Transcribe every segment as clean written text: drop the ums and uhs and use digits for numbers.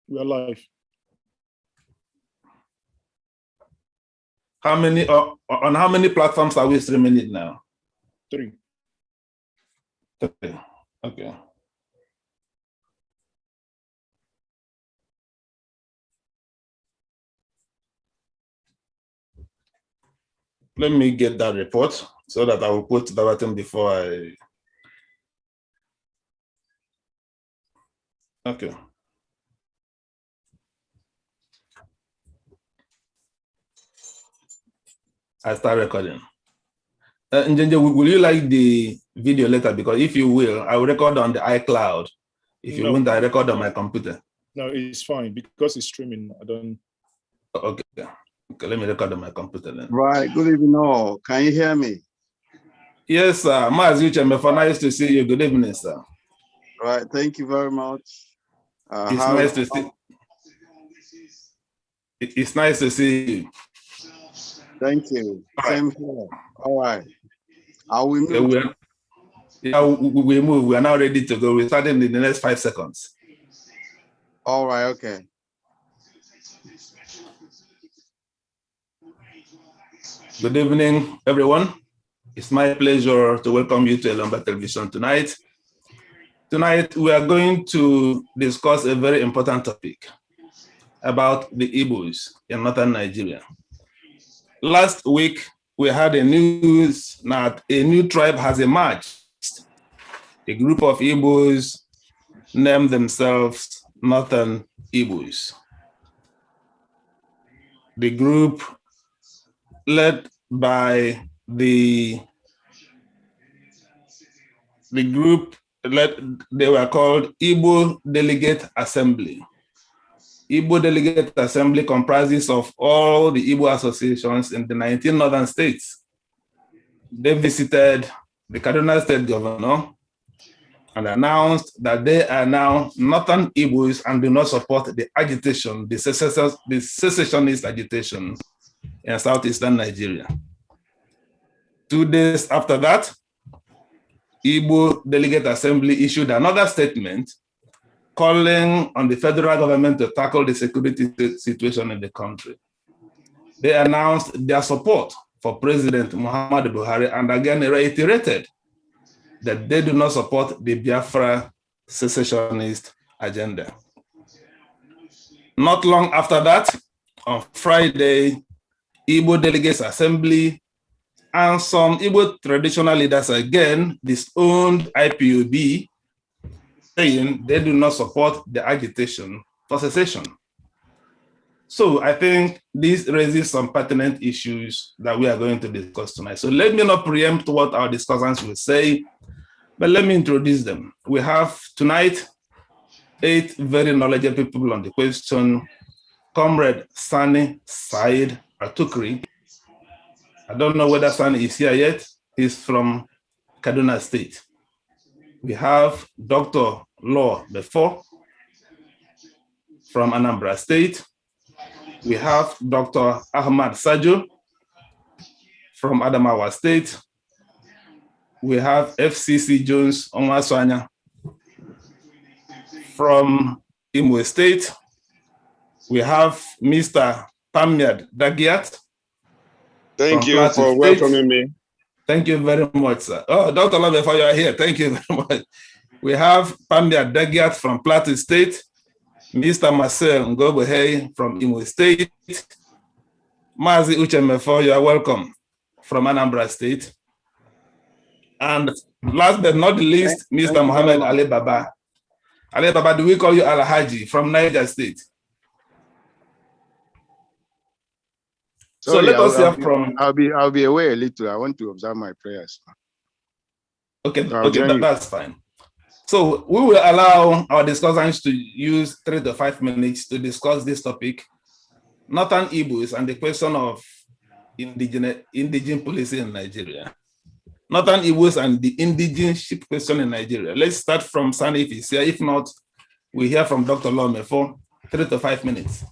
We are live. How many on how many platforms are we streaming it now? 3. 3. Okay. Let me get that report so that I will put the button before I. Okay. I start recording. Njenje, will you like the video later? Because if you will, I will record on the iCloud. If you want, I record on my computer. No, it's fine because it's streaming. I don't. Okay. Okay, let me record on my computer then. Right. Good evening, all. Can you hear me? Yes, sir. Marcel Uche Mefor, nice to see you. Good evening, sir. Right. Thank you very much. It's nice to see. It's nice to see you. Thank you. Same here. All right. Are we Okay, moving? we move. We are now ready to go. We're starting in the next 5 seconds. All right. Okay. Good evening, everyone. It's my pleasure to welcome you to Elomba Television tonight. Tonight, we are going to discuss a very important topic about the Igbos in northern Nigeria. Last week, we had a news that a new tribe has emerged. A group of Igbos named themselves Northern Igbos. The group led by they were called Igbo Delegate Assembly. Igbo Delegate Assembly comprises of all the Igbo associations in the 19 northern states. They visited the Kaduna State governor and announced that they are now Northern Igbos and do not support the agitation, the secessionist agitation in southeastern Nigeria. 2 days after that, Igbo Delegate Assembly issued another statement calling on the federal government to tackle the security situation in the country. They announced their support for President Muhammad Buhari and again reiterated that they do not support the Biafra secessionist agenda. Not long after that, on Friday, Igbo Delegates Assembly and some Igbo traditional leaders again disowned IPOB, saying they do not support the agitation for secession. So I think this raises some pertinent issues that we are going to discuss tonight. So let me not preempt what our discussants will say, but let me introduce them. We have tonight 8 very knowledgeable people on the question. Comrade Sunny, Saeed, Altukry. I don't know whether Sani is here yet. He's from Kaduna State. We have Dr. Uche Mefor from Anambra State. We have Dr. Ahmad Sajoh from Adamawa State. We have Fcc Jones Onwuasoanya from Imo State. We have Mr. Pamyat Dagyat. Thank you for welcoming me. Thank you very much, sir. Oh, Dr. Uche Mefor, you are here. Thank you very much. We have Pamyat Dagyat from Plateau State, Mr. Marcel Ngogbehei from Imo State, Mazi Uche Mefor, you are welcome, from Anambra State. And last but not least, Mr. Mohammed Alibaba. Alibaba, do we call you Alhaji from Niger State? Sorry, so let us hear from. I'll be away a little. I want to observe my prayers. Okay, so okay, that's fine. So we will allow our discussants to use 3 to 5 minutes to discuss this topic, Northern Igbos and the question of indigenous policy in Nigeria. Northern Igbos and the indigeneship question in Nigeria. Let's start from Sani if he's here. If not, we hear from Dr. Uche Mefor, 3 to 5 minutes.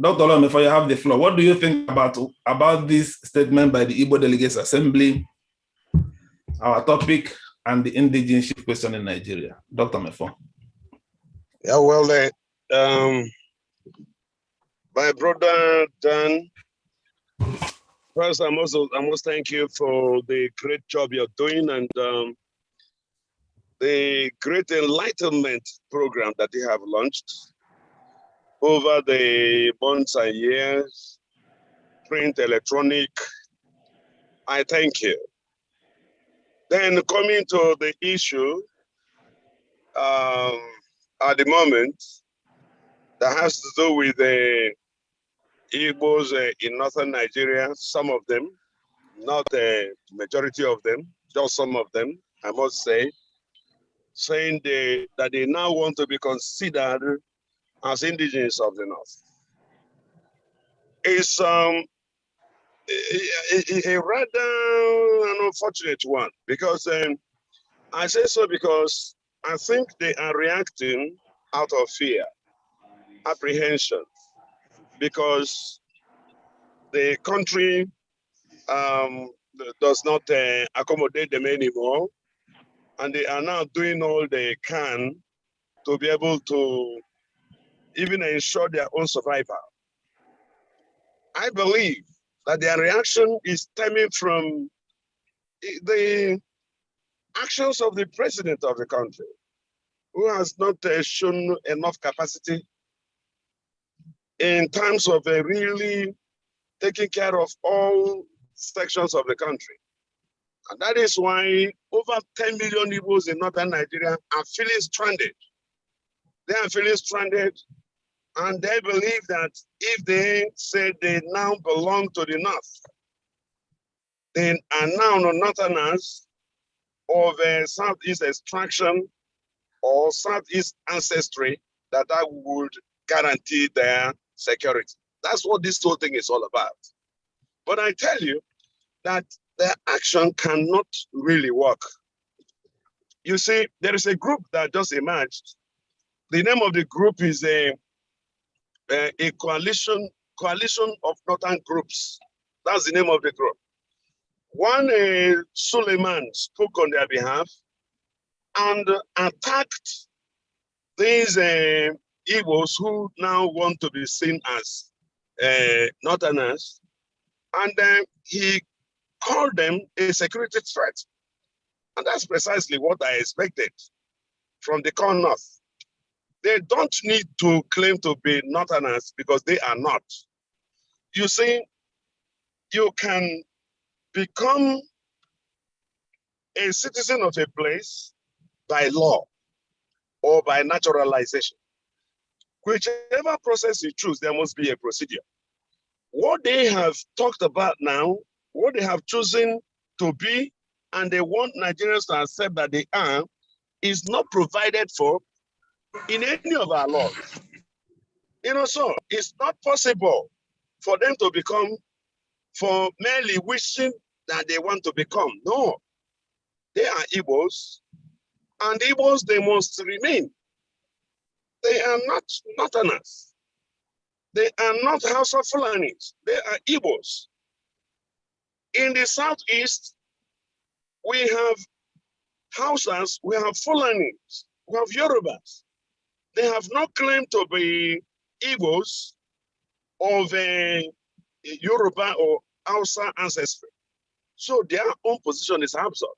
Dr. Uche Mefor, you have the floor. What do you think about this statement by the Igbo Delegates Assembly our topic and the indigeneship question in Nigeria. Dr. Mefor. Yeah, well, my brother Dan, first I must thank you for the great job you're doing and the great enlightenment program that you have launched over the months and years, print, electronic. I thank you. Then coming to the issue at the moment that has to do with the Igbos in northern Nigeria, some of them, not the majority of them, just some of them, I must say, saying that they now want to be considered as indigenous of the North. It's a rather an unfortunate one because I say so because I think they are reacting out of fear, apprehension, because the country does not accommodate them anymore, and they are now doing all they can to be able to even ensure their own survival. I believe that their reaction is stemming from the actions of the president of the country, who has not shown enough capacity in terms of really taking care of all sections of the country. And that is why over 10 million Igbos in northern Nigeria are feeling stranded. They are feeling stranded, and they believe that if they say they now belong to the North, they are now northerners of Southeast extraction or Southeast ancestry, that would guarantee their security. That's what this whole thing is all about. But I tell you that their action cannot really work. You see, there is a group that just emerged. The name of the group is a coalition of northern groups. That's the name of the group. One Suleiman spoke on their behalf and attacked these Igbos who now want to be seen as northerners, and he called them a security threat. And that's precisely what I expected from the core North. They don't need to claim to be northerners because they are not. You see, you can become a citizen of a place by law or by naturalization. Whichever process you choose, there must be a procedure. What they have talked about now, what they have chosen to be, and they want Nigerians to accept that they are, is not provided for in any of our laws. You know, so it's not possible for them to become for merely wishing that they want to become. No, they are Igbos, and Igbos, they must remain. They are not northerners. They are not House of Fulanis. They are Igbos. In the Southeast, we have Hausas, we have Fulanis, we have Yorubas. They have no claim to be Igbos of a Yoruba or Hausa ancestry. So their own position is absurd.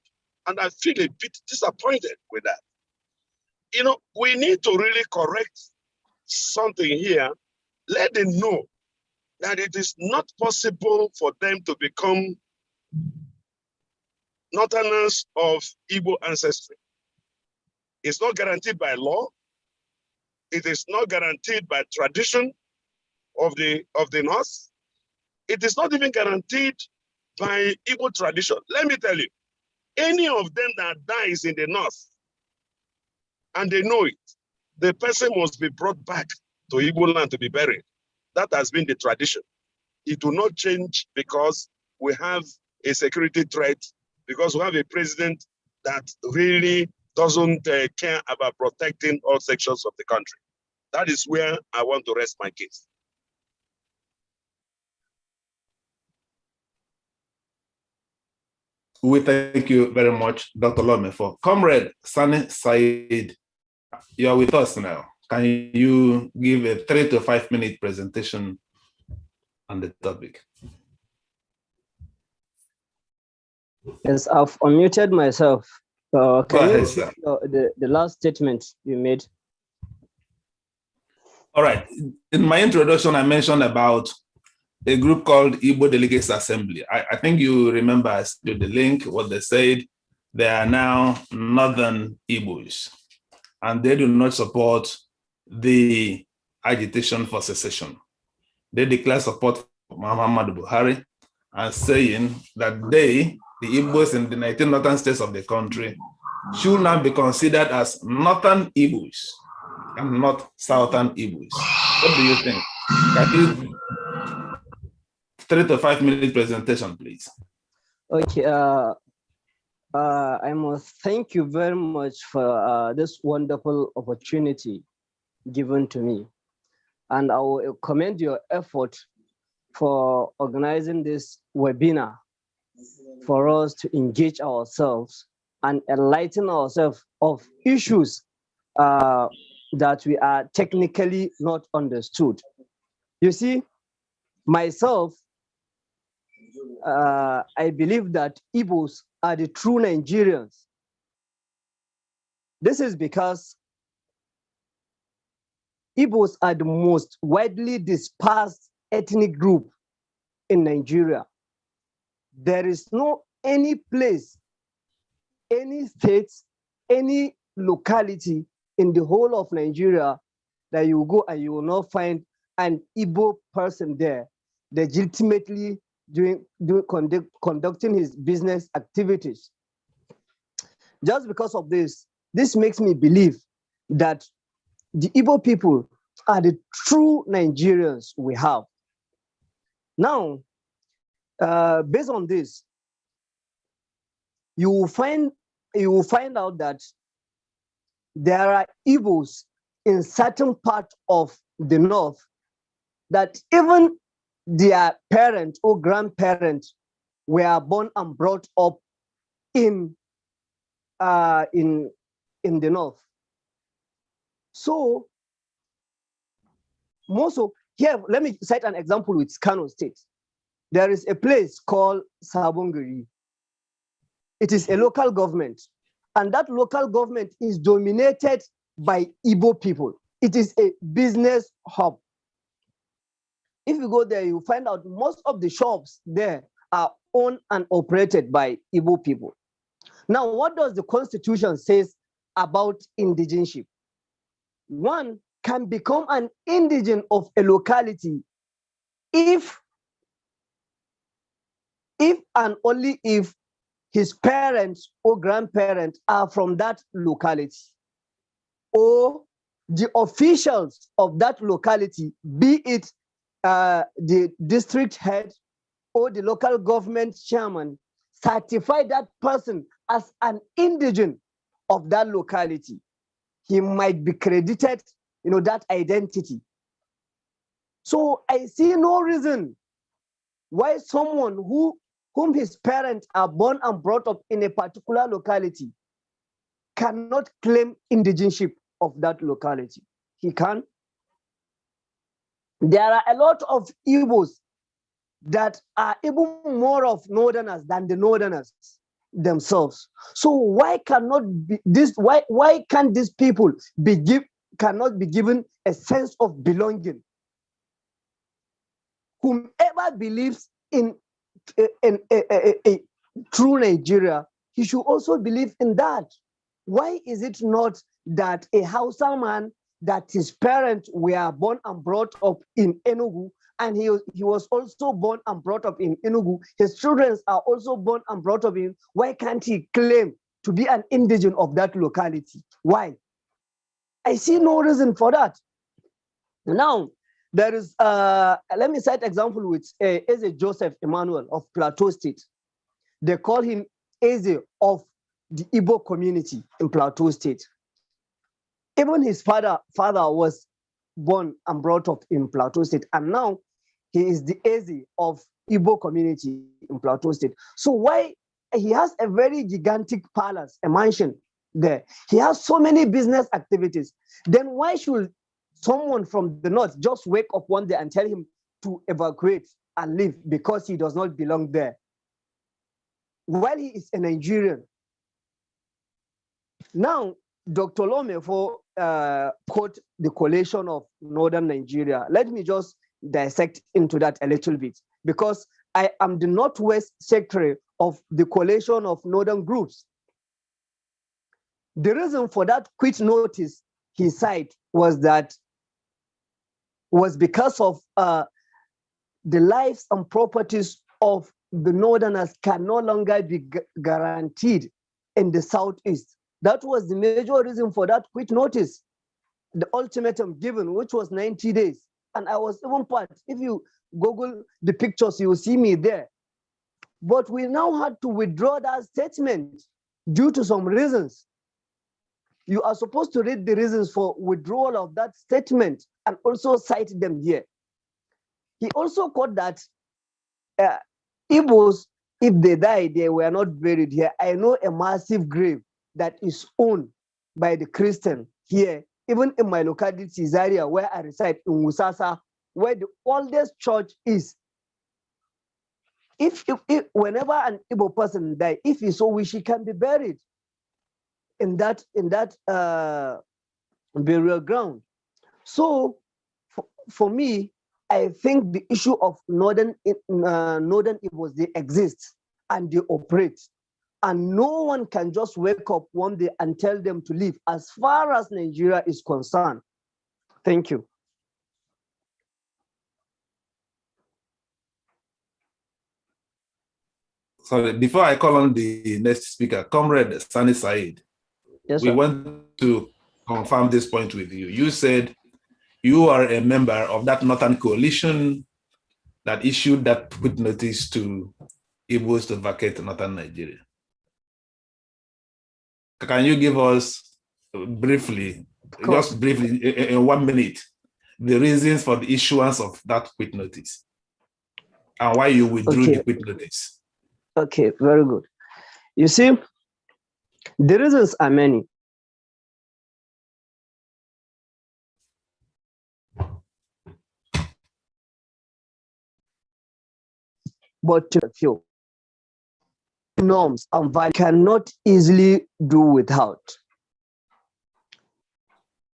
And I feel a bit disappointed with that. You know, we need to really correct something here. Let them know that it is not possible for them to become northerners of Igbo ancestry. It's not guaranteed by law. It is not guaranteed by tradition of the North. It is not even guaranteed by Igbo tradition. Let me tell you, any of them that dies in the North, and they know it, the person must be brought back to Igbo land to be buried. That has been the tradition. It will not change because we have a security threat, because we have a president that really doesn't care about protecting all sections of the country. That is where I want to rest my case. We thank you very much, Dr. Mefor. Comrade Sunny Saeed, you are with us now. Can you give a 3 to 5 minute presentation on the topic? Yes, I've unmuted myself. Go ahead, sir. The last statement you made? All right. In my introduction, I mentioned about a group called Igbo Delegates Assembly. I think you remember I sent you the link, what they said. They are now Northern Igbos, and they do not support the agitation for secession. They declare support for Muhammad Buhari and saying that they, the Igbos in the 19 northern states of the country, should now be considered as Northern Igbos and not Southern Igbos. What do you think? Can you 3 to 5 minute presentation, please? Okay. I must thank you very much for this wonderful opportunity given to me. And I will commend your effort for organizing this webinar for us to engage ourselves and enlighten ourselves of issues that we are technically not understood. You see, myself, I believe that Igbos are the true Nigerians. This is because Igbos are the most widely dispersed ethnic group in Nigeria. There is no any place, any state, any locality in the whole of Nigeria that you go and you will not find an Igbo person there legitimately conducting his business activities. Just because of this makes me believe that the Igbo people are the true Nigerians we have. Now, based on this, you will find out that there are Igbos in certain parts of the north that even their parent or grandparent were born and brought up in the north. So, also here, let me cite an example with Kano State. There is a place called Sabongari. It is a local government, and that local government is dominated by Igbo people. It is a business hub. If you go there, you find out most of the shops there are owned and operated by Igbo people. Now, what does the Constitution say about indigenship? One can become an indigene of a locality if and only if his parents or grandparents are from that locality, or the officials of that locality, be it the district head or the local government chairman, certify that person as an indigene of that locality. He might be credited, that identity. So I see no reason why someone whom his parents are born and brought up in a particular locality cannot claim indigenship of that locality. He can. There are a lot of Igbos that are even more of northerners than the northerners themselves. So why cannot be this? Why can't these people cannot be given a sense of belonging? Whomever believes in a true Nigeria, he should also believe in that. Why is it not that a Hausa man that his parents were born and brought up in Enugu, and he was also born and brought up in Enugu, his children are also born and brought up in, why can't he claim to be an indigene of that locality? Why? I see no reason for that. Now, there is, let me cite example with Eze Joseph Emmanuel of Plateau State. They call him Eze of the Igbo community in Plateau State. Even his father was born and brought up in Plateau State, and now he is the Eze of Igbo community in Plateau State. So why he has a very gigantic palace, a mansion there. He has so many business activities. Then why should someone from the north just wake up one day and tell him to evacuate and leave because he does not belong there, while he is a Nigerian? Now, Dr. Mefor quote the coalition of northern Nigeria. Let me just dissect into that a little bit, because I am the Northwest Secretary of the coalition of northern groups. The reason for that quit notice he cited was because of the lives and properties of the northerners can no longer be guaranteed in the southeast. That was the major reason for that quit notice, the ultimatum given, which was 90 days. And I was even part. If you Google the pictures, you will see me there. But we now had to withdraw that statement due to some reasons. You are supposed to read the reasons for withdrawal of that statement and also cite them here. He also quoted that Igbos, if they die, they were not buried here. I know a massive grave that is owned by the Christian here, even in my locality, Zaria, where I reside, in Wusasa, where the oldest church is. If whenever an Igbo person dies, if he so wish, he can be buried in that burial ground. So for me, I think the issue of northern Igbos, they exist and they operate. And no one can just wake up one day and tell them to leave as far as Nigeria is concerned. Thank you. Sorry, before I call on the next speaker, Comrade Sunny Saeed, yes, we want to confirm this point with you. You said you are a member of that Northern Coalition that issued that quit notice to Igbos to vacate Northern Nigeria. Can you give us briefly, just briefly, in 1 minute, the reasons for the issuance of that quit notice and why you withdrew the quit notice? Okay, very good. You see, the reasons are many. But a few norms and values cannot easily do without.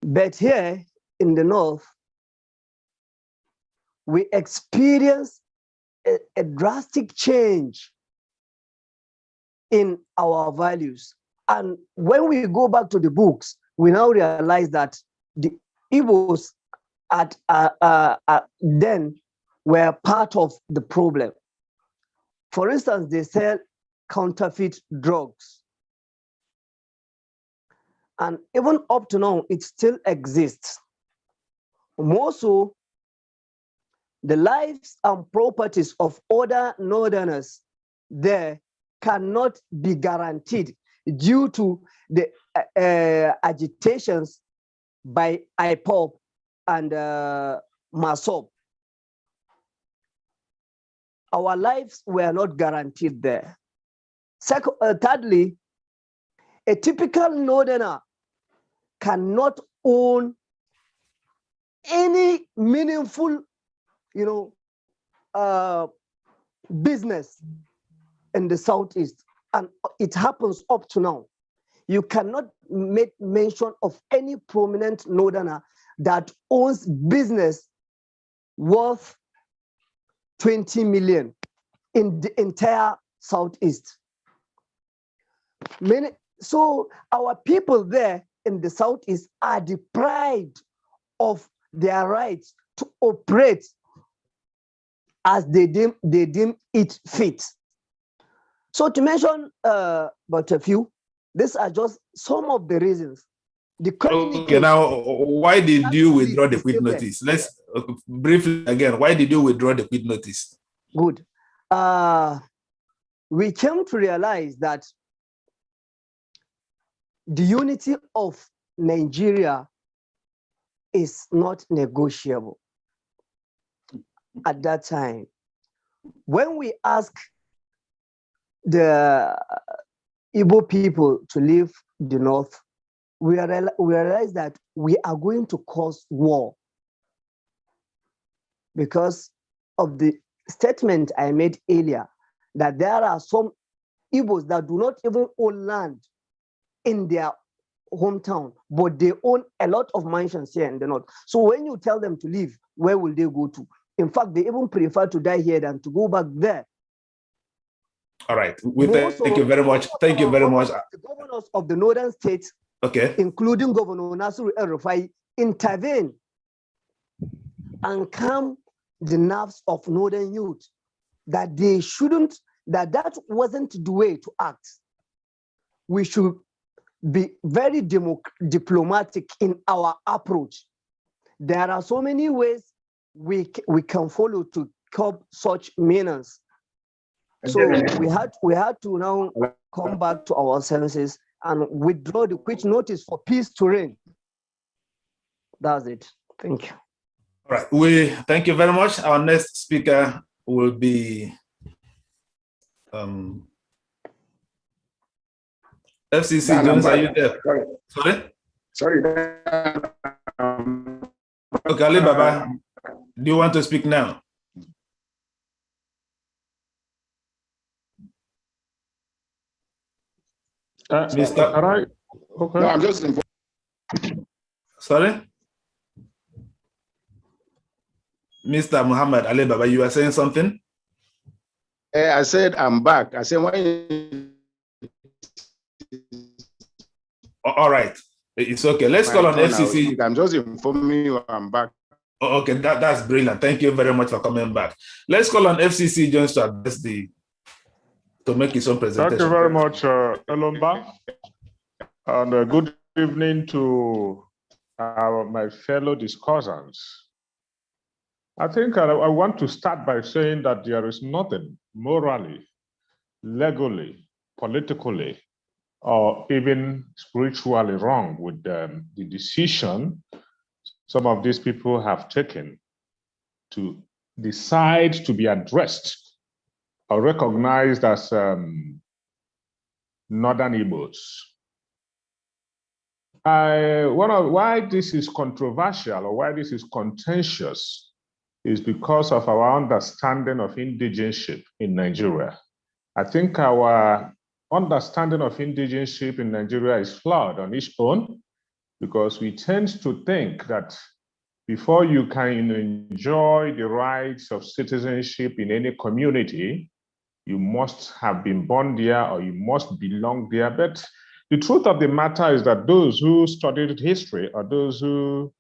But here in the north, we experience a drastic change in our values. And when we go back to the books, we now realize that the Igbos then were part of the problem. For instance, they sell counterfeit drugs. And even up to now, it still exists. More so, the lives and properties of other northerners there cannot be guaranteed due to the agitations by IPOB and MASOB. Our lives were not guaranteed there. Thirdly, a typical northerner cannot own any meaningful, business in the southeast, and it happens up to now. You cannot make mention of any prominent northerner that owns business worth 20 million in the entire southeast. So our people there in the southeast are deprived of their rights to operate as they deem it fit. So to mention but a few, these are just some of the reasons. Okay, now why did you withdraw the quit notice? Let's briefly again, why did you withdraw the quit notice? Good. We came to realize that the unity of Nigeria is not negotiable at that time. When we ask the Igbo people to leave the north, we realize that we are going to cause war because of the statement I made earlier that there are some Igbos that do not even own land in their hometown, but they own a lot of mansions here in the north. So when you tell them to leave, where will they go to? In fact, they even prefer to die here than to go back there. All right. Thank you very much. Thank you very much. The governors of the northern states, okay, including Governor Nasiru El-Rufai, intervene and calm the nerves of northern youth that they shouldn't, that wasn't the way to act. We should be very diplomatic in our approach. There are so many ways we can follow to curb such menace. So we had to now come back to our senses and withdraw the quick notice for peace to reign. That's it. Thank you. All right. We thank you very much. Our next speaker will be FCC Jones. Are you there? Sorry. Okay, Alibaba, do you want to speak now? Mr. All right. Okay. No, I'm just sorry? Mr. Mohammed Alibaba, you are saying something? I said I'm back. I said, when all right. It's okay. Let's call on FCC. I'm just informing you I'm back. Oh, okay, that's brilliant. Thank you very much for coming back. Let's call on FCC Jones to address to make his own presentation. Thank you very much, Elomba. And good evening to my fellow discussants. I think I want to start by saying that there is nothing morally, legally, politically, or even spiritually wrong with the decision some of these people have taken to decide to be addressed or recognized as Northern Igbos. Why this is controversial or why this is contentious is because of our understanding of indigeneship in Nigeria. I think our understanding of indigeneship in Nigeria is flawed on its own, because we tend to think that before you can enjoy the rights of citizenship in any community, you must have been born there or you must belong there. But the truth of the matter is that those who studied history or those who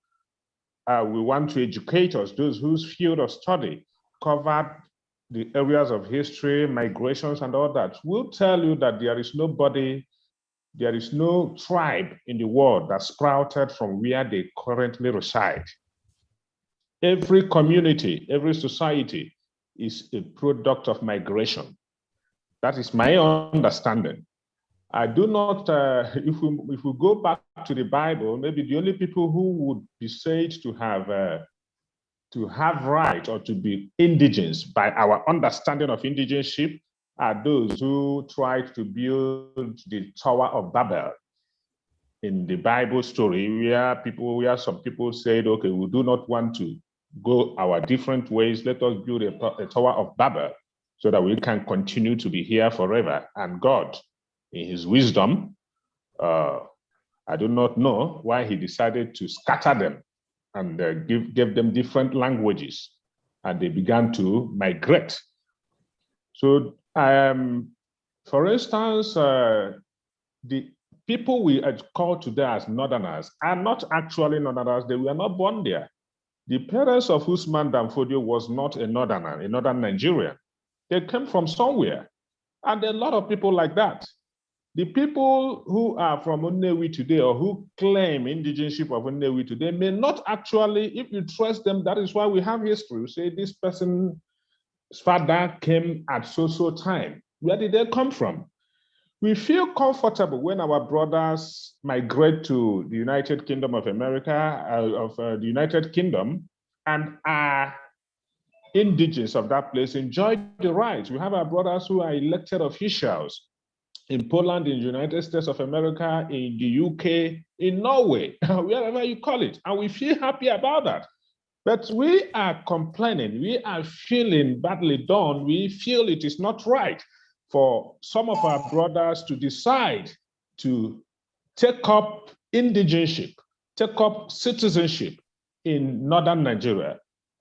we want to educate us, those whose field of study covered the areas of history, migrations, and all that, will tell you that there is nobody, there is no tribe in the world that sprouted from where they currently reside. Every community, every society is a product of migration. That is my understanding. I do not, if we go back to the Bible, maybe the only people who would be said to have right or to be indigenous by our understanding of indigenship are those who tried to build the Tower of Babel in the Bible story, where some people said, okay, we do not want to go our different ways. Let us build a Tower of Babel so that we can continue to be here forever. And God, in his wisdom, I do not know why he decided to scatter them and give them different languages, and they began to migrate. So, for instance, the people we call today as Northerners are not actually Northerners. They were not born there. The parents of Usman Danfodio was not a Northerner, a Northern Nigerian. They came from somewhere, and there are a lot of people like that. The people who are from Nnewi today or who claim indigenship of Nnewi today may not actually, if you trust them, that is why we have history. We say this person's father came at so time. Where did they come from? We feel comfortable when our brothers migrate to the United Kingdom of America, the United Kingdom, and are indigenes of that place enjoy the rights. We have our brothers who are elected officials in Poland, in the United States of America, in the UK, in Norway, wherever you call it. And we feel happy about that. But we are complaining, we are feeling badly done. We feel it is not right for some of our brothers to decide to take up indigeneship, take up citizenship in northern Nigeria.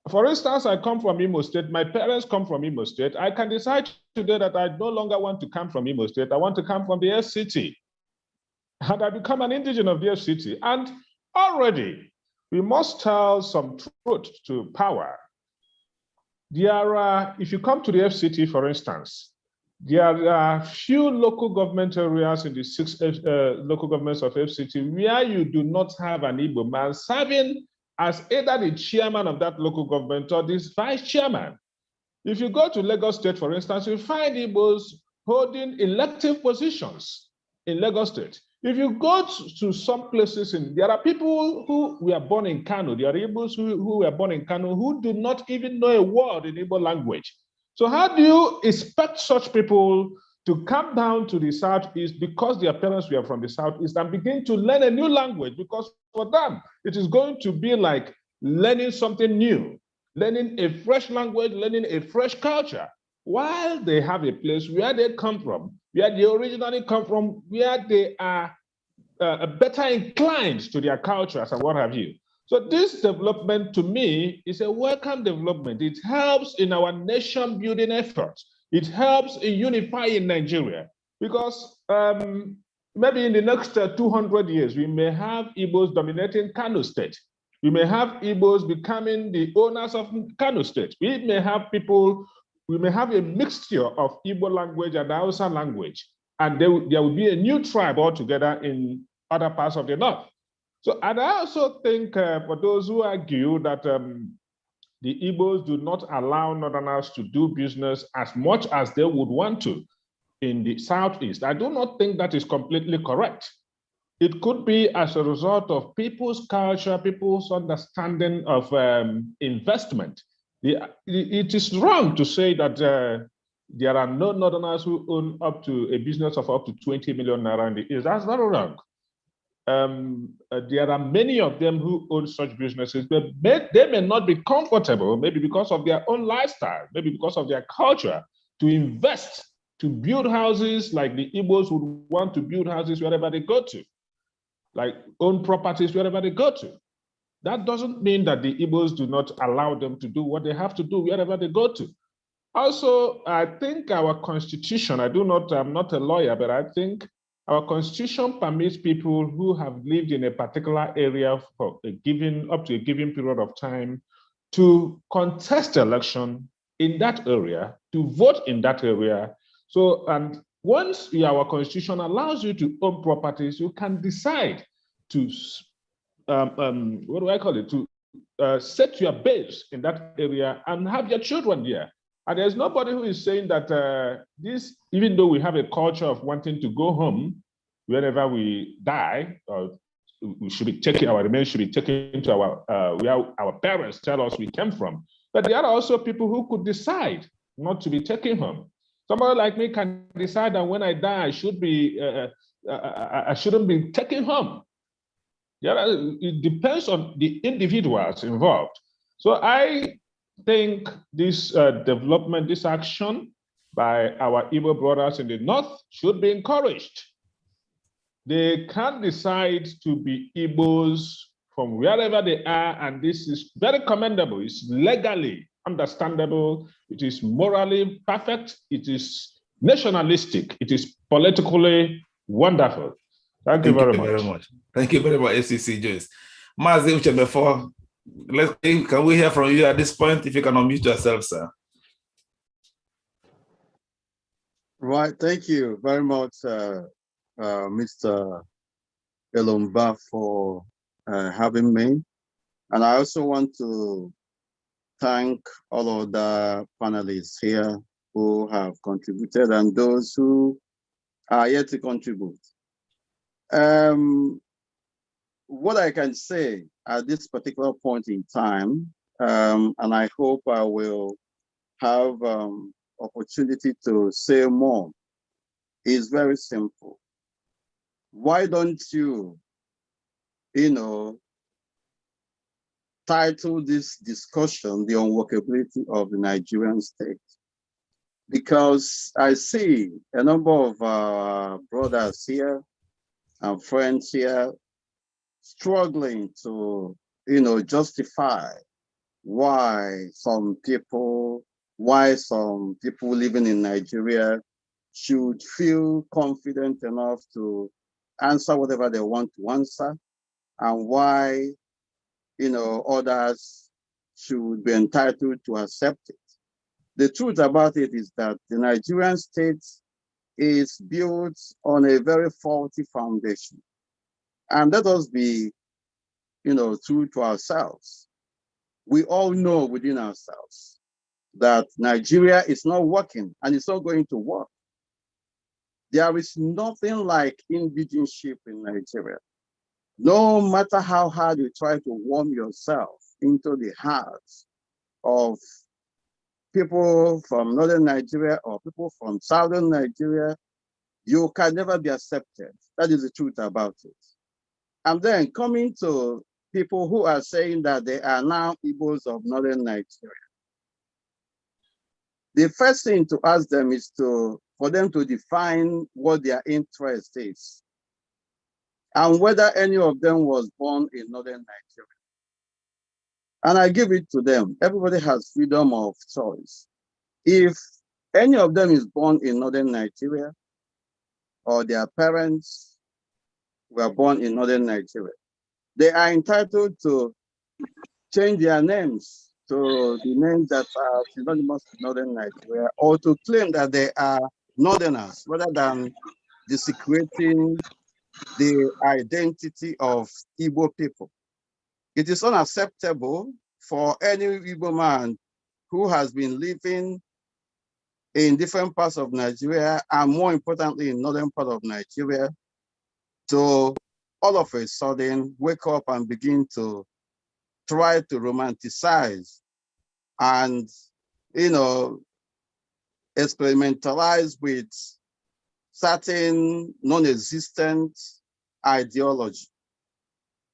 For instance, I come from Imo State. My parents come from Imo State. I can decide today that I no longer want to come from Imo State. I want to come from the FCT. And I become an indigene of the FCT. And already, we must tell some truth to power. There are, if you come to the FCT, for instance, there are few local government areas in the 6 local governments of FCT where you do not have an Igbo man serving as either the chairman of that local government or this vice chairman. If you go to Lagos State, for instance, you find Igbos holding elective positions in Lagos State. If you go to some places, there are people who were born in Kano, there are Igbos who were born in Kano who do not even know a word in Igbo language. So how do you expect such people to come down to the Southeast because their parents were from the Southeast and begin to learn a new language? Because for them, it is going to be like learning something new, learning a fresh language, learning a fresh culture, while they have a place where they come from, where they originally come from, where they are better inclined to their cultures and what have you. So this development, to me, is a welcome development. It helps in our nation building efforts. It helps in unifying Nigeria, because maybe in the next 200 years, we may have Igbos dominating Kano State. We may have Igbos becoming the owners of Kano State. We may have people, we may have a mixture of Igbo language and Hausa language, and there will be a new tribe altogether in other parts of the north. So, and I also think for those who argue that the Igbos do not allow Northerners to do business as much as they would want to in the Southeast, I do not think that is completely correct. It could be as a result of people's culture, people's understanding of investment. It is wrong to say that there are no Northerners who own up to a business of up to 20 million naira in the East. That's not wrong. There are many of them who own such businesses, but they may not be comfortable, maybe because of their own lifestyle, maybe because of their culture, to invest, to build houses like the Igbos would want to build houses wherever they go to, like own properties wherever they go to. That doesn't mean that the Igbos do not allow them to do what they have to do wherever they go to. Also, I think our constitution, I'm not a lawyer, but I think our constitution permits people who have lived in a particular area for up to a given period of time to contest election in that area, to vote in that area. So, and once our constitution allows you to own properties, you can decide to, what do I call it, to set your base in that area and have your children there. And there's nobody who is saying that this, even though we have a culture of wanting to go home wherever we die, we should be taking, our remains should be taken to where our parents tell us we came from. But there are also people who could decide not to be taken home. Somebody like me can decide that when I die, I shouldn't be taken home. It depends on the individuals involved. So I think this development, this action by our Igbo brothers in the north should be encouraged. They can decide to be Igbos from wherever they are, and this is very commendable. It's legally understandable. It is morally perfect. It is nationalistic. It is politically wonderful. Thank you very much. Thank you very much, Fcc Jones. Marcel Uche Mefor, can we hear from you at this point? If you can unmute yourself, sir. Right. Thank you very much, Mr. Elomba, for having me. And I also want to thank all of the panelists here who have contributed and those who are yet to contribute. What I can say at this particular point in time and I hope I will have opportunity to say more, is very simple. Why don't you, title this discussion The Unworkability of the Nigerian State? Because I see a number of brothers here and friends here struggling to, justify why some people living in Nigeria should feel confident enough to answer whatever they want to answer, and why, others should be entitled to accept it. The truth about it is that the Nigerian state is built on a very faulty foundation. And let us be, true to ourselves. We all know within ourselves that Nigeria is not working and it's not going to work. There is nothing like indigeneship in Nigeria. No matter how hard you try to warm yourself into the hearts of people from northern Nigeria or people from southern Nigeria, you can never be accepted. That is the truth about it. And then coming to people who are saying that they are now Igbos of northern Nigeria, the first thing to ask them is for them to define what their interest is and whether any of them was born in northern Nigeria. And I give it to them. Everybody has freedom of choice. If any of them is born in northern Nigeria, or their parents were born in northern Nigeria, they are entitled to change their names to the names that are synonymous with northern Nigeria, or to claim that they are northerners, rather than desecrating the identity of Igbo people. It is unacceptable for any Igbo man who has been living in different parts of Nigeria, and more importantly in northern part of Nigeria, to all of a sudden wake up and begin to try to romanticize and, experimentalize with certain non-existent ideology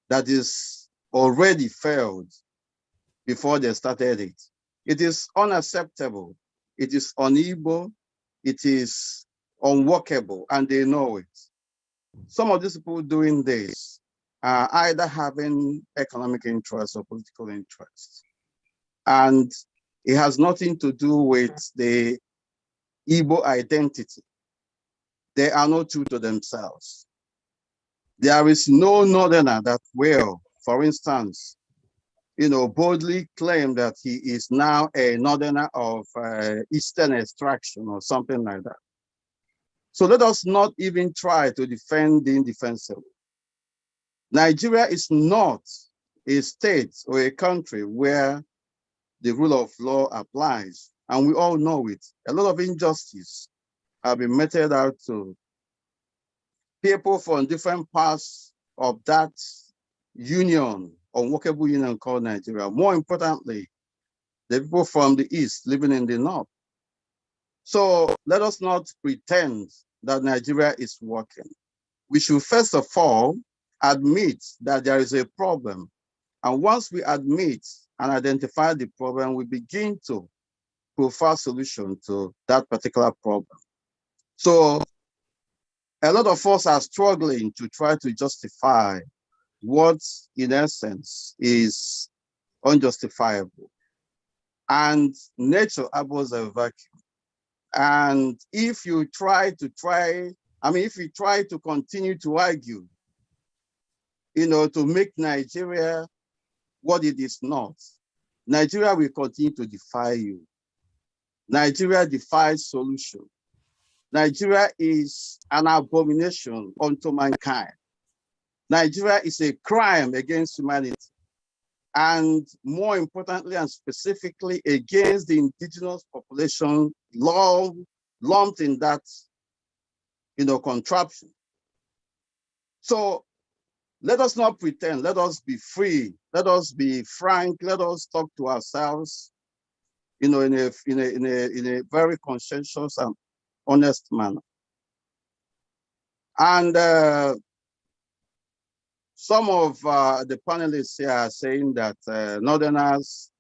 that is already failed before they started it. It is unacceptable. It is un-Igbo. It is unworkable, and they know it. Some of these people doing this are either having economic interests or political interests. And it has nothing to do with the Igbo identity. They are not true to themselves. There is no northerner that will, for instance, boldly claim that he is now a northerner of Eastern extraction or something like that. So let us not even try to defend the indefensible. Nigeria is not a state or a country where the rule of law applies, and we all know it. A lot of injustice have been meted out to people from different parts of that union, unworkable union called Nigeria. More importantly, the people from the East living in the North. So let us not pretend that Nigeria is working. We should first of all admit that there is a problem. And once we admit and identify the problem, we begin to provide solution to that particular problem. So a lot of us are struggling to try to justify what in essence is unjustifiable. And nature abhors a vacuum. And if you try to continue to argue, to make Nigeria what it is not, Nigeria will continue to defy you. Nigeria defies solution. Nigeria is an abomination unto mankind. Nigeria is a crime against humanity, and more importantly and specifically against the indigenous population lumped in that contraption. So let us not pretend. Let us be free. Let us be frank. Let us talk to ourselves, in a very conscientious and honest manner. And some of the panelists here are saying that Northerners,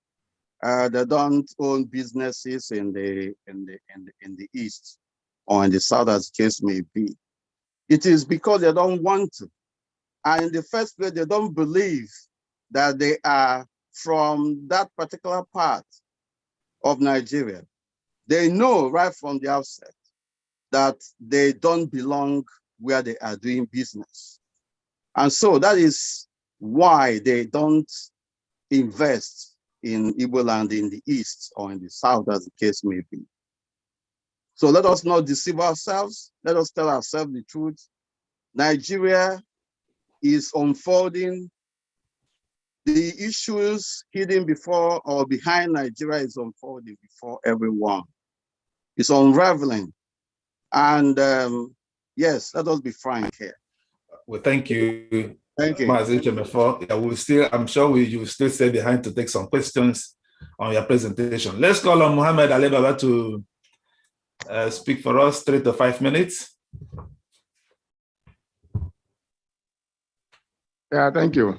they don't own businesses in the East or in the South, as the case may be. It is because they don't want to. And in the first place, they don't believe that they are from that particular part of Nigeria. They know right from the outset that they don't belong where they are doing business. And so that is why they don't invest in Igbo land in the East or in the South, as the case may be. So let us not deceive ourselves. Let us tell ourselves the truth. Nigeria is unfolding. The issues hidden before or behind Nigeria is unfolding before everyone. It's unraveling. And yes, let us be frank here. Well, thank you. Thank you. Marcel Ngogbehei. Yeah, we'll still, I'm sure you will still stay behind to take some questions on your presentation. Let's call on Mohammed Alibaba to speak for us, 3 to 5 minutes. Yeah, thank you.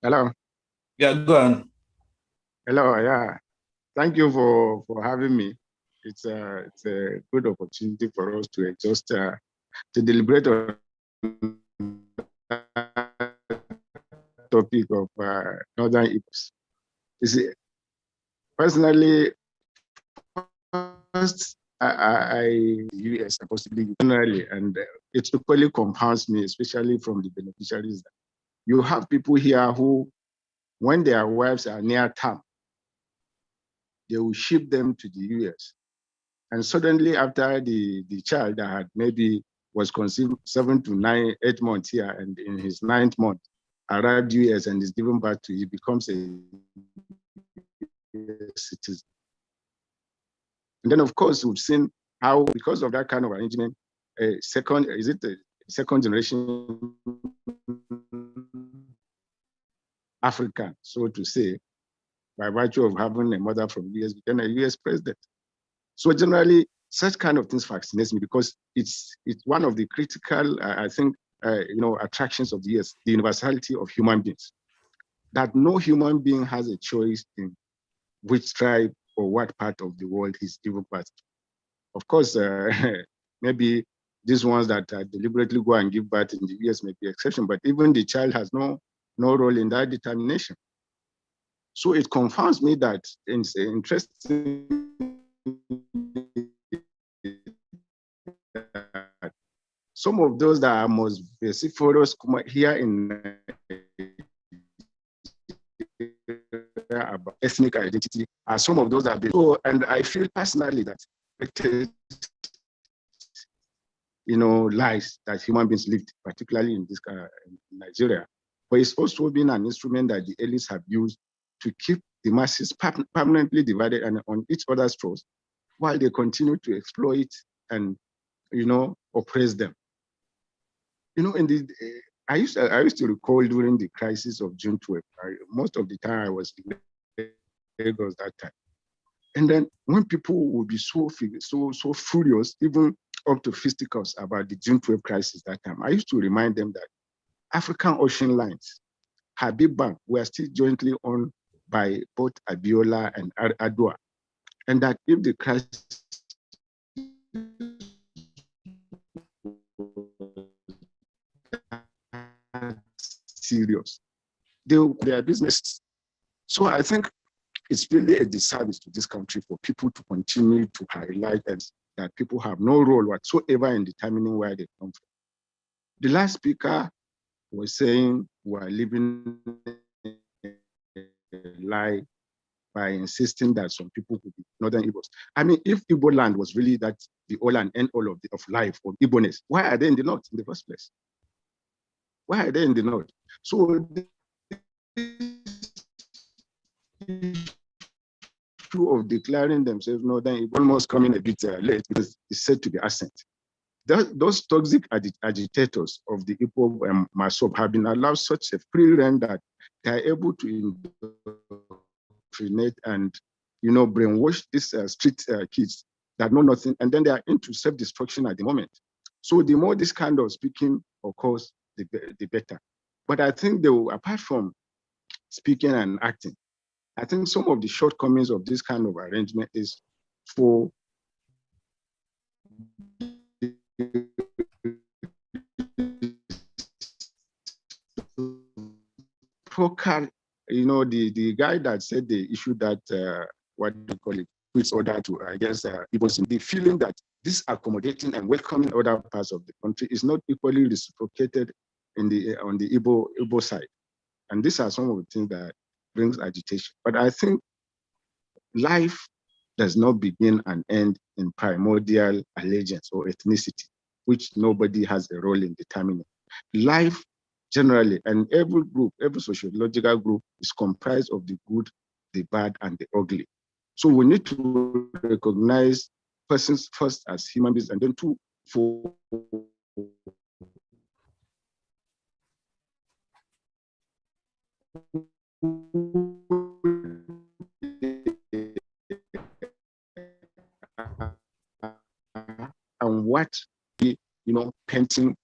Hello. Yeah, go on. Hello, yeah. Thank you for having me. It's a good opportunity for us to just to deliberate on topic of Northern Igbos. You see, personally, first, I US and possibly generally, and it equally compounds me, especially from the beneficiaries. You have people here who, when their wives are near term, they will ship them to the US. And suddenly after the child that had maybe was conceived 7 to 8 months here, and in his 9th month, arrived US and is given birth to, he becomes a citizen. And then of course, we've seen how, because of that kind of arrangement, a second generation African, so to say, by virtue of having a mother from the US, became a US president. So generally, such kind of things fascinates me because it's one of the critical, I think, attractions of the US, the universality of human beings. That no human being has a choice in which tribe or what part of the world he's given birth to. Of course, maybe these ones that deliberately go and give birth in the US may be exception, but even the child has no role in that determination. So it confounds me that it's interesting that some of those that are most vociferous here in about ethnic identity are some of those that have been. So, and I feel personally that lies that human beings lived, particularly in this in Nigeria. But it's also been an instrument that the elites have used to keep the masses permanently divided and on each other's throats, while they continue to exploit and oppress them. I used to recall during the crisis of June 12th. Most of the time I was in Lagos that time, and then when people would be so furious, even up to fisticuffs about the June 12th crisis that time, I used to remind them that African Ocean Lines, Habib Bank, were still jointly owned by both Abiola and Adwa, and that if the crisis serious, their business. So I think it's really a disservice to this country for people to continue to highlight that people have no role whatsoever in determining where they come from. The last speaker was saying we're living a lie by insisting that some people could be Northern Igbos. I mean, if Igbo land was really that the all and end all of life, of Igbo-ness, why are they in the North in the first place? Why are they in the North? So the issue of declaring themselves Northern Igbo almost coming a bit late because it's said to be accent. those toxic agitators of the Igbo Masob have been allowed such a free rein that they are able to indoctrinate and, brainwash these street kids that know nothing, and then they are into self-destruction at the moment. So the more this kind of speaking occurs, the better. But I think apart from speaking and acting, I think some of the shortcomings of this kind of arrangement is for the guy that said they issued that, what do you call it, quits order to, I guess, it was the feeling that this accommodating and welcoming other parts of the country is not equally reciprocated on the Igbo side. And these are some of the things that brings agitation. But I think life does not begin and end in primordial allegiance or ethnicity, which nobody has a role in determining. Life generally, and every group, every sociological group is comprised of the good, the bad, and the ugly. So we need to recognize persons first as human beings, and then two, for and what painting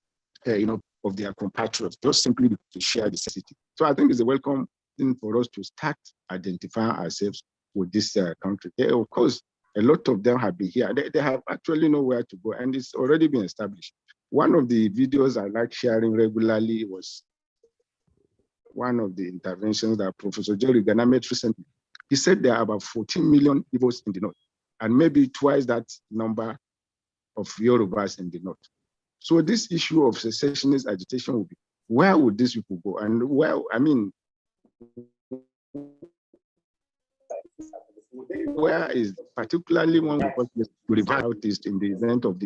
of their compatriots, just simply to share the necessity. So I think it's a welcome thing for us to start identifying ourselves with this country. Of course, a lot of them have been here. They have actually nowhere to go, and it's already been established. One of the videos I like sharing regularly was one of the interventions that Professor Jerry Ghana made recently. He said there are about 14 million Igbos in the north, and maybe twice that number of Yorubas in the north. So this issue of secessionist agitation will be, where would these people go? And where is particularly one of us to revive Southeast in the event of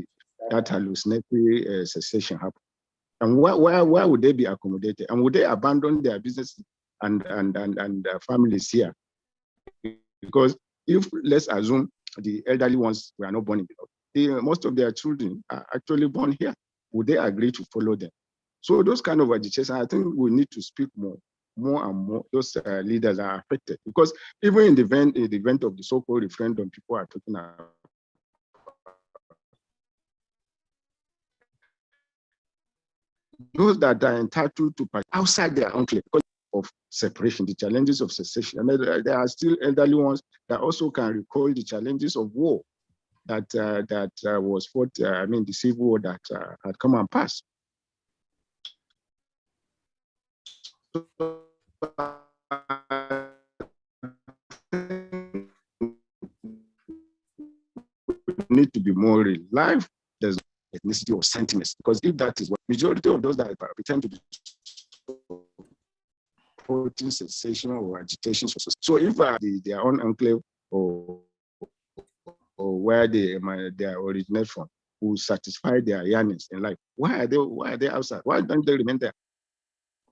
that hallucinatory secession happen? And where would they be accommodated? And would they abandon their business and families here? Because if, let's assume, the elderly ones were not born in the north, most of their children are actually born here. Would they agree to follow them? So those kind of agitation, I think we need to speak more and more. Those leaders are affected, because even in the event of the so-called referendum, people are talking about those that are entitled to participate outside their enclave because of separation, the challenges of secession. And there are still elderly ones that also can recall the challenges of war that was fought, the civil war that had come and passed. Need to be more real. Life, there's ethnicity or sentiments, because if that is what majority of those that pretend to be supporting secession or agitation, so if their own enclave or where they originate from will satisfy their yearnings in life, why are they outside? Why don't they remain there?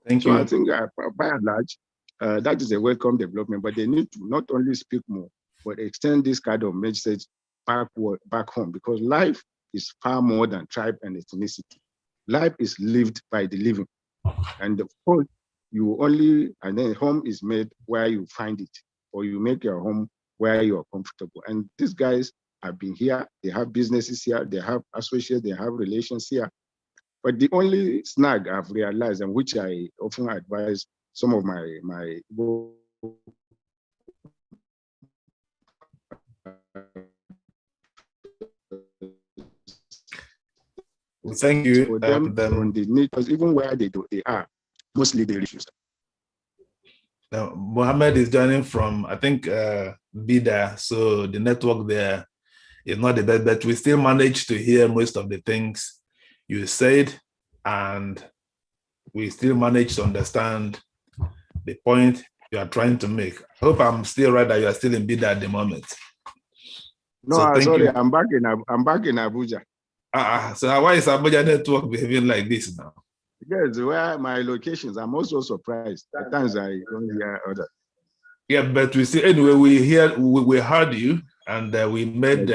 Thank you. I think by and large, that is a welcome development, but they need to not only speak more, but extend this kind of message back home, because life is far more than tribe and ethnicity. Life is lived by the living. And of course, and then home is made where you find it, or you make your home where you are comfortable. And these guys have been here, they have businesses here, they have associates, they have relations here. But the only snag I've realized, and which I often advise some of my thank you for them on the need, because even where they are, mostly they refuse. Now, Mohammed is joining from, I think, Bida, so the network there is not the best, but we still managed to hear most of the things you said, and we still managed to understand the point you are trying to make. I hope I'm still right that you are still in Bida at the moment. No, so sorry, I'm back in Abuja. So why is Abuja network behaving like this now? Yes, where my locations, I'm also surprised. At times I don't hear other. Yeah, but we see anyway. We heard you, and we made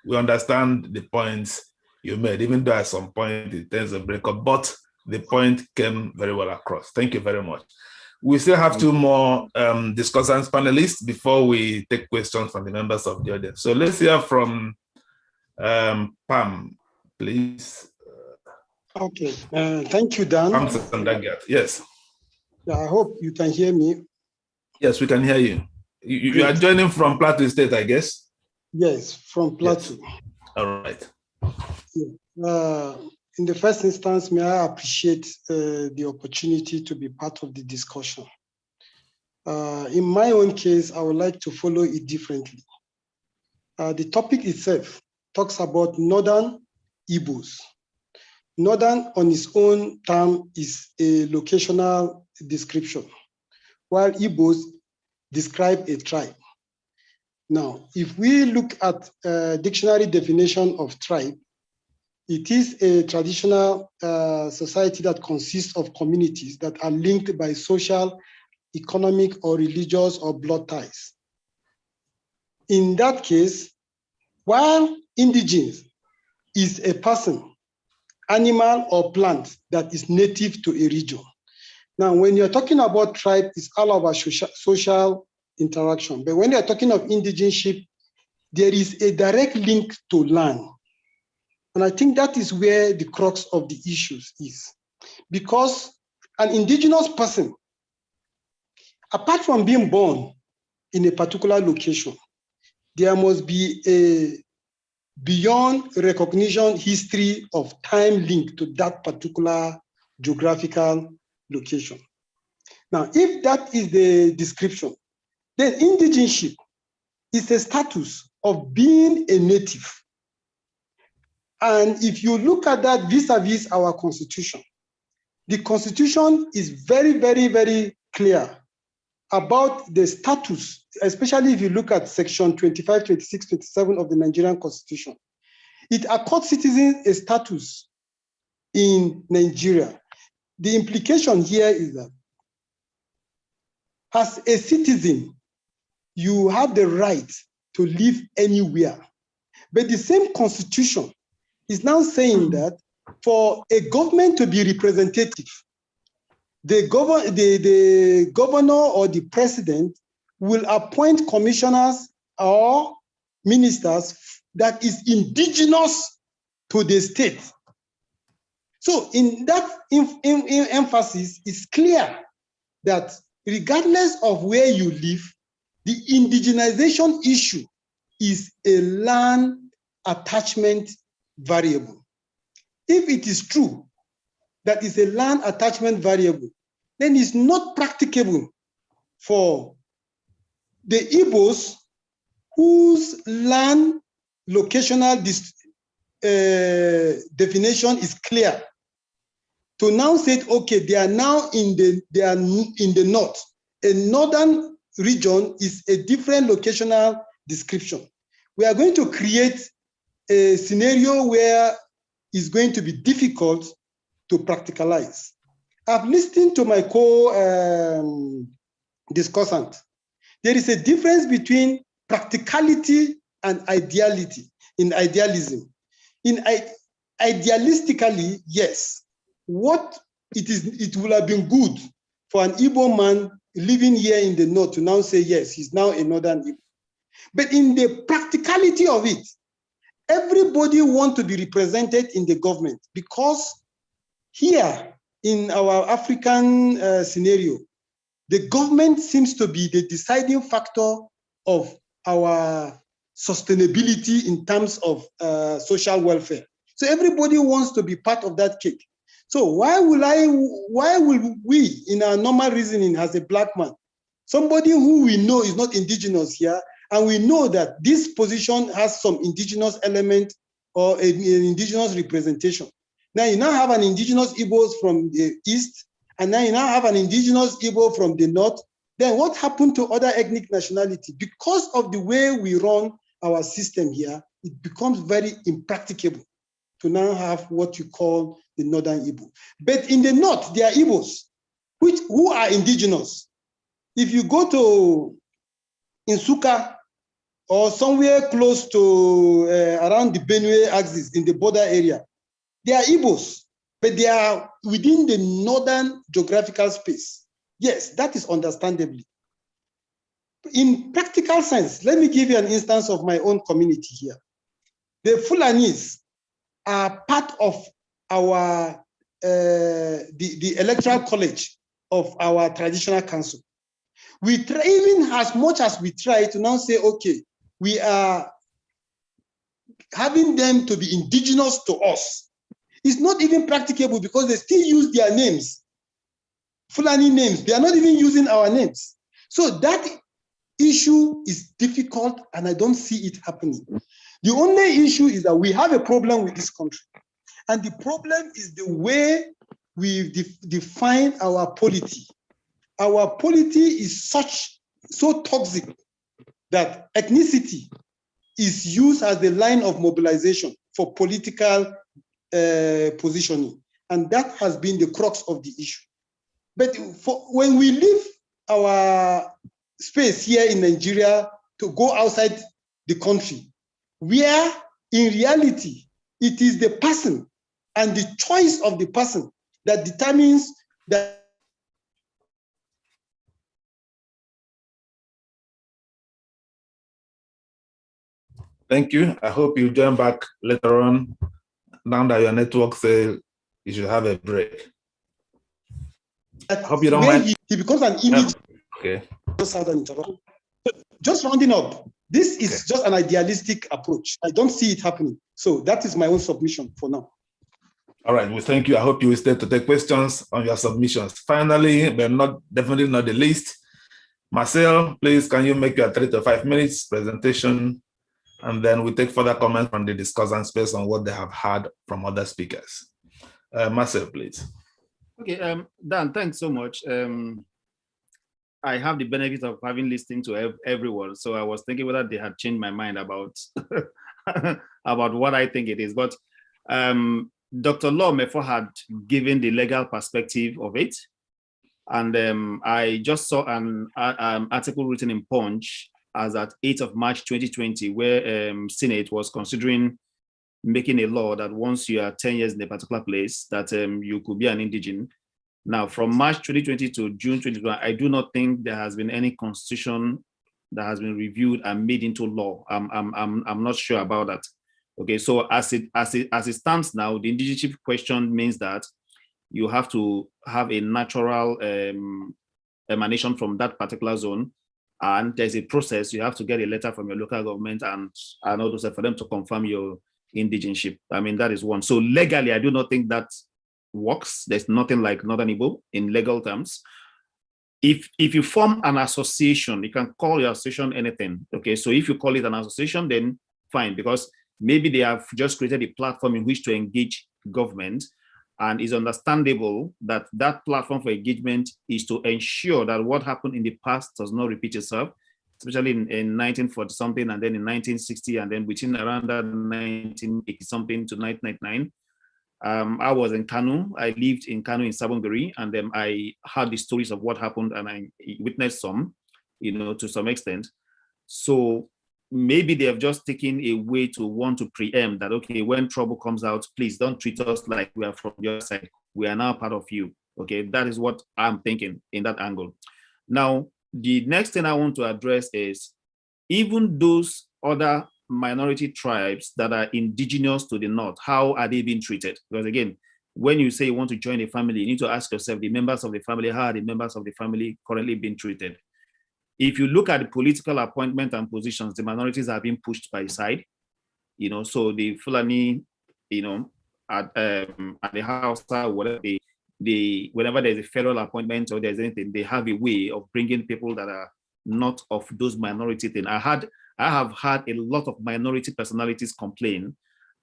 we understand the points you made, even though at some point it tends to break up, but the point came very well across. Thank you very much. We still have two more discussants, panelists, before we take questions from the members of the audience. So let's hear from Pam, please. Okay, thank you, Dan. Pamson Dagyat, yes. Yeah, I hope you can hear me. Yes, we can hear you. You are joining from Plateau State, I guess? Yes, from Plateau. Yes. All right. Yeah. In the first instance, may I appreciate the opportunity to be part of the discussion. In my own case, I would like to follow it differently. The topic itself talks about Northern Igbos. Northern on its own term is a locational description, while Igbos describe a tribe. Now, if we look at dictionary definition of tribe, it is a traditional society that consists of communities that are linked by social, economic, or religious or blood ties. In that case, while indigenous is a person, animal, or plant that is native to a region. Now, when you're talking about tribe, it's all about social interaction. But when you're talking of indigeneship, there is a direct link to land. And I think that is where the crux of the issues is. Because an indigenous person, apart from being born in a particular location, there must be a beyond recognition history of time link to that particular geographical location. Now, if that is the description, then indigeneship is a status of being a native. And if you look at that vis-a-vis our constitution, the constitution is very, very, very clear about the status, especially if you look at section 25, 26, 27 of the Nigerian constitution. It accords citizens a status in Nigeria. The implication here is that as a citizen, you have the right to live anywhere. But the same constitution is now saying that for a government to be representative, the governor or the president will appoint commissioners or ministers that is indigenous to the state. So in that emphasis, it's clear that regardless of where you live, the indigenization issue is a land attachment variable. If it is true that is a land attachment variable, then it's not practicable for the Igbos whose land locational definition is clear to now say, okay, they are now in the north. A northern region is a different locational description. We are going to create a scenario where it's going to be difficult to practicalize. I've listened to my co-discussant. There is a difference between practicality and idealism. Idealistically, yes, it would have been good for an Igbo man living here in the north to now say, yes, he's now a northern Igbo. But in the practicality of it, everybody wants to be represented in the government, because here in our African scenario, the government seems to be the deciding factor of our sustainability in terms of social welfare. So everybody wants to be part of that cake. So why will we, in our normal reasoning as a black man, somebody who we know is not indigenous here, and we know that this position has some indigenous element or an indigenous representation. Now you now have an indigenous Igbos from the east, and now you now have an indigenous Igbo from the north. Then what happened to other ethnic nationality? Because of the way we run our system here, it becomes very impracticable to now have what you call the northern Igbo. But in the north, there are Igbos who are indigenous. If you go to Nsukka or somewhere close to around the Benue axis in the border area. They are Igbos, but they are within the northern geographical space. Yes, that is understandably. In practical sense, let me give you an instance of my own community here. The Fulanis are part of our the electoral college of our traditional council. We try, even as much as we try to now say, okay, we are having them to be indigenous to us. It's not even practicable because they still use their names, Fulani names. They are not even using our names. So that issue is difficult and I don't see it happening. The only issue is that we have a problem with this country. And the problem is the way we define our polity. Our polity is so toxic that ethnicity is used as the line of mobilization for political positioning. And that has been the crux of the issue. But when we leave our space here in Nigeria to go outside the country, where in reality, it is the person and the choice of the person that determines that. Thank you. I hope you join back later on. Now that your network says you should have a break. I hope you don't mind. He becomes an image. Okay. Just rounding up, this is just an idealistic approach. I don't see it happening. So that is my own submission for now. All right, well, thank you. I hope you will stay to take questions on your submissions. Finally, but definitely not the least, Marcel, please, can you make your 3 to 5 minutes presentation, and then we take further comments from the discussant space on what they have heard from other speakers. Marcel, please. Okay, Dan, thanks so much. I have the benefit of having listened to everyone, so I was thinking whether they had changed my mind about about what I think it is. But Dr. Law Mefor had given the legal perspective of it, and I just saw an article written in Punch as at 8th of March 2020, where Senate was considering making a law that once you are 10 years in a particular place, that you could be an indigene. Now, from March 2020 to June 2021, I do not think there has been any constitution that has been reviewed and made into law. I'm not sure about that. Okay, so as it stands now, the indigeneship question means that you have to have a natural emanation from that particular zone, and there's a process. You have to get a letter from your local government and all those for them to confirm your indigeneship. I mean, that is one. So legally, I do not think that works. There's nothing like Northern Igbo in legal terms. If you form an association, you can call your association anything. Okay, so if you call it an association, then fine, because maybe they have just created a platform in which to engage government, and it's understandable that that platform for engagement is to ensure that what happened in the past does not repeat itself, especially in 1940 something, and then in 1960, and then between around that 1980 something to 1999. I was in Kanu. I lived in Kanu in Sabongari, and then I heard the stories of what happened, and I witnessed some, to some extent. So maybe they have just taken a way to want to preempt that, okay, when trouble comes out, please don't treat us like we are from your side. We are now part of you. Okay, that is what I'm thinking in that angle. Now, the next thing I want to address is even those other minority tribes that are indigenous to the north, how are they being treated? Because again, when you say you want to join a family, you need to ask yourself, the members of the family, how are the members of the family currently being treated? If you look at the political appointment and positions, the minorities are being pushed by side, so the Fulani, at the house, whatever whenever there's a federal appointment or there's anything, they have a way of bringing people that are not of those minority things. I have had a lot of minority personalities complain,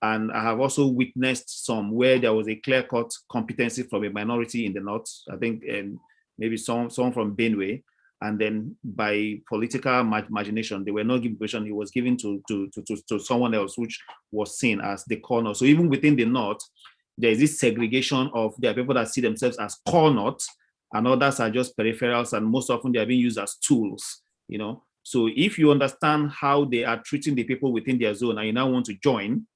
and I have also witnessed some where there was a clear-cut competency from a minority in the north, I think, and maybe someone from Benue, and then by political machination, they were not given position. It was given to someone else, which was seen as the corner. So even within the north, there is this segregation of there are people that see themselves as core north, and others are just peripherals, and most often they are being used as tools, So if you understand how they are treating the people within their zone and you now want to join,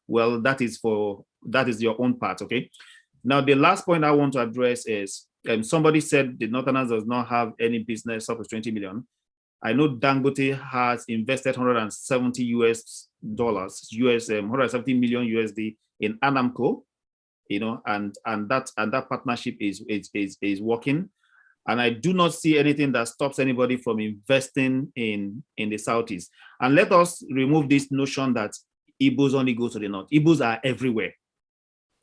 well, that is your own part, okay? Now, the last point I want to address is, somebody said the Northerners does not have any business up to 20 million. I know Dangote has invested $170 million USD in Anamco, you know, and that partnership is working. And I do not see anything that stops anybody from investing in the Southeast. And let us remove this notion that Igbos only go to the North. Igbos are everywhere.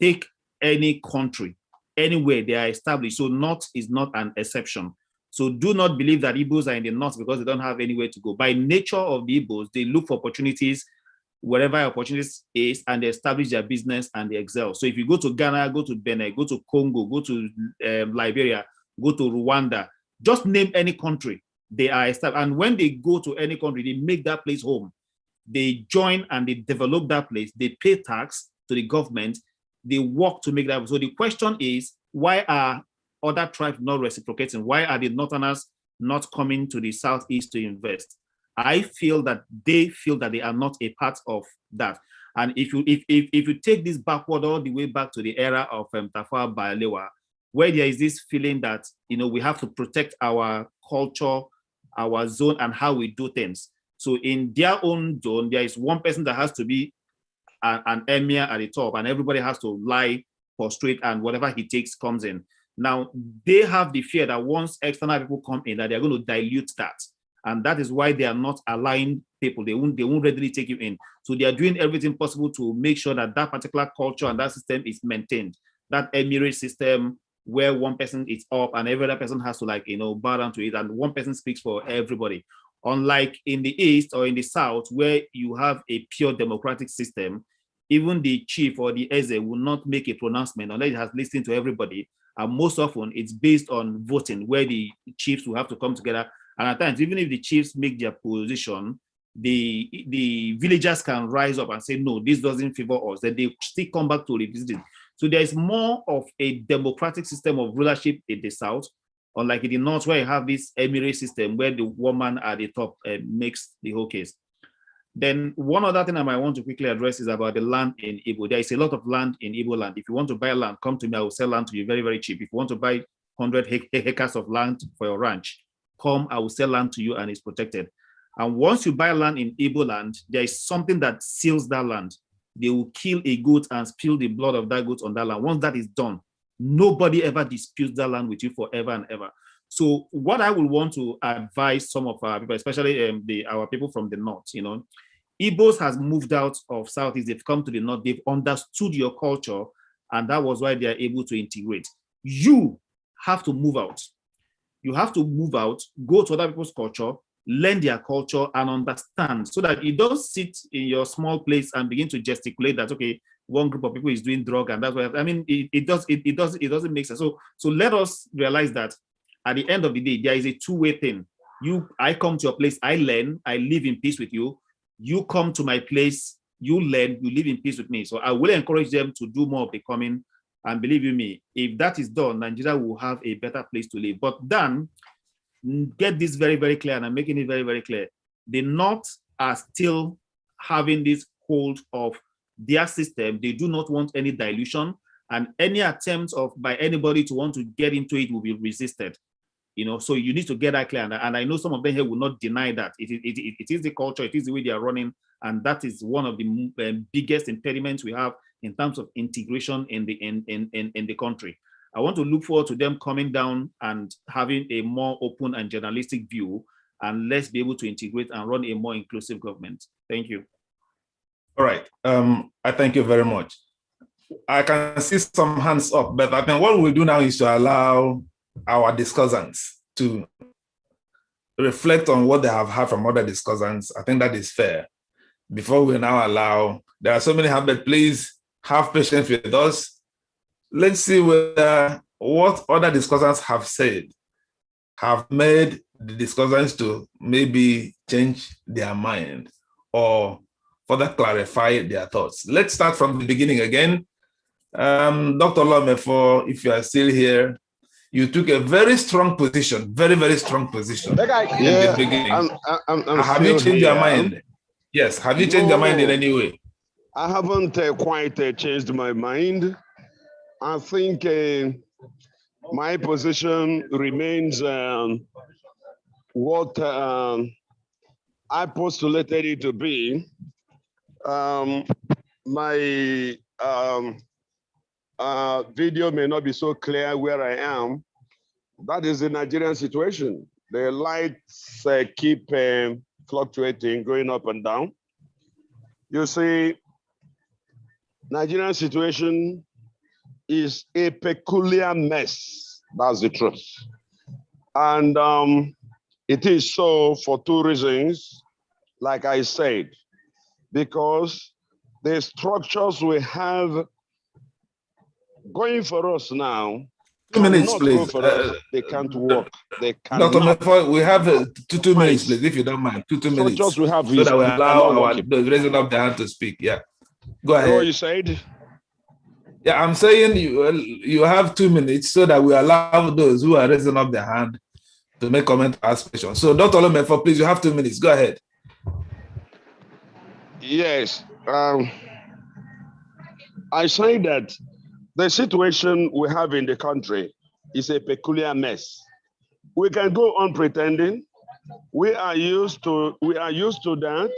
Take any country, anywhere they are established. So North is not an exception. So do not believe that Igbos are in the North because they don't have anywhere to go. By nature of the Igbos, they look for opportunities wherever opportunities is, and they establish their business and they excel. So if you go to Ghana, go to Benin, go to Congo, go to Liberia, go to Rwanda, just name any country, they are established. And when they go to any country, they make that place home. They join and they develop that place. They pay tax to the government. They work to make that. So the question is, why are other tribes not reciprocating? Why are the Northerners not coming to the Southeast to invest? I feel that they feel that they are not a part of that. And if you take this backward all the way back to the era of Tafawa Balewa, where there is this feeling that, you know, we have to protect our culture, our zone, and how we do things. So in their own zone, there is one person that has to be an emir at the top, and everybody has to lie, prostrate, and whatever he takes comes in. Now, they have the fear that once external people come in, that they're going to dilute that. And that is why they are not aligned people. They won't readily take you in. So they are doing everything possible to make sure that that particular culture and that system is maintained. That emirate system where one person is up and every other person has to, like, you know, bow down to it, and one person speaks for everybody. Unlike in the East or in the South, where you have a pure democratic system, even the chief or the Eze will not make a pronouncement unless it has listened to everybody. And most often it's based on voting, where the chiefs will have to come together. And at times, even if the chiefs make their position, the villagers can rise up and say, no, this doesn't favor us. Then they still come back to revisit it. So there is more of a democratic system of rulership in the South, unlike in the North, where you have this emirate system where the woman at the top makes the whole case. Then one other thing I might want to quickly address is about the land in Igbo. There is a lot of land in Igbo land. If you want to buy land, come to me. I will sell land to you very, very cheap. If you want to buy 100 acres of land for your ranch, come, I will sell land to you and it's protected. And once you buy land in Igbo land, there is something that seals that land. They will kill a goat and spill the blood of that goat on that land. Once that is done, nobody ever disputes that land with you forever and ever. So what I will want to advise some of our people, especially our people from the North, you know, Igbos has moved out of Southeast. They've come to the North. They've understood your culture, and that was why they are able to integrate. You have to move out. You have to move out, go to other people's culture, learn their culture, and understand, so that you don't sit in your small place and begin to gesticulate that, okay, one group of people is doing drug, and that's why, I mean, it doesn't make sense. So let us realize that at the end of the day, there is a two-way thing. I come to your place, I learn, I live in peace with you. You come to my place, you learn, you live in peace with me. So I will encourage them to do more of the coming. And believe you me, if that is done, Nigeria will have a better place to live. But then, get this very, very clear, and I'm making it very, very clear. The North are still having this hold of their system. They do not want any dilution, and any attempts by anybody to want to get into it will be resisted. You know, so you need to get that clear. And I know some of them here will not deny that. It is the culture, it is the way they are running, and that is one of the biggest impediments we have in terms of integration in the country. I want to look forward to them coming down and having a more open and journalistic view, and let's be able to integrate and run a more inclusive government. Thank you. All right. I thank you very much. I can see some hands up, but I think what we'll do now is to allow our discussants to reflect on what they have heard from other discussants. I think that is fair. Before we now allow, there are so many hands, but please have patience with us. Let's see whether what other discussants have said have made the discussants to maybe change their mind or further clarify their thoughts. Let's start from the beginning again. Dr. Mefor, if you are still here, you took a very strong position, very strong position in the beginning. Have you changed your mind? Yes. Have you changed your mind in any way? I haven't quite changed my mind. I think my position remains what I postulated it to be. My video may not be so clear where I am. That is the Nigerian situation. The lights keep fluctuating, going up and down. You see, Nigerian situation is a peculiar mess. That's the truth. And it is so for two reasons, like I said, because the structures we have going for us now 2 minutes, please. They can't work. They Dr. cannot. Mefor, we have 2 minutes, please, if you don't mind. 2 minutes. Structures we have so that we allow the raising of the hand to speak. Yeah. Go ahead. What you said? Yeah, I'm saying you have 2 minutes so that we allow those who are raising up their hand to make comment or ask questions. So, Dr. Mefor, please, you have 2 minutes. Go ahead. Yes. I say that the situation we have in the country is a peculiar mess. We can go on pretending. We are used to that.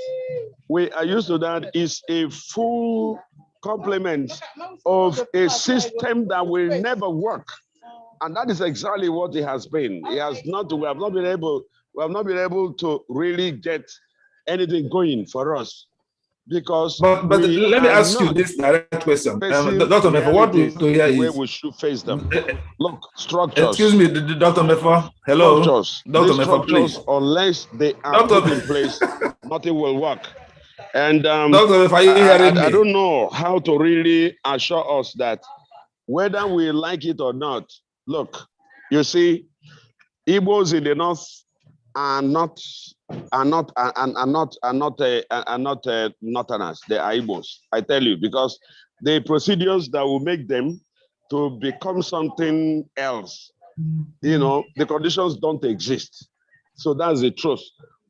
We are used to that. Is a full complement of a system that will never work. And that is exactly what it has been. We have not been able to really get anything going for us. Because but let me ask you this direct question. Dr. Mefor, what we do here is we should face them. Look, structures. Excuse me, Dr. Mefor. Hello. Structures. Dr. Mefor, please. Unless they are put in place, nothing will work. And Dr. Mefor, are you hearing me? I don't know how to really assure us that whether we like it or not. Look, you see, Igbos in the north are not northerners. They are Igbos. I tell you, because the procedures that will make them to become something else, the conditions don't exist. So that's the truth.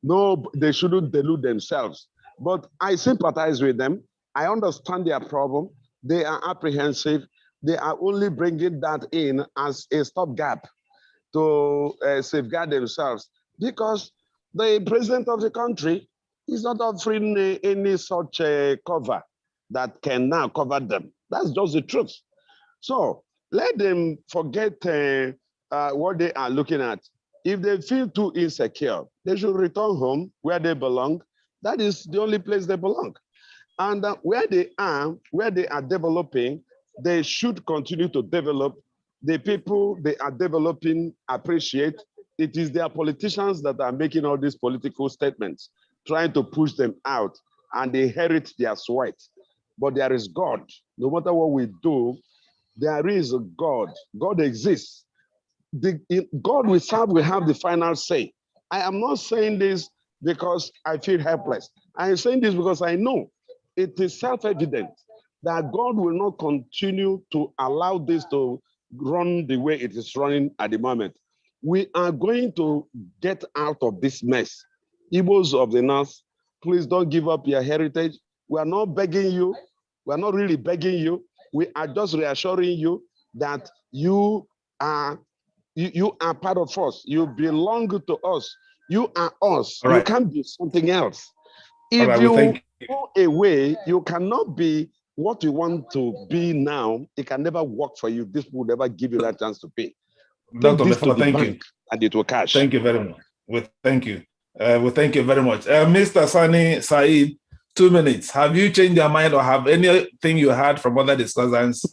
No, they shouldn't delude themselves. But I sympathize with them. I understand their problem. They are apprehensive. They are only bringing that in as a stopgap to safeguard themselves, because the president of the country is not offering any such cover that can now cover them. That's just the truth. So let them forget what they are looking at. If they feel too insecure, they should return home where they belong. That is the only place they belong. And where they are developing, they should continue to develop. The people they are developing appreciate. It is their politicians that are making all these political statements, trying to push them out, and they inherit their sweat. But there is God. No matter what we do, there is a God. God exists. The God we serve will have the final say. I am not saying this because I feel helpless. I am saying this because I know it is self-evident that God will not continue to allow this to run the way it is running at the moment. We are going to get out of this mess. Igbos of the North, please don't give up your heritage. We are not begging you. We are not really begging you. We are just reassuring you that you are part of us. You belong to us. You are us. Right. You can't be something else. If you go away, you cannot be what you want to be now. It can never work for you. This will never give you that chance to pay. Dr. Mefor, thank you. And it will cash. Thank you very much. Thank you. Thank you very much. Mr. Sani, Saeed, 2 minutes. Have you changed your mind, or have anything you heard from other discussants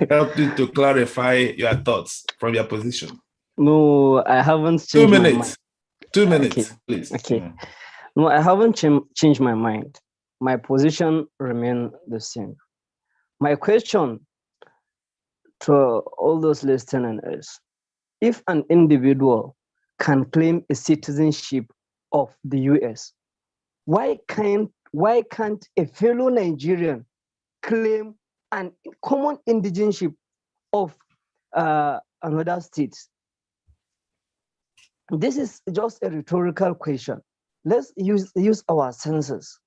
helped you to clarify your thoughts from your position? No, I haven't changed 2 minutes. my mind. 2 minutes, okay. Please. Okay. No, I haven't changed my mind. My position remains the same. My question to all those listening is, if an individual can claim a citizenship of the US, why can't a fellow Nigerian claim an common indigeneship of another state? This is just a rhetorical question. Let's use our senses.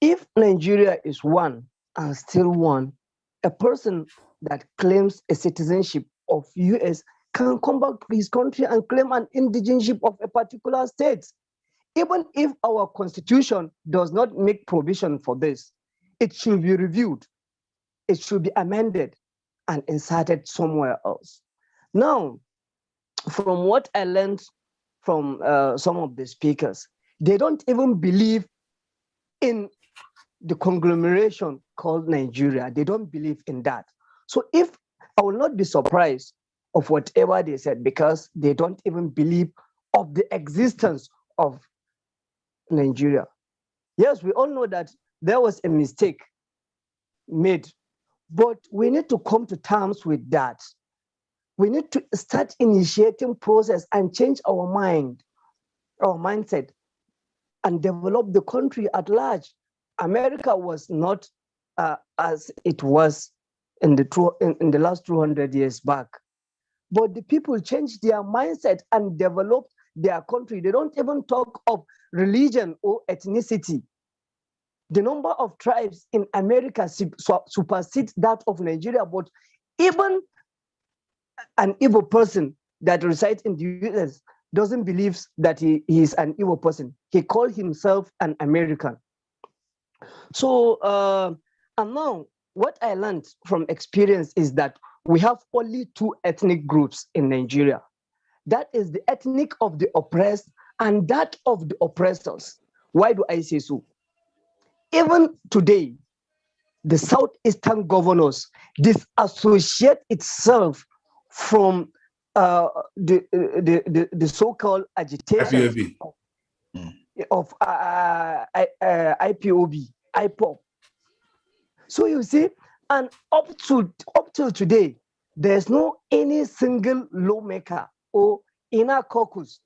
If Nigeria is one and still one, a person that claims a citizenship of US can come back to his country and claim an indigeneship of a particular state. Even if our constitution does not make provision for this, it should be reviewed, it should be amended and inserted somewhere else. Now, from what I learned from some of the speakers, they don't even believe in the conglomeration called Nigeria. They don't believe in that. So if I will not be surprised of whatever they said, because they don't even believe of the existence of Nigeria. Yes, we all know that there was a mistake made, but we need to come to terms with that. We need to start initiating process and change our mindset, and develop the country at large. America was not as it was in the last 200 years back. But the people changed their mindset and developed their country. They don't even talk of religion or ethnicity. The number of tribes in America supersedes that of Nigeria, but even an Igbo person that resides in the US doesn't believe that he is an Igbo person. He calls himself an American. So, and now what I learned from experience is that we have only two ethnic groups in Nigeria. That is the ethnic of the oppressed and that of the oppressors. Why do I say so? Even today, the Southeastern governors disassociate itself from the so-called agitation of IPOB, IPOB. So you see, and up till today, there's no any single lawmaker or inner caucus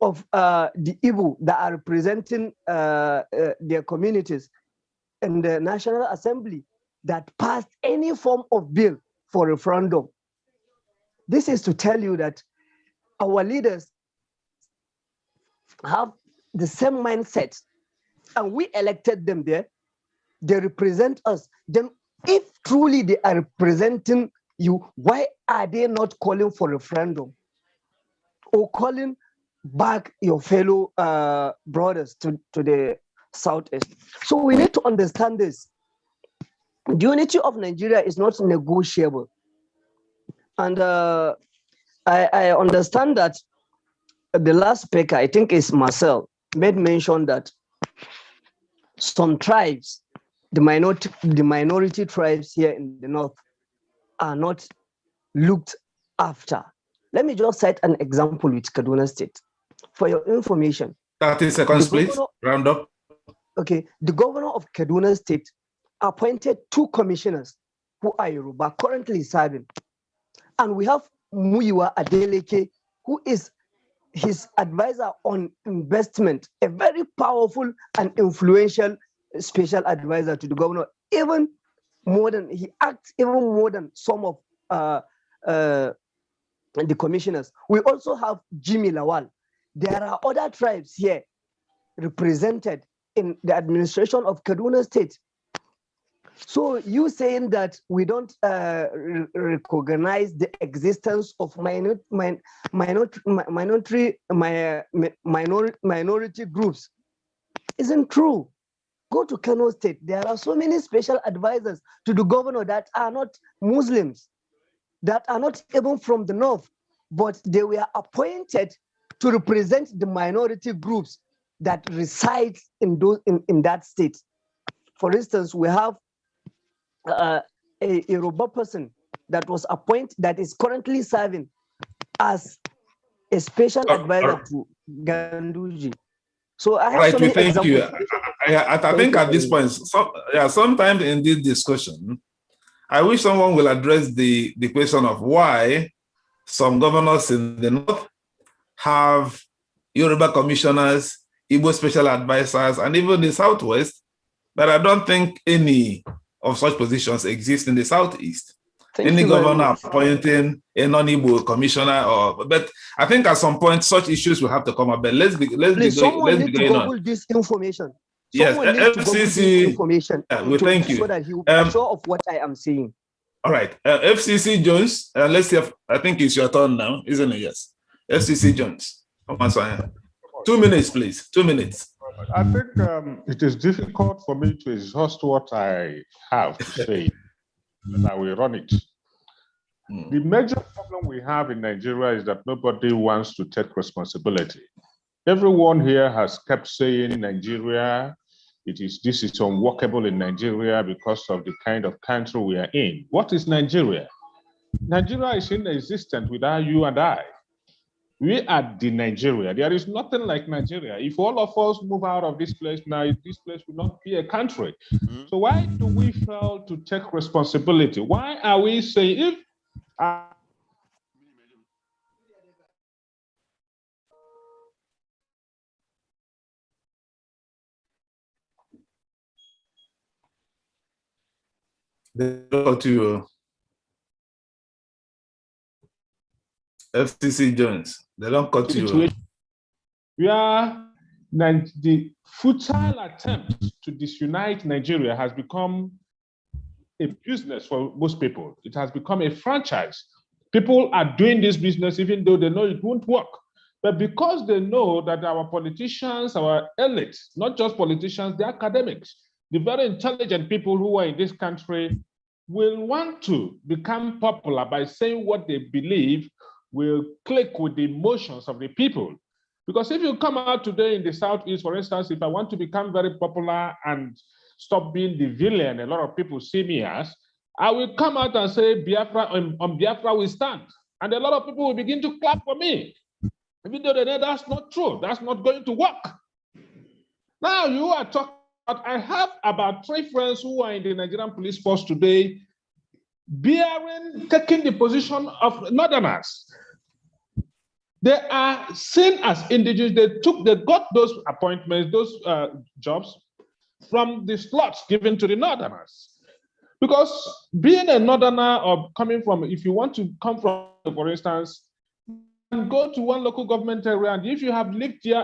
of the Igbo that are representing their communities in the National Assembly that passed any form of bill for referendum. This is to tell you that our leaders have the same mindset, and we elected them there. They represent us. Then if truly they are representing you, why are they not calling for referendum or calling back your fellow brothers to the Southeast? So we need to understand this. The unity of Nigeria is not negotiable. And I understand that the last speaker, I think is Marcel, made mention that some tribes, the minority tribes here in the north, are not looked after. Let me just cite an example with Kaduna State. For your information. 30 seconds, please. Round up. Okay, the governor of Kaduna State appointed 2 commissioners who are Yoruba, currently serving. And we have Muyiwa Adeleke, who is his advisor on investment, a very powerful and influential special advisor to the governor, even more than, he acts even more than some of the commissioners. We also have Jimmy Lawal. There are other tribes here represented in the administration of Kaduna State. So you saying that we don't recognize the existence of minority groups isn't true. Go to Kano State. There are so many special advisors to the governor that are not Muslims, that are not even from the north, but they were appointed to represent the minority groups that reside in that state. For instance, we have a Yoruba person that was appointed, that is currently serving as a special advisor to Ganduji. So I have so many thank you. I think at this point, sometimes in this discussion, I wish someone will address the question of why some governors in the north have Yoruba commissioners, Igbo special advisors, and even the Southwest, but I don't think any of such positions exist in the Southeast. any governor appointing a non-Igbo commissioner, but I think at some point such issues will have to come up. But let's be going on. This information. Yes, FCC information. Thank you. So that he will be sure of what I am saying. All right, FCC Jones. Let's see. I think it's your turn now, isn't it? Yes. FCC Jones Onwuasoanya. 2 minutes, please. 2 minutes. I think it is difficult for me to exhaust what I have to say, but I will run it. The major problem we have in Nigeria is that nobody wants to take responsibility. Everyone here has kept saying Nigeria, this is unworkable in Nigeria because of the kind of country we are in. What is Nigeria? Nigeria is inexistent without you and I. We are the Nigeria. There is nothing like Nigeria. If all of us move out of this place now, this place will not be a country. So why do we fail to take responsibility? Why are we saying if FCC Jones, they don't cut you. The futile attempt to disunite Nigeria has become a business for most people. It has become a franchise. People are doing this business even though they know it won't work. But because they know that our politicians, our elites, not just politicians, the academics, the very intelligent people who are in this country will want to become popular by saying what they believe will click with the emotions of the people. Because if you come out today in the Southeast, for instance, if I want to become very popular and stop being the villain a lot of people see me as, I will come out and say, Biafra, on Biafra we stand. And a lot of people will begin to clap for me. Even though they know that's not true, that's not going to work. Now you are talking about, I have about 3 friends who are in the Nigerian police force today, taking the position of Northerners. They are seen as indigenous. They got those appointments, those jobs from the slots given to the Northerners. Because being a Northerner or coming from, if you want to come from, for instance, and go to one local government area, and if you have lived here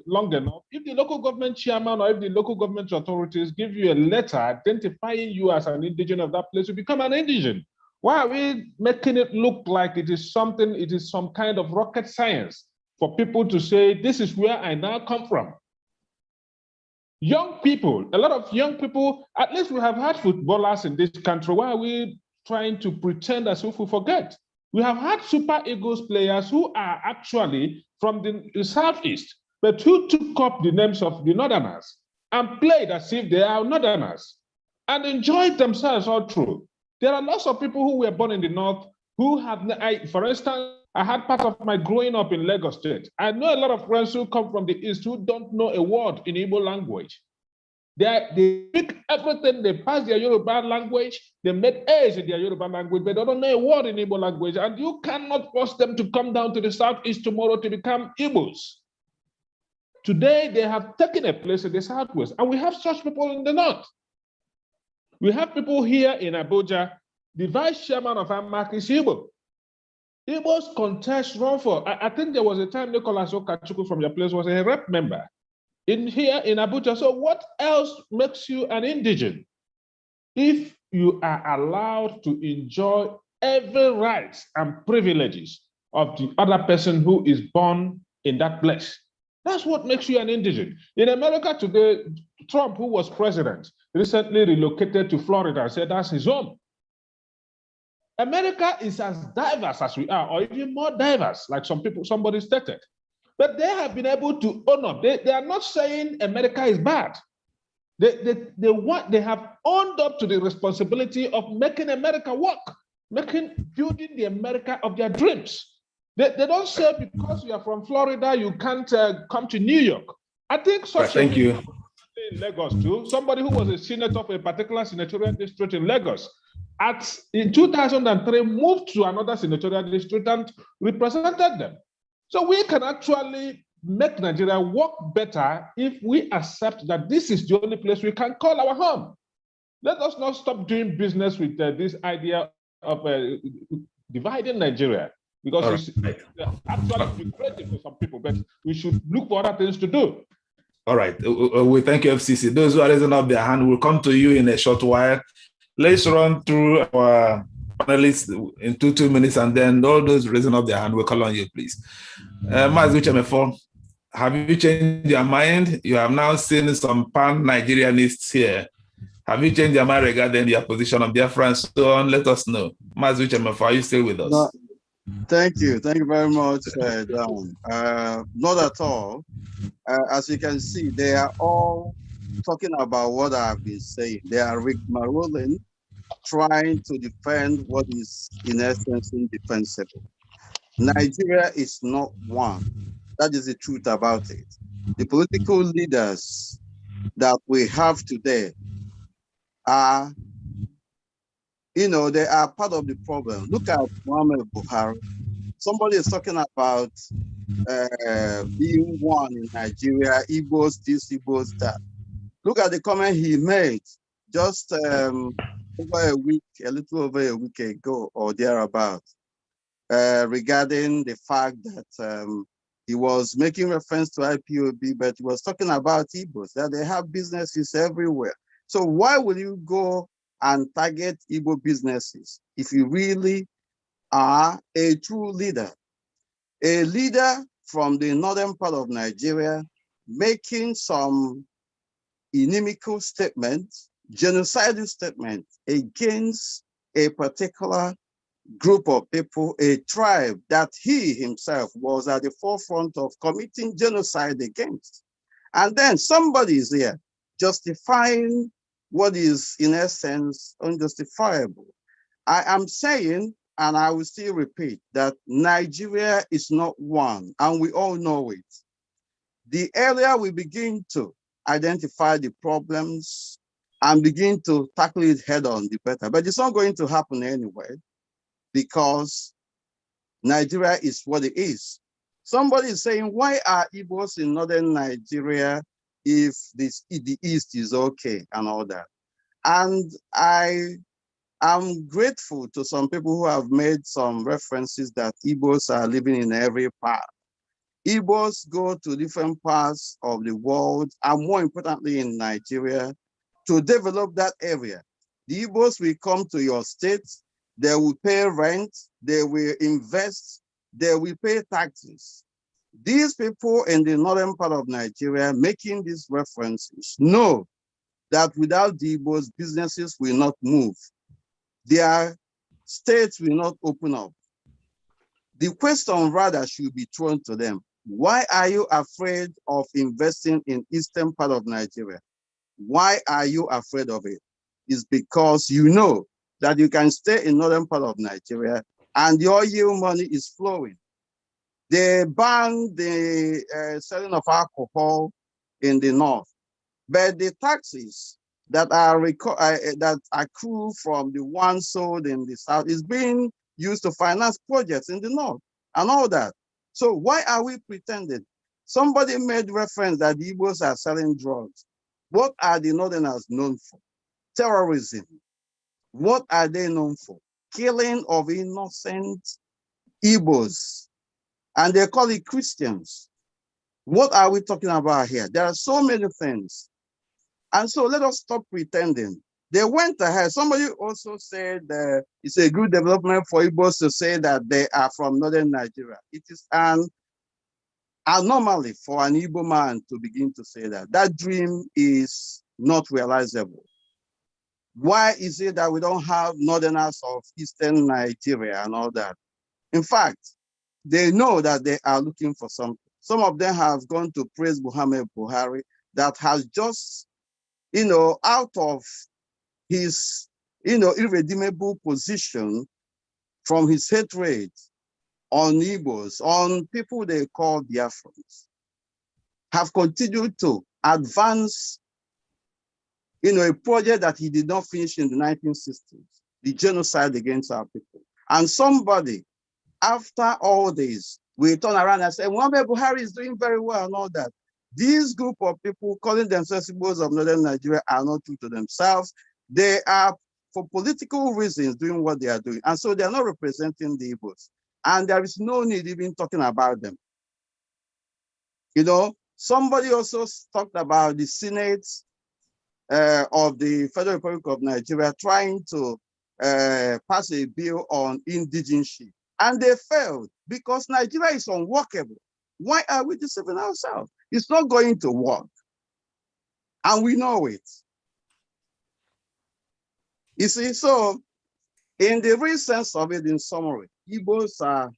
long enough, if the local government chairman or if the local government authorities give you a letter identifying you as an indigenous of that place, you become an indigenous. Why are we making it look like it is some kind of rocket science for people to say, this is where I now come from? Young people, a lot of young people, at least we have had footballers in this country. Why are we trying to pretend as if we forget? We have had Super Eagles players who are actually from the Southeast, but who took up the names of the Northerners and played as if they are Northerners and enjoyed themselves all through. There are lots of people who were born in the North who have, for instance, I had part of my growing up in Lagos State. I know a lot of friends who come from the East who don't know a word in Igbo language. They speak everything, they pass their Yoruba language, they make A's in their Yoruba language, but they don't know a word in Igbo language. And you cannot force them to come down to the Southeast tomorrow to become Igbos. Today, they have taken a place in the Southwest, and we have such people in the North. We have people here in Abuja. The vice chairman of AMAC is Igbo. Igbos contest run for. I think there was a time Nicholas Okachuku from your place was a rep member here in Abuja. So what else makes you an indigent? If you are allowed to enjoy every rights and privileges of the other person who is born in that place, that's what makes you an indigent. In America today, Trump, who was president, recently relocated to Florida and said that's his home. America is as diverse as we are, or even more diverse, like somebody stated. But they have been able to own up. They are not saying America is bad. They have owned up to the responsibility of making America work, building the America of their dreams. They don't say because you are from Florida, you can't come to New York. I think such Thank you. In Lagos too, somebody who was a senator of a particular senatorial district in Lagos, in 2003 moved to another senatorial district and represented them. So we can actually make Nigeria work better if we accept that this is the only place we can call our home. Let us not stop doing business with this idea of dividing Nigeria, because it's actually lucrative for some people, but we should look for other things to do. All right. We thank you, FCC. Those who are raising up their hand will come to you in a short while. Let's run through our panelists in 2 minutes, and then all those raising up their hand will call on you, please. Uche Mefor, have you changed your mind? You have now seen some pan-Nigerianists here. Have you changed your mind regarding your position on Biafra and so on? Let us know. Uche Mefor, are you still with us? No, thank you. Thank you very much, Dan. Not at all. As you can see, they are all talking about what I've been saying. They are rigmaroling, trying to defend what is in essence indefensible. Nigeria is not one. That is the truth about it. The political leaders that we have today are, they are part of the problem. Look at Muhammad Buhari. Somebody is talking about being one in Nigeria, Igbos, this, Igbos, that. Look at the comment he made just over a little over a week ago or thereabout, regarding the fact that he was making reference to IPOB, but he was talking about Igbos, that they have businesses everywhere. So why will you go and target Igbo businesses if you really are a true leader? A leader from the northern part of Nigeria making some inimical statements, genocidal statements against a particular group of people, a tribe that he himself was at the forefront of committing genocide against. And then somebody is here justifying what is in essence unjustifiable. I am saying, and I will still repeat, that Nigeria is not one, and we all know it. The earlier we begin to identify the problems and begin to tackle it head on, the better. But it's not going to happen anyway, because Nigeria is what it is. Somebody is saying, why are Igbos in northern Nigeria if the East is okay and all that? And I'm grateful to some people who have made some references that Igbos are living in every part. Igbos go to different parts of the world, and more importantly in Nigeria, to develop that area. The Igbos will come to your state, they will pay rent, they will invest, they will pay taxes. These people in the northern part of Nigeria making these references know that without the Igbos, businesses will not move. Their states will not open up. The question rather should be thrown to them. Why are you afraid of investing in eastern part of Nigeria? Why are you afraid of it? It's because you know that you can stay in northern part of Nigeria and the oil money is flowing. They ban the selling of alcohol in the north, but the taxes that that accrue from the one sold in the south is being used to finance projects in the north and all that. So why are we pretending? Somebody made reference that the Igbos are selling drugs. What are the northerners known for? Terrorism. What are they known for? Killing of innocent Igbos. And they call it Christians. What are we talking about here? There are so many things. And so let us stop pretending. They went ahead. Somebody also said it's a good development for Igbos to say that they are from northern Nigeria. It is an anomaly for an Igbo man to begin to say that. That dream is not realizable. Why is it that we don't have northerners of eastern Nigeria and all that? In fact, they know that they are looking for something. Some of them have gone to praise Muhammad Buhari that has just, out of his, irredeemable position from his hatred on Igbos, on people they call Biafrans, have continued to advance, a project that he did not finish in the 1960s, the genocide against our people. And somebody, after all this, we turn around and say, Muhammad Buhari is doing very well and all that. This group of people calling themselves Igbos of northern Nigeria are not true to themselves. They are for political reasons doing what they are doing. And so they are not representing the Igbos. And there is no need even talking about them. You know, somebody also talked about the Senate of the Federal Republic of Nigeria trying to pass a bill on indigenship. And they failed because Nigeria is unworkable. Why are we deceiving ourselves? It's not going to work. And we know it. You see, so in the real sense of it, in summary, Igbos are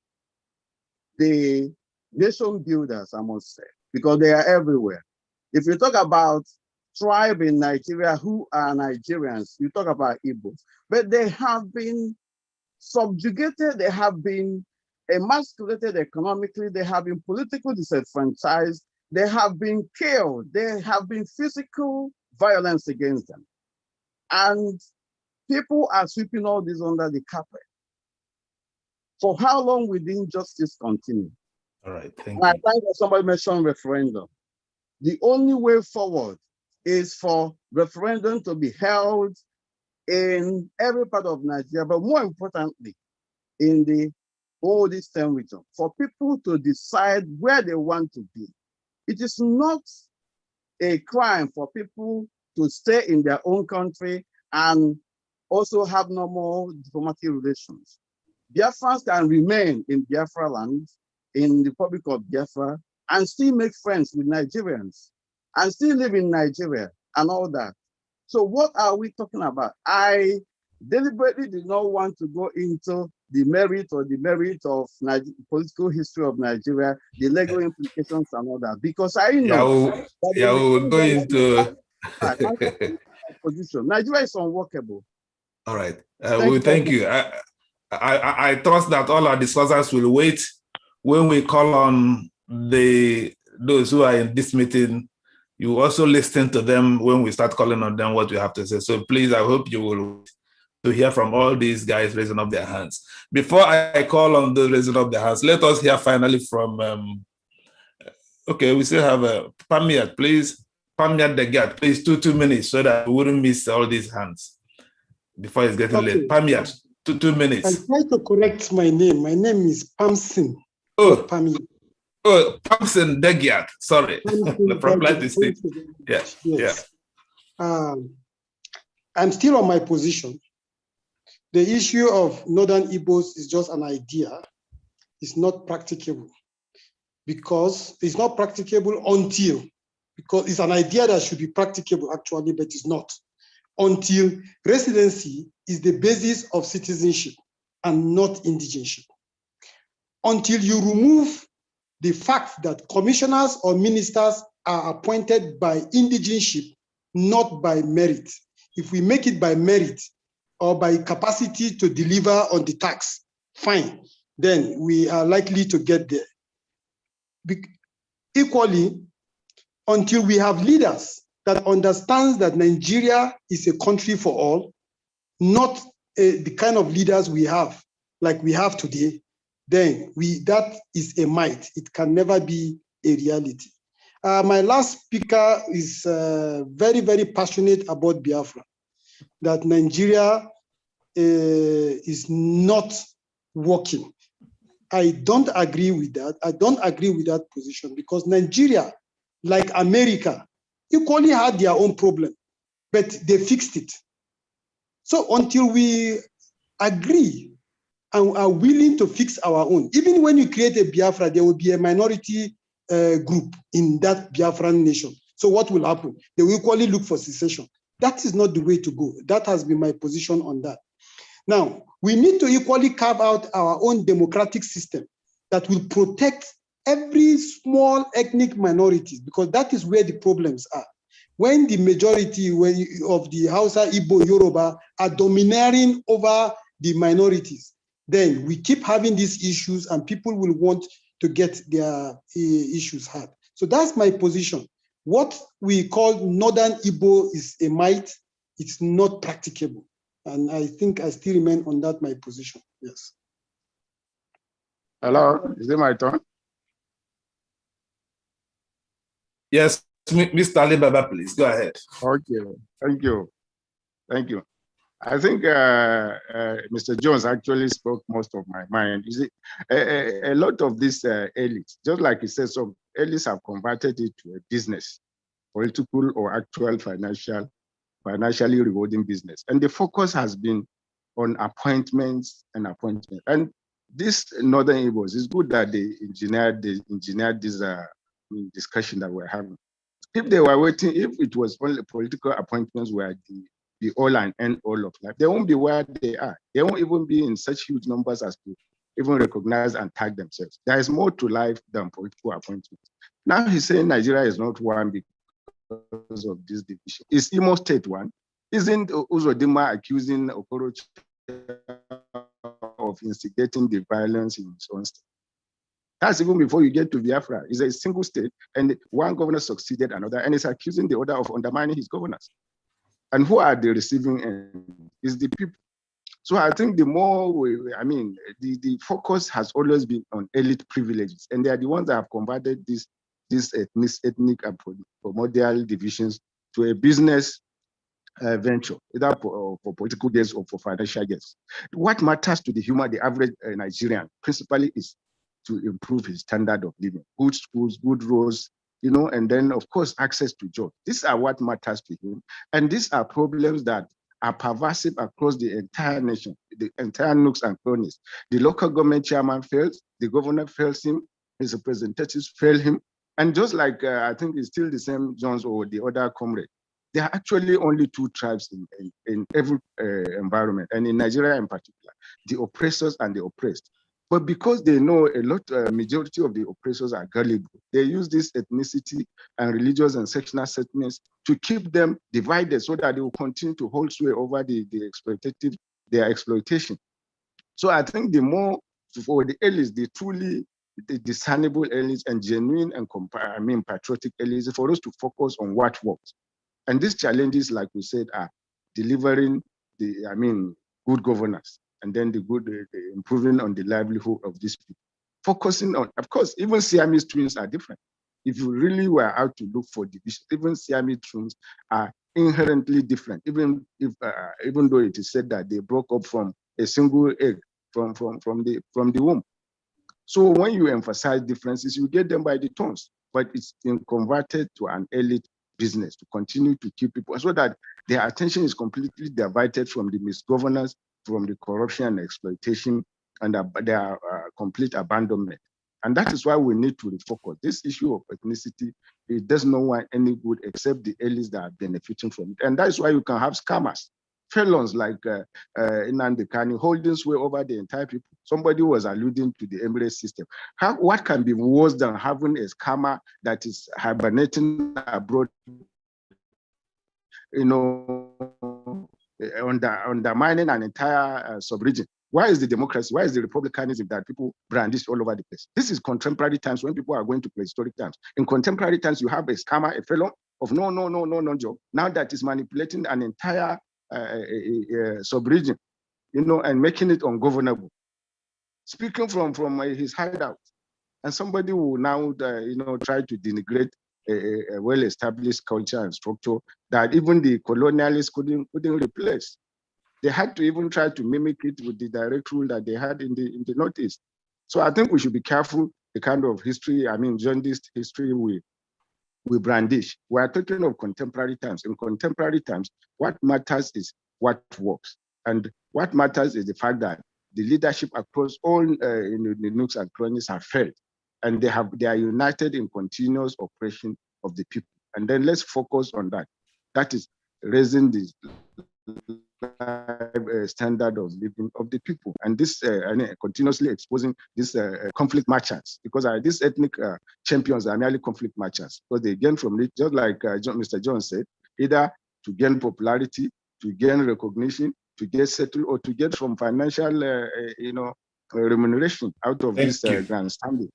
the nation builders, I must say, because they are everywhere. If you talk about tribe in Nigeria who are Nigerians, you talk about Igbos, but they have been subjugated, they have been emasculated economically, they have been politically disenfranchised, they have been killed, there have been physical violence against them. And people are sweeping all this under the carpet. For how long will the injustice continue? All right, thank you. I you. think that somebody mentioned referendum. The only way forward is for referendum to be held in every part of Nigeria, but more importantly, in the whole eastern region, for people to decide where they want to be. It is not a crime for people to stay in their own country and also have normal diplomatic relations. Biafrans can remain in Biafra land, in the Republic of Biafra, and still make friends with Nigerians, and still live in Nigeria and all that. So what are we talking about? I deliberately did not want to go into the merit or demerit of political history of Nigeria, the legal implications and all that, because I know we'll go into position. Nigeria is unworkable. All right. Thank you. I trust that all our discussers will wait when we call on those who are in this meeting. You also listen to them when we start calling on them what we have to say. So please, I hope you will to hear from all these guys raising up their hands. Before I call on those raising up their hands, let us hear finally from, okay, we still have Pamyat, please. Pamyat Dagyat, please, 2 minutes so that we wouldn't miss all these hands before it's getting late. Pamyat, 2 minutes. I try to correct my name. My name is Pamson. Oh, Pamyat. Oh, Pamson Dagyat, sorry. From Plateau State. Yes. I'm still on my position. The issue of Northern Igbos is just an idea. It's not practicable because it's not practicable until, because it's an idea that should be practicable actually, but it's not. Until residency is the basis of citizenship and not indigeneship. Until you remove the fact that commissioners or ministers are appointed by indigeneship, not by merit. If we make it by merit or by capacity to deliver on the tax, fine, then we are likely to get there. Equally, until we have leaders that understand that Nigeria is a country for all, not the kind of leaders we have, like we have today, then that is a might. It can never be a reality. My last speaker is very, very passionate about Biafra, that Nigeria is not working. I don't agree with that. I don't agree with that position because Nigeria, like America, equally had their own problem, but they fixed it. So until we agree and are willing to fix our own, even when you create a Biafra, there will be a minority group in that Biafran nation. So what will happen? They will equally look for secession. That is not the way to go. That has been my position on that. Now, we need to equally carve out our own democratic system that will protect every small ethnic minorities, because that is where the problems are. When the majority of the Hausa, Igbo, Yoruba are domineering over the minorities, then we keep having these issues and people will want to get their issues heard. So that's my position. What we call Northern Igbo is a might. It's not practicable. And I think I still remain on that, my position. Yes. Hello, is it my turn? Yes, Mr. Alibaba, please go ahead. Okay, thank you. Thank you. I think Mr. Jones actually spoke most of my mind. You see, a lot of these elites, just like he said, some elites have converted it to a business, political or actual financially rewarding business. And the focus has been on appointments and appointments. And this Northern Igbos, it's good that they engineered this discussion that we're having. If they were waiting, if it was only political appointments were the all and end all of life, they won't be where they are. They won't even be in such huge numbers as to even recognize and tag themselves. There is more to life than political appointments. Now he's saying Nigeria is not one because of this division. Is Imo State one? Isn't Uzodinma accusing Okorocha of instigating the violence in his own state? That's even before you get to Biafra. It's a single state, and one governor succeeded another, and is accusing the other of undermining his governance. And who are the receiving end? Is the people. So I think the more the focus has always been on elite privileges, and they are the ones that have converted these ethnic and primordial divisions to a business venture, either for political gains or for financial gains. What matters to the average Nigerian, principally is to improve his standard of living, good schools, good roads, and then of course access to jobs. These are what matters to him, and these are problems that are pervasive across the entire nation, the entire nooks and crannies. The local government chairman fails, the governor fails him, his representatives fail him, and just like I think it's still the same Jones or the other comrade, there are actually only two tribes in every environment, and in Nigeria in particular, the oppressors and the oppressed. But because they know majority of the oppressors are gullible, they use this ethnicity and religious and sectional settlements to keep them divided so that they will continue to hold sway over their exploitation. So I think the more, for the elites, the truly discernible elites and genuine and patriotic elites, for us to focus on what works. And these challenges, like we said, are delivering good governance, and then the improving on the livelihood of these people. Focusing on, of course, even Siamese twins are different. If you really were out to look for division, even Siamese twins are inherently different, even though it is said that they broke up from a single egg from the womb. So when you emphasize differences, you get them by the tons, but it's been converted to an elite business to continue to keep people so that their attention is completely diverted from the misgovernance, from the corruption and exploitation, and their complete abandonment. And that is why we need to refocus. This issue of ethnicity, it does not want any good except the elites that are benefiting from it. And that's why you can have scammers, felons like Nnamdi Kanu holding sway over the entire people. Somebody was alluding to the Emirates system. What can be worse than having a scammer that is hibernating abroad, undermining an entire sub-region? Why is the democracy, why is the republicanism that people brandish all over the place? This is contemporary times when people are going to prehistoric times. In contemporary times, you have a scammer, a felon of no job, now that is manipulating an entire sub-region, and making it ungovernable. Speaking from his hideout, and somebody will now, try to denigrate a well-established culture and structure that even the colonialists couldn't replace. They had to even try to mimic it with the direct rule that they had in the Northeast. So I think we should be careful the kind of history, jaundiced history we brandish. We are talking of contemporary times. In contemporary times, what matters is what works. And what matters is the fact that the leadership across all the nooks and crannies have failed. And they are united in continuous oppression of the people. And then let's focus on that. That is raising the standard of living of the people, and this continuously exposing this conflict merchants, because these ethnic champions are merely conflict merchants, because they gain from it, just like Mr. Jones said, either to gain popularity, to gain recognition, to get settled, or to get from financial remuneration out of this grandstanding.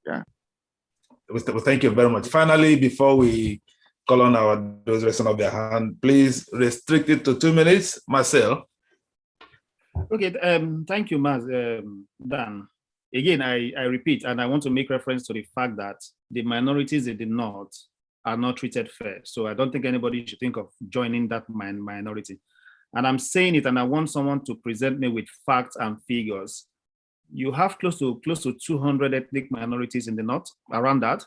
Yeah. Well, thank you very much. Finally, before we call on those raising up their hand, please restrict it to 2 minutes. Marcel. Okay, thank you, Dan. Again, I repeat, and I want to make reference to the fact that the minorities in the North are not treated fair. So I don't think anybody should think of joining that minority. and I'm saying it, and I want someone to present me with facts and figures. You have close to 200 ethnic minorities in the north, around that,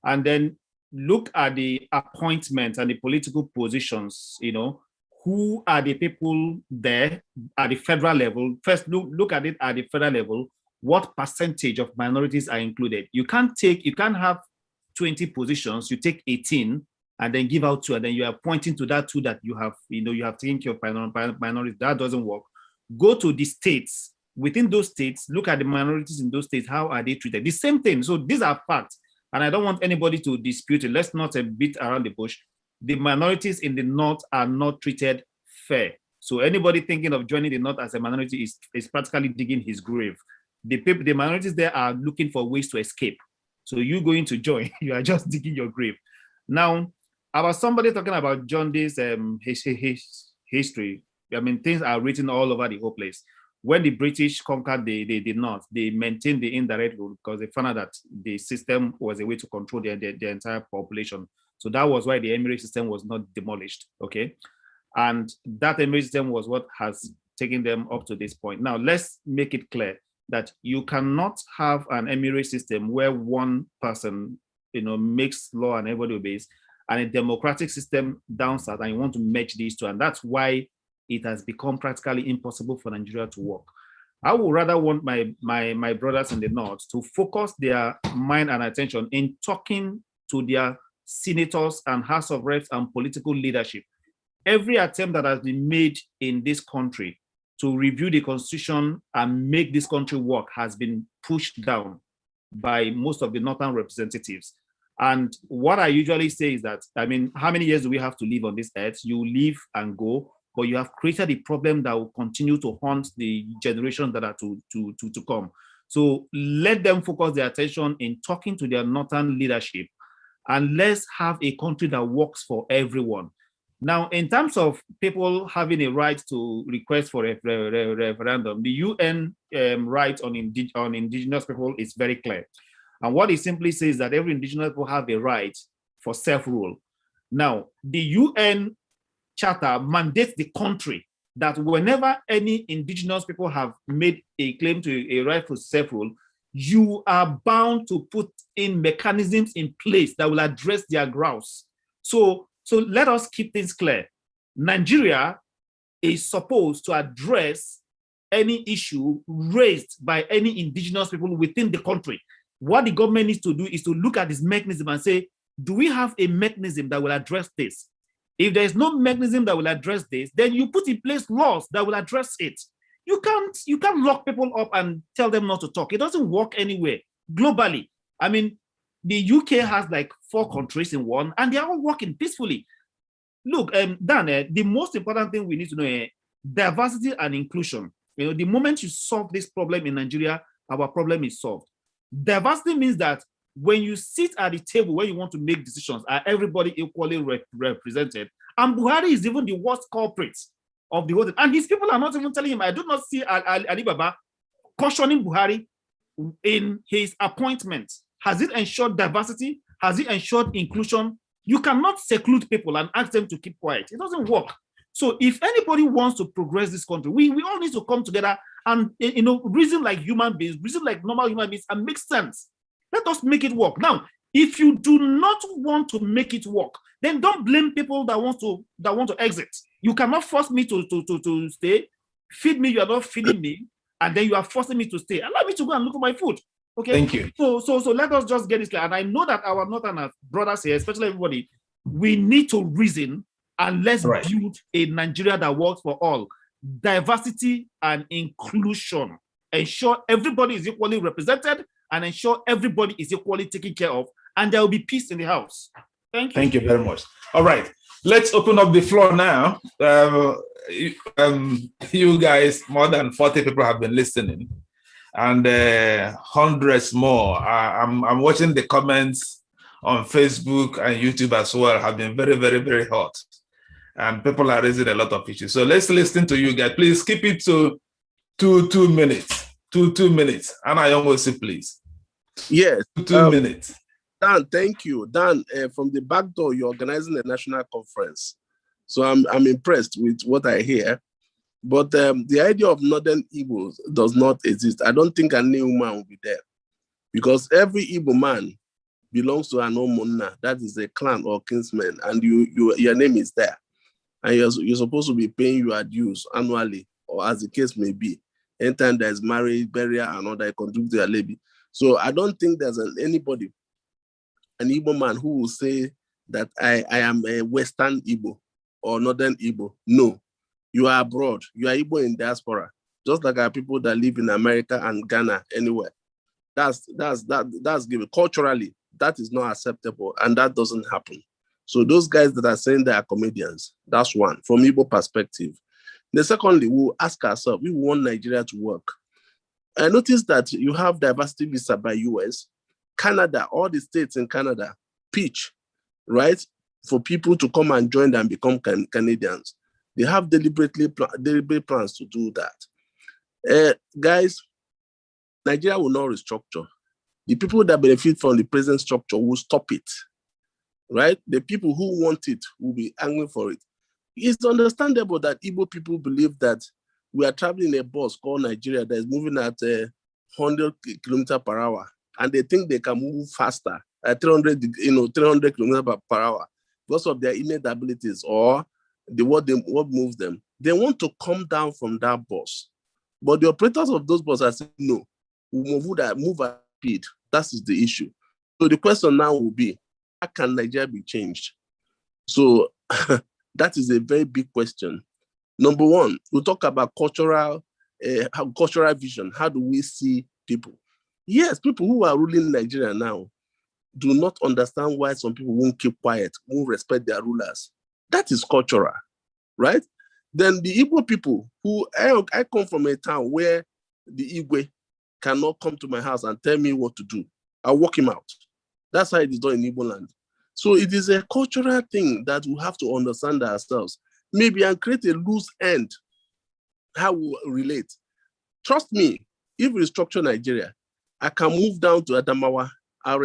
and then look at the appointments and the political positions. Who are the people there at the federal level? First, look at it at the federal level. What percentage of minorities are included? You can't have 20 positions. You take 18 and then give out 2, and then you are pointing to that 2 that you have taken care of minorities. That doesn't work. Go to the states. Within those states, look at the minorities in those states. How are they treated? The same thing. So these are facts, and I don't want anybody to dispute it. Let's not beat around the bush. The minorities in the north are not treated fair. So anybody thinking of joining the north as a minority is practically digging his grave. The minorities there are looking for ways to escape. So you going to join, you are just digging your grave. Now, about somebody talking about John Dee's history, I mean, things are written all over the whole place. When the British conquered the north, they maintained the indirect rule because they found out that the system was a way to control the entire population. So that was why the emirate system was not demolished, okay? And that emirate system was what has taken them up to this point. Now, let's make it clear that you cannot have an emirate system where one person, makes law and everybody obeys, and a democratic system down south, and you want to merge these two. And that's why it has become practically impossible for Nigeria to work. I would rather want my brothers in the north to focus their mind and attention in talking to their senators and House of Reps and political leadership. Every attempt that has been made in this country to review the constitution and make this country work has been pushed down by most of the northern representatives. And what I usually say is that, I mean, how many years do we have to live on this earth? You live and go, but you have created a problem that will continue to haunt the generations that are to come. So let them focus their attention in talking to their northern leadership, and let's have a country that works for everyone. Now, in terms of people having a right to request for a referendum, the UN right on indigenous people is very clear. And what it simply says is that every indigenous people have a right for self-rule. Now, the UN Charter mandates the country that whenever any indigenous people have made a claim to a right for self-rule, you are bound to put in mechanisms in place that will address their grounds. So let us keep things clear. Nigeria is supposed to address any issue raised by any indigenous people within the country. What the government needs to do is to look at this mechanism and say, do we have a mechanism that will address this? If there is no mechanism that will address this, then you put in place laws that will address it. You can't lock people up and tell them not to talk. It doesn't work anywhere globally. I mean, the UK has like 4 countries in one, and they're all working peacefully. Look, Dan, the most important thing we need to know is diversity and inclusion. The moment you solve this problem in Nigeria, our problem is solved. Diversity means that when you sit at the table where you want to make decisions, are everybody equally represented? And Buhari is even the worst culprit of the whole thing. And his people are not even telling him. I do not see Alibaba cautioning Buhari in his appointment. Has it ensured diversity? Has it ensured inclusion? You cannot seclude people and ask them to keep quiet. It doesn't work. So if anybody wants to progress this country, we all need to come together and reason like human beings, reason like normal human beings, and make sense. Let us make it work. Now, if you do not want to make it work, then don't blame people that want to exit. You cannot force me to stay. Feed me, you are not feeding me, and then you are forcing me to stay. Allow me to go and look at my food. Okay. Thank you. So let us just get this clear. And I know that our northern brothers here, especially everybody, we need to reason and let's build a Nigeria that works for all. Diversity and inclusion. Ensure everybody is equally represented and ensure everybody is equally taken care of, and there will be peace in the house. Thank you. Thank you very much. All right, let's open up the floor now. You guys, more than 40 people have been listening, and hundreds more. I'm watching the comments on Facebook and YouTube as well, have been very, very, very hot. And people are raising a lot of issues. So let's listen to you guys. Please keep it to two minutes. 2 minutes. Anna Yongosi, please. Yes. 2 minutes. Dan, thank you. Dan, from the back door, you're organizing a national conference. So I'm impressed with what I hear. But the idea of Northern Igbos does not exist. I don't think any woman will be there, because every Igbo man belongs to an Omunna, that is a clan or kinsman, and your name is there. And you're supposed to be paying your dues annually, or as the case may be. Anytime there's marriage, burial, and all that, you contribute to your levy. So I don't think there's anybody, an Igbo man, who will say that I am a Western Igbo or Northern Igbo. No, you are abroad. You are Igbo in diaspora, just like our people that live in America and Ghana, anywhere. That's given. Culturally, that is not acceptable, and that doesn't happen. So those guys that are saying they are comedians, that's one, from Igbo perspective. Then secondly, we'll ask ourselves, we want Nigeria to work. I noticed that you have diversity visa by US, Canada, all the states in Canada, pitch, right, for people to come and join and become Canadians. They have deliberate plans to do that. Guys, Nigeria will not restructure. The people that benefit from the present structure will stop it, right? The people who want it will be angry for it. It's understandable that Igbo people believe that we are traveling in a bus called Nigeria that is moving at 100 kilometers per hour, and they think they can move faster at 300 kilometers per hour because of their innate abilities or what moves them. They want to come down from that bus, but the operators of those buses are saying no. We move at speed. That is the issue. So the question now will be, how can Nigeria be changed? So that is a very big question. Number one, we'll talk about cultural vision. How do we see people? Yes, people who are ruling Nigeria now do not understand why some people won't keep quiet, won't respect their rulers. That is cultural, right? Then the Igbo people who, I come from a town where the Igwe cannot come to my house and tell me what to do. I'll walk him out. That's how it is done in Igbo land. So it is a cultural thing that we have to understand ourselves, maybe, and create a loose end, how we relate. Trust me, if we structure Nigeria, I can move down to Adamawa, I'll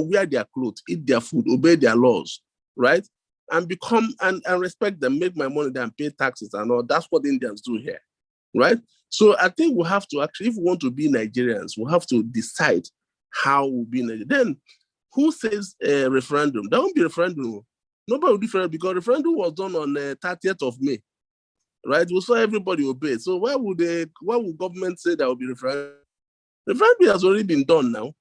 wear their clothes, eat their food, obey their laws, right? And become, and respect them, make my money there and pay taxes and all. That's what Indians do here, right? So I think we have to actually, if we want to be Nigerians, we have to decide how we'll be Nigerian. Then who says referendum? There won't be referendum. Nobody will do referendum because referendum was done on the 30th of May, right? We saw everybody obey. So why would government say there will be referendum? Referendum has already been done now.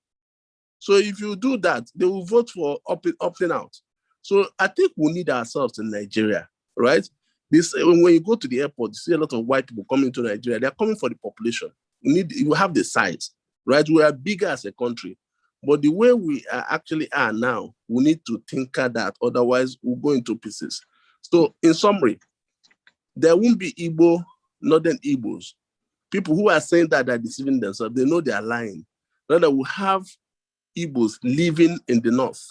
So if you do that, they will vote for opting out. So I think we need ourselves in Nigeria, right? When you go to the airport, you see a lot of white people coming to Nigeria. They're coming for the population. You have the size, right? We are bigger as a country. But the way we actually are now, we need to tinker that. Otherwise, we'll go into pieces. So in summary, there won't be Igbo, Northern Igbos. People who are saying that they're deceiving themselves, they know they are lying. Rather, we have Igbos living in the north,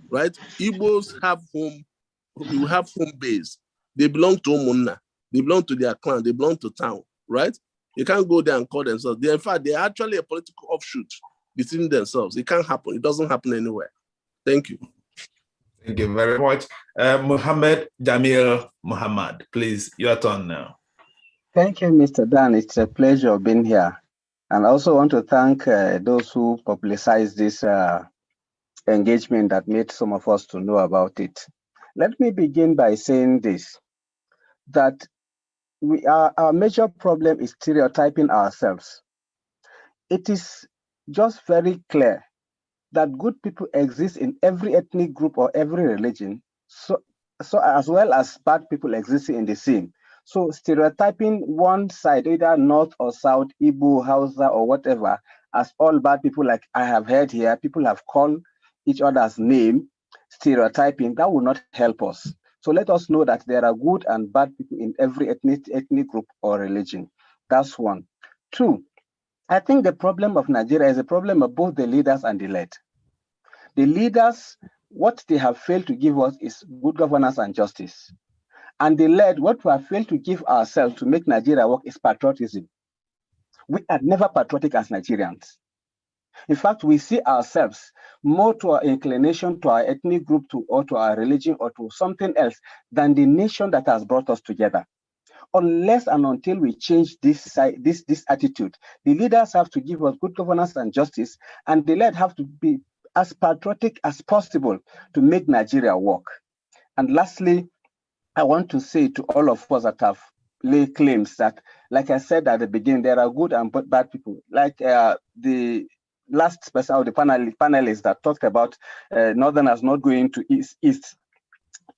right? Igbos have home base. They belong to Omunna. They belong to their clan. They belong to town, right? You can't go there and call themselves. In fact, they're actually a political offshoot between themselves. It can't happen. It doesn't happen anywhere. Thank you. Thank you very much. Mohammed Jamil Muhammad, please, your turn now. Thank you, Mr. Dan. It's a pleasure being here. And I also want to thank those who publicized this engagement that made some of us to know about it. Let me begin by saying this, that our major problem is stereotyping ourselves. It is just very clear that good people exist in every ethnic group or every religion, so as well as bad people exist in the same. So stereotyping one side, either north or south, Igbo, Hausa, or whatever, as all bad people, like I have heard here, people have called each other's name, stereotyping, that will not help us. So let us know that there are good and bad people in every ethnic group or religion. That's one. Two, I think the problem of Nigeria is a problem of both the leaders and the led. The leaders, what they have failed to give us is good governance and justice. And the led, what we have failed to give ourselves to make Nigeria work is patriotism. We are never patriotic as Nigerians. In fact, we see ourselves more to our inclination, to our ethnic group, or to our religion, or to something else than the nation that has brought us together. Unless and until we change this attitude, the leaders have to give us good governance and justice, and the led have to be as patriotic as possible to make Nigeria work. And lastly, I want to say to all of us that have laid claims that, like I said at the beginning, there are good and bad people. Like the last person or the panelists that talked about Northerners not going to East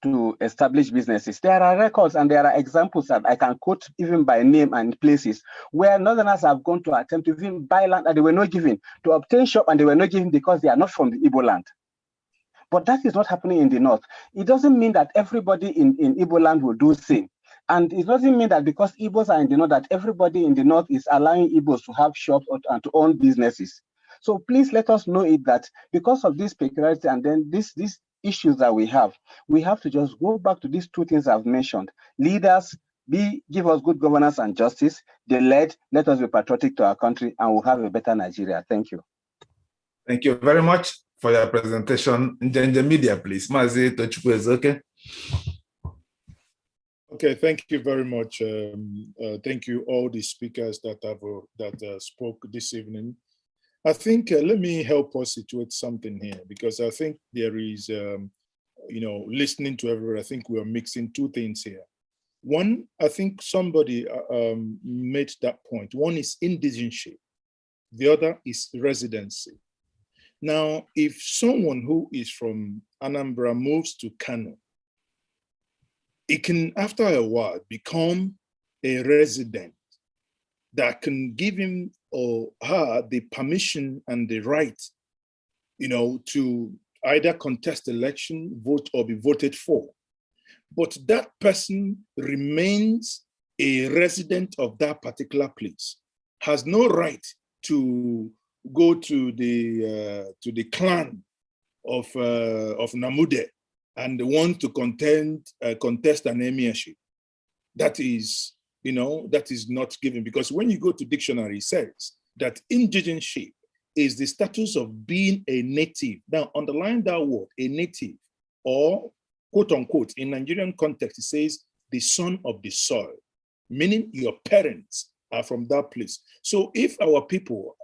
to establish businesses. There are records and there are examples that I can quote even by name and places where Northerners have gone to attempt to even buy land and they were not given, to obtain shop and they were not given because they are not from the Igbo land. But that is not happening in the North. It doesn't mean that everybody in Igbo land will do the same. And it doesn't mean that because Igbos are in the North, that everybody in the North is allowing Igbos to have shops and to own businesses. So please let us know it that because of this peculiarity and then these issues that we have to just go back to these two things I've mentioned. Leaders, give us good governance and justice. The led, let us be patriotic to our country and we'll have a better Nigeria. Thank you. Thank you very much for your presentation. Njenje Media, please. Mazi Tochukwu is okay. Okay, thank you very much. Thank you all the speakers that spoke this evening. I think let me help us situate something here because I think there is, listening to everybody, I think we are mixing two things here. One, I think somebody made that point. One is indigeneship. The other is residency. Now, if someone who is from Anambra moves to Kano, it can, after a while, become a resident that can give him or her the permission and the right, to either contest election, vote, or be voted for. But that person remains a resident of that particular place, has no right to go to the clan of Namude and want to contest an emirship. That is, that is not given, because when you go to dictionary, it says that indigeneship is the status of being a native. Now, underline that word, a native, or quote unquote, in Nigerian context, it says the son of the soil, meaning your parents are from that place. So if our people,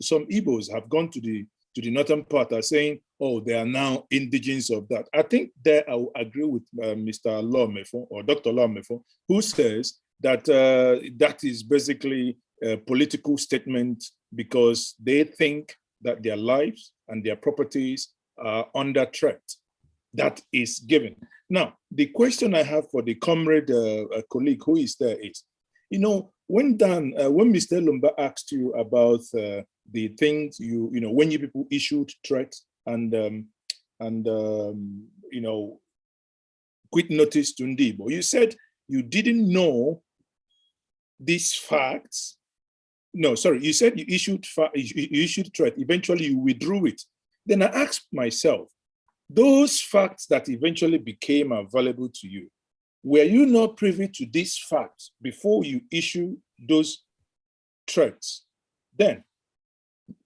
some Igbos have gone to the northern part, are saying, oh, they are now indigenous of that. I think there I will agree with Mr. Law Mefor or Dr. Law Mefor, who says that that is basically a political statement because they think that their lives and their properties are under threat. That is given. Now, the question I have for the comrade colleague who is there is, when Mr. Lumba asked you about the things when you people issued threats and quit notice to Ndibo, you said you didn't know these facts. No, sorry, you said you issued threat. Eventually, you withdrew it. Then I asked myself, those facts that eventually became available to you, were you not privy to these facts before you issue those threats? Then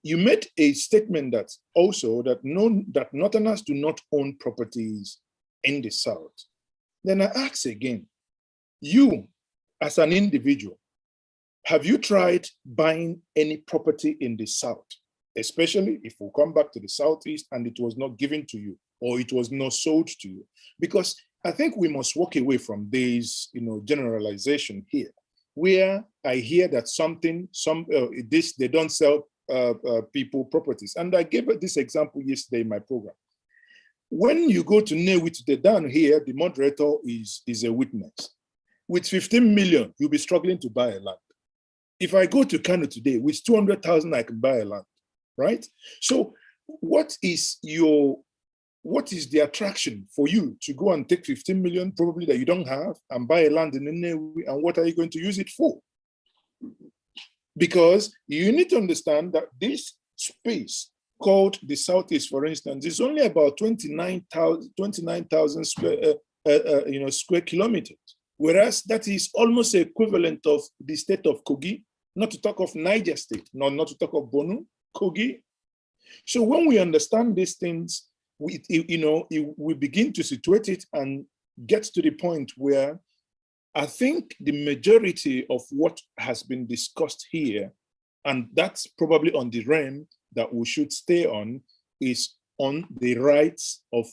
you made a statement that also that Northerners do not own properties in the South. Then I ask again, you as an individual, have you tried buying any property in the South, especially if we come back to the Southeast and it was not given to you or it was not sold to you? Because I think we must walk away from this, generalization here, where I hear that they don't sell people properties. And I gave this example yesterday in my program. When you go to Nnewi today, down here, the moderator is a witness. With 15 million, you'll be struggling to buy a land. If I go to Kano today, with 200,000, I can buy a land, right? So what is the attraction for you to go and take 15 million, probably that you don't have, and buy a land in Nnewi, and what are you going to use it for? Because you need to understand that this space called the Southeast, for instance, is only about 29,000 square kilometers, whereas that is almost the equivalent of the state of Kogi, not to talk of Niger State, not to talk of Borno, Kogi, So when we understand these things, we begin to situate it and get to the point where I think the majority of what has been discussed here, and that's probably on the realm that we should stay on, is on the rights of,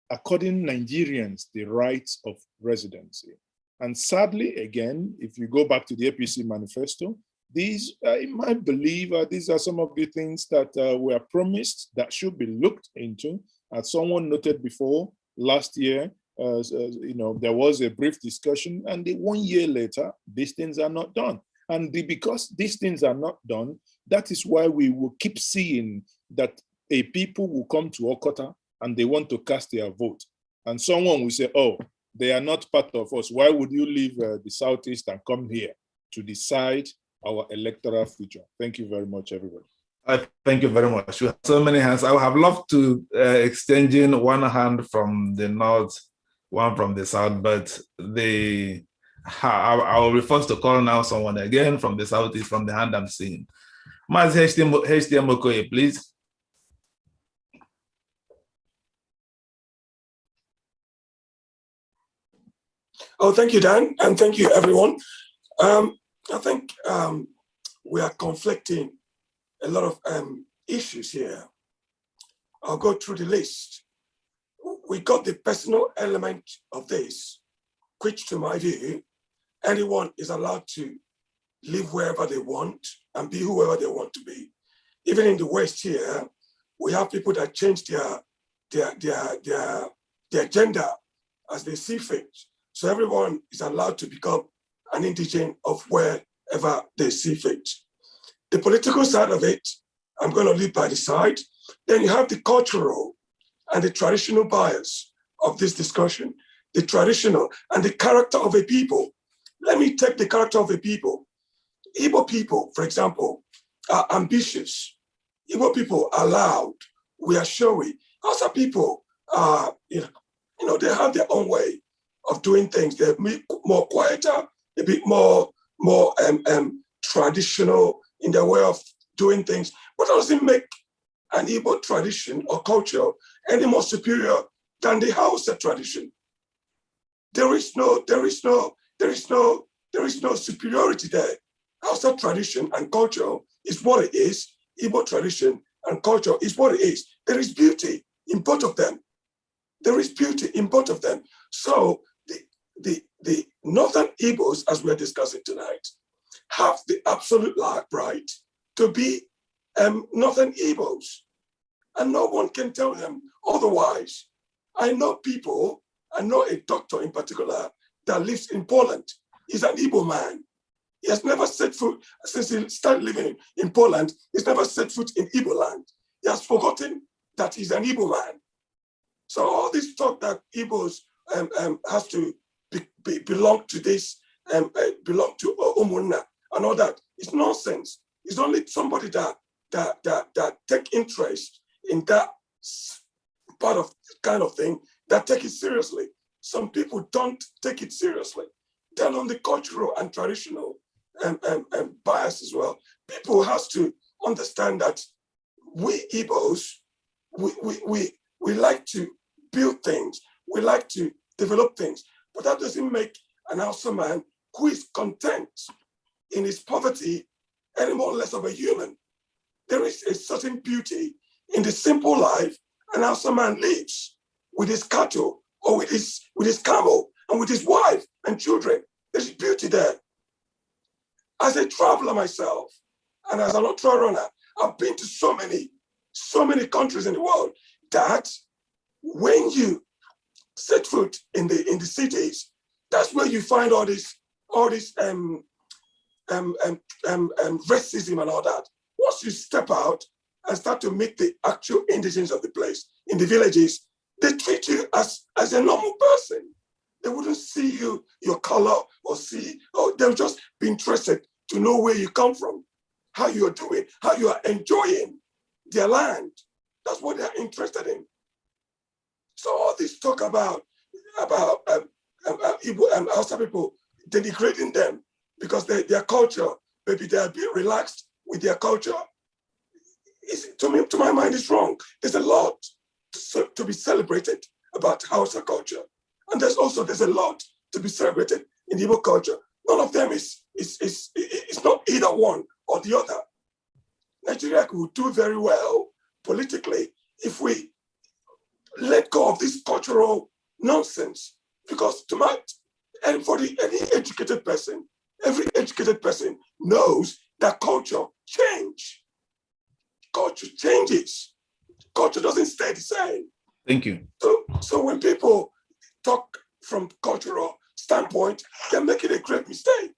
according Nigerians, the rights of residency. And sadly, again, if you go back to the APC manifesto, these, in my belief, these are some of the things that were promised that should be looked into. As someone noted before, last year, there was a brief discussion, and 1 year later, these things are not done. And because these things are not done, that is why we will keep seeing that a people will come to Okota and they want to cast their vote. And someone will say, oh, they are not part of us. Why would you leave the Southeast and come here to decide our electoral future? Thank you very much, everybody. Thank you very much. We have so many hands. I would have loved to exchanging one hand from the north, one from the south, but I will be forced to call now someone again from the southeast from the hand I'm seeing. Mas HTM Okoye, please. Oh, thank you, Dan, and thank you, everyone. I think we are conflicting a lot of issues here. I'll go through the list. We got the personal element of this, which to my view, anyone is allowed to live wherever they want and be whoever they want to be. Even in the West here, we have people that change their gender as they see fit. So everyone is allowed to become an indigene of wherever they see fit. The political side of it, I'm going to leave by the side. Then you have the cultural and the traditional bias of this discussion, the traditional and the character of a people. Let me take the character of a people. Igbo people, for example, are ambitious. Igbo people are loud. We are showy. Hausa people are, they have their own way of doing things. They're more quieter, a bit more traditional in their way of doing things. But that doesn't make an Igbo tradition or culture any more superior than the Hausa tradition. There is no superiority there. Hausa tradition and culture is what it is. Igbo tradition and culture is what it is. There is beauty in both of them. There is beauty in both of them. So the Northern Igbos, as we're discussing tonight, have the absolute right to be Northern Igbos. And no one can tell them otherwise. I know a doctor in particular that lives in Poland. He's an Igbo man. He has never set foot, since he started living in Poland, he's never set foot in Igbo land. He has forgotten that he's an Igbo man. So all this talk that Igbos has to belong to this, belong to Umunna and all that, it's nonsense. It's only somebody that take interest in that part of kind of thing that take it seriously. Some people don't take it seriously. Then on the cultural and traditional bias as well, people have to understand that we Igbos, we like to build things, we like to develop things, but that doesn't make an Hausa man who is content in his poverty any more or less of a human. There is a certain beauty in the simple life an Hausa man lives with his cattle or with his camel and with his wife and children. There's beauty there. As a traveler myself, and as an ultra runner, I've been to so many countries in the world that when you set foot in the cities, that's where you find all this racism and all that. Once you step out and start to meet the actual indigents of the place in the villages, they treat you as a normal person. They wouldn't see your color or they'll just be interested to know where you come from, how you are doing, how you are enjoying their land. That's what they're interested in. So all this talk about Igbo Hausa people denigrating them because their culture, maybe they are being relaxed with their culture. to my mind, is wrong. There's a lot to be celebrated about Hausa culture. And there's a lot to be celebrated in Igbo culture. None of them is not either one or the other. Nigeria could do very well politically if we let go of this cultural nonsense. Because any educated person, every educated person knows that culture changes. Culture changes. Culture doesn't stay the same. Thank you. So when people talk from cultural standpoint, they're making a great mistake.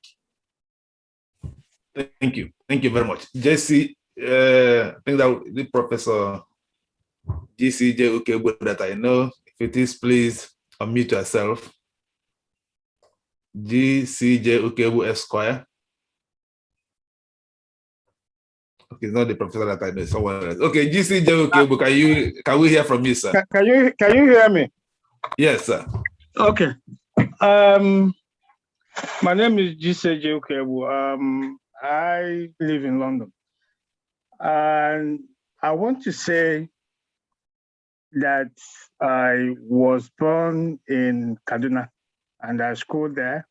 Thank you. Thank you very much. Jesse, I think that the Professor GCJ Ukegbu that I know, if it is, please unmute yourself. GCJ Ukegbu Esquire. Okay, it's not the professor that I know, someone else. Okay, GCJ Ukegbu, can we hear from you, sir? Can you hear me? Yes, sir. Okay. My name is GCJ Ukegbu. I live in London. And I want to say that I was born in Kaduna and I schooled there.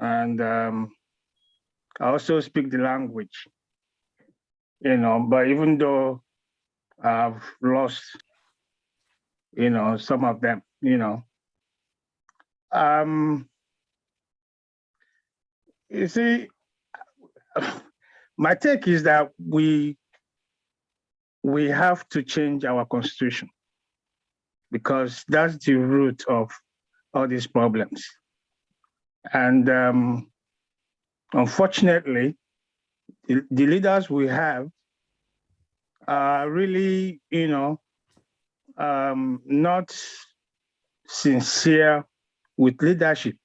And I also speak the language, but even though I've lost, some of them, you see, my take is that we have to change our constitution because that's the root of all these problems. And unfortunately, the leaders we have are really, not sincere with leadership.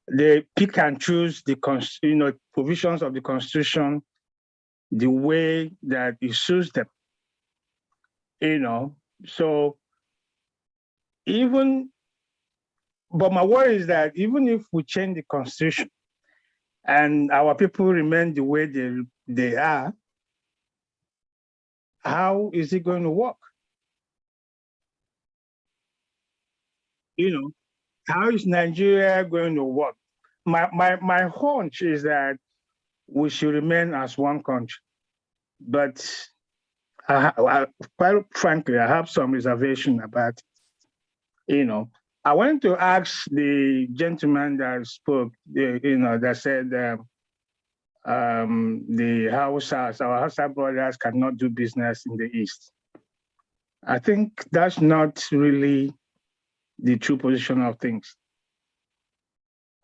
They pick and choose the provisions of the Constitution the way that it suits them. So but my worry is that even if we change the Constitution and our people remain the way they are, how is it going to work? How is Nigeria going to work? My hunch is that we should remain as one country. But quite frankly, I have some reservation about it. I wanted to ask the gentleman that spoke, that said our Hausa brothers cannot do business in the East. I think that's not really the true position of things.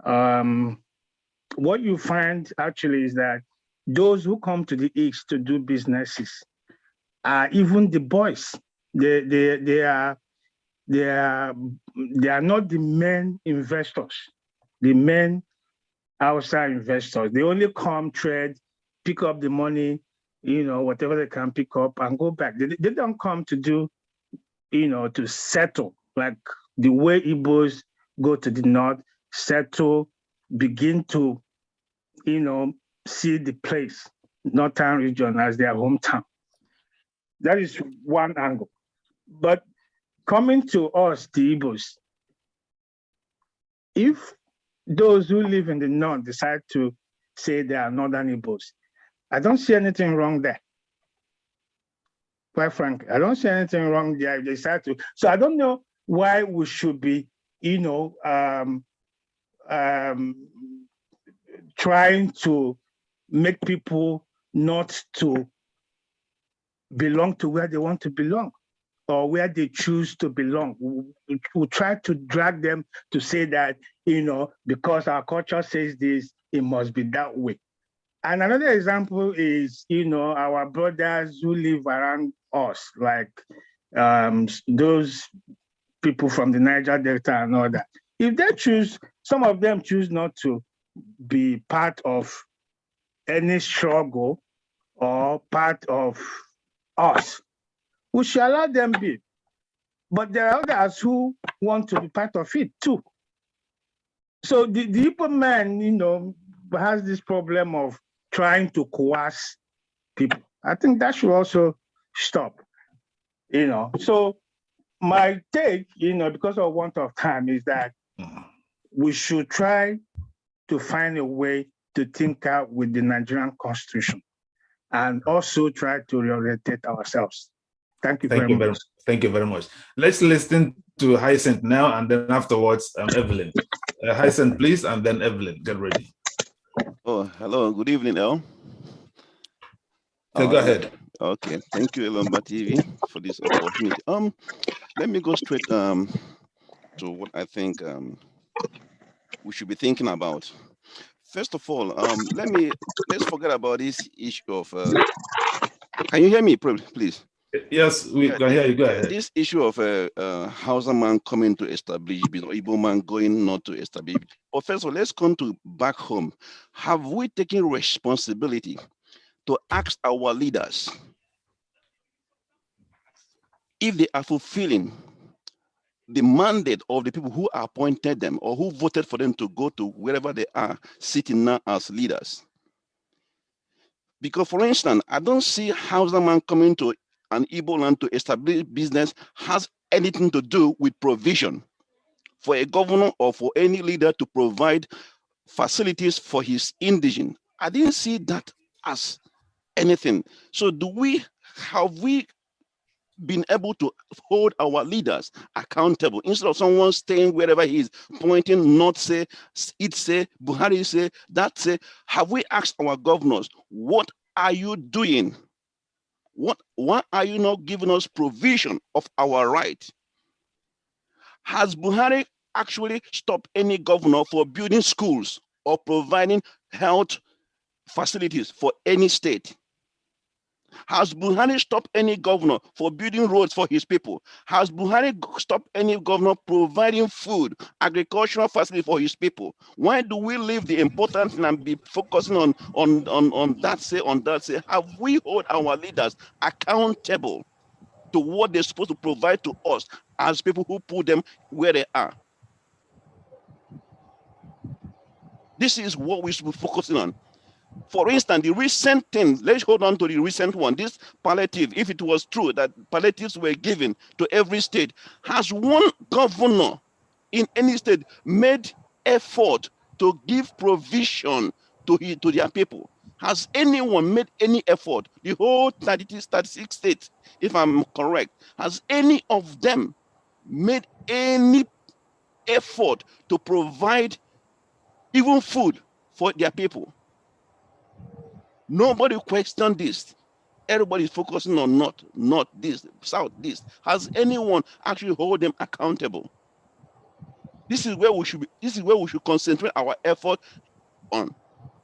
What you find actually is that those who come to the East to do businesses are even the boys. They are not the main investors, the main outside investors. They only come, trade, pick up the money, whatever they can pick up and go back. They don't come to do, to settle, like the way Igbos go to the north, settle, begin to, see the place, northern region as their hometown. That is one angle. But coming to us, the Igbos, if those who live in the north decide to say they are northern Igbos, I don't see anything wrong there. Quite frankly, I don't see anything wrong there if they decide to. So I don't know why we should be, trying to make people not to belong to where they want to belong or where they choose to belong. We try to drag them to say that, because our culture says this, it must be that way. And another example is, our brothers who live around us, like those people from the Niger Delta and all that. If they choose, some of them choose not to be part of any struggle or part of us, we should allow them be. But there are others who want to be part of it too. So the Igbo men, has this problem of trying to coerce people. I think that should also stop, So my take, because of want of time, is that we should try to find a way to think out with the Nigerian Constitution and also try to reorientate ourselves. Thank you very much. Thank you very much. Let's listen to Hyacinth now, and then afterwards, Evelyn. Hyacinth, please, and then Evelyn. Get ready. Oh, hello. Good evening, El. So go ahead. Okay. Thank you, Elomba TV, for this opportunity. Let me go straight to what I think we should be thinking about. First of all, let's forget about this issue of. Can you hear me, please? Yes, we can hear you. Go ahead. This issue of Hausa man coming to establish, Igbo man going not to establish. But first of all, let's come to back home. Have we taken responsibility to ask our leaders if they are fulfilling the mandate of the people who appointed them or who voted for them to go to wherever they are sitting now as leaders? Because, for instance, I don't see Hausa man coming to an Igbo land to establish business has anything to do with provision for a governor or for any leader to provide facilities for his indigene. I didn't see that as anything. So have we been able to hold our leaders accountable instead of someone staying wherever he is, pointing, not say, it say, Buhari say, that say? Have we asked our governors, what are you doing? Why are you not giving us provision of our right? Has Buhari actually stopped any governor for building schools or providing health facilities for any state? Has Buhari stopped any governor for building roads for his people? Has Buhari stopped any governor providing food, agricultural facilities for his people? Why do we leave the important thing and be focusing on that say? Have we hold our leaders accountable to what they're supposed to provide to us as people who put them where they are? This is what we should be focusing on. For instance, the recent thing, let's hold on to the recent one, this palliative, if it was true that palliatives were given to every state, has one governor in any state made effort to give provision to their people? Has anyone made any effort? The whole 36 states, if I'm correct, has any of them made any effort to provide even food for their people? Nobody questioned this. Everybody is focusing on not this, south, this. Has anyone actually hold them accountable? This is where we should be, this is where we should concentrate our effort on.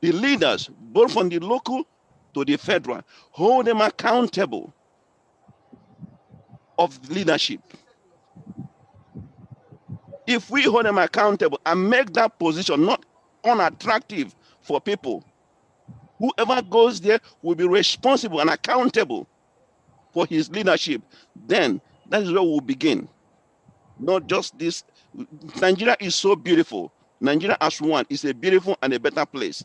The leaders, both from the local to the federal, hold them accountable of leadership. If we hold them accountable and make that position not unattractive for people, whoever goes there will be responsible and accountable for his leadership. Then that is where we'll begin. Not just this. Nigeria is so beautiful. Nigeria as one is a beautiful and a better place.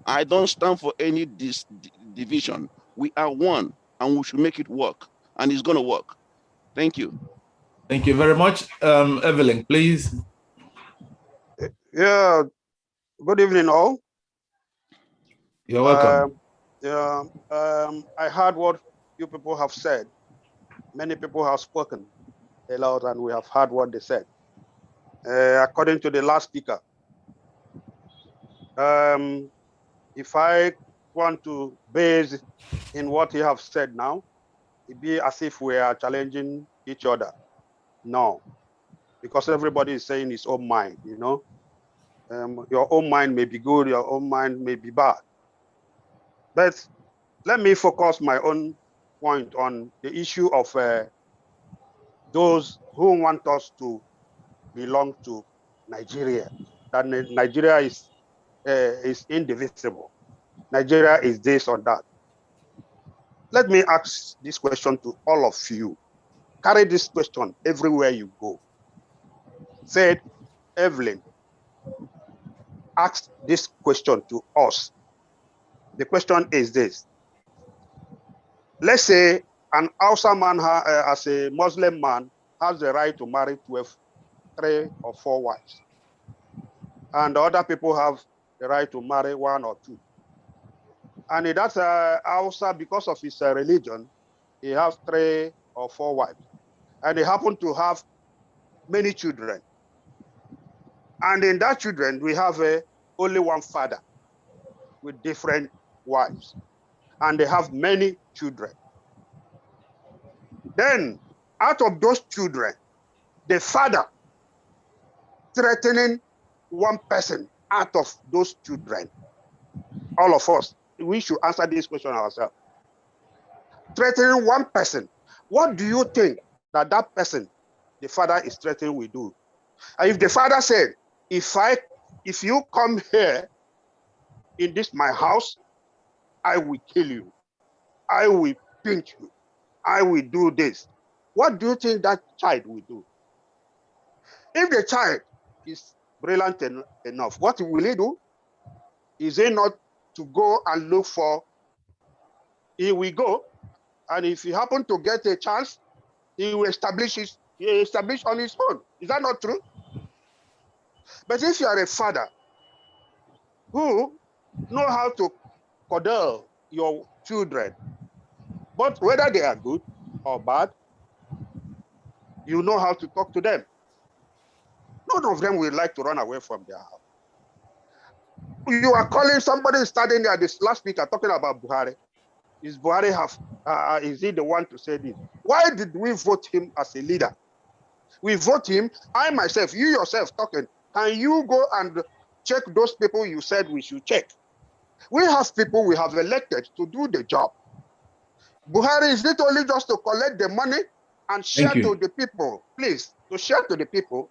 I don't stand for any division. We are one and we should make it work. And it's going to work. Thank you. Thank you very much. Evelyn, please. Yeah. Good evening, all. You're welcome. I heard what you people have said. Many people have spoken a lot, and we have heard what they said. According to the last speaker, if I want to base in what he have said now, it'd be as if we are challenging each other. No, because everybody is saying his own mind, you know. Your own mind may be good, your own mind may be bad. But let me focus my own point on the issue of those who want us to belong to Nigeria. That Nigeria is indivisible. Nigeria is this or that. Let me ask this question to all of you. Carry this question everywhere you go. Said, Evelyn, ask this question to us. The question is this. Let's say an Hausa man, as a Muslim man, has the right to marry 3 or 4 wives. And other people have the right to marry 1 or 2. And that's Hausa, because of his religion, he has 3 or 4 wives. And he happened to have many children. And in that children, we have only one father with different wives. And they have many children. Then, out of those children, the father threatening one person out of those children. All of us, we should answer this question ourselves. Threatening one person. What do you think that that person, the father is threatening, will do? And if the father said, if you come here in this my house, I will kill you. I will pinch you. I will do this. What do you think that child will do? If the child is brilliant enough, what will he do? Is he not to go and look for? He will go, and if he happen to get a chance, he will establish on his own. Is that not true? But if you are a father who know how to coddle your children, but whether they are good or bad, you know how to talk to them. None of them will like to run away from their house. You are calling somebody standing there, this last speaker talking about Buhari. Is Buhari is he the one to say this? Why did we vote him as a leader? We vote him, I myself, you yourself talking. Can you go and check those people you said we should check? We have people we have elected to do the job. Buhari, is it only just to collect the money and share to the people? Please, to share to the people.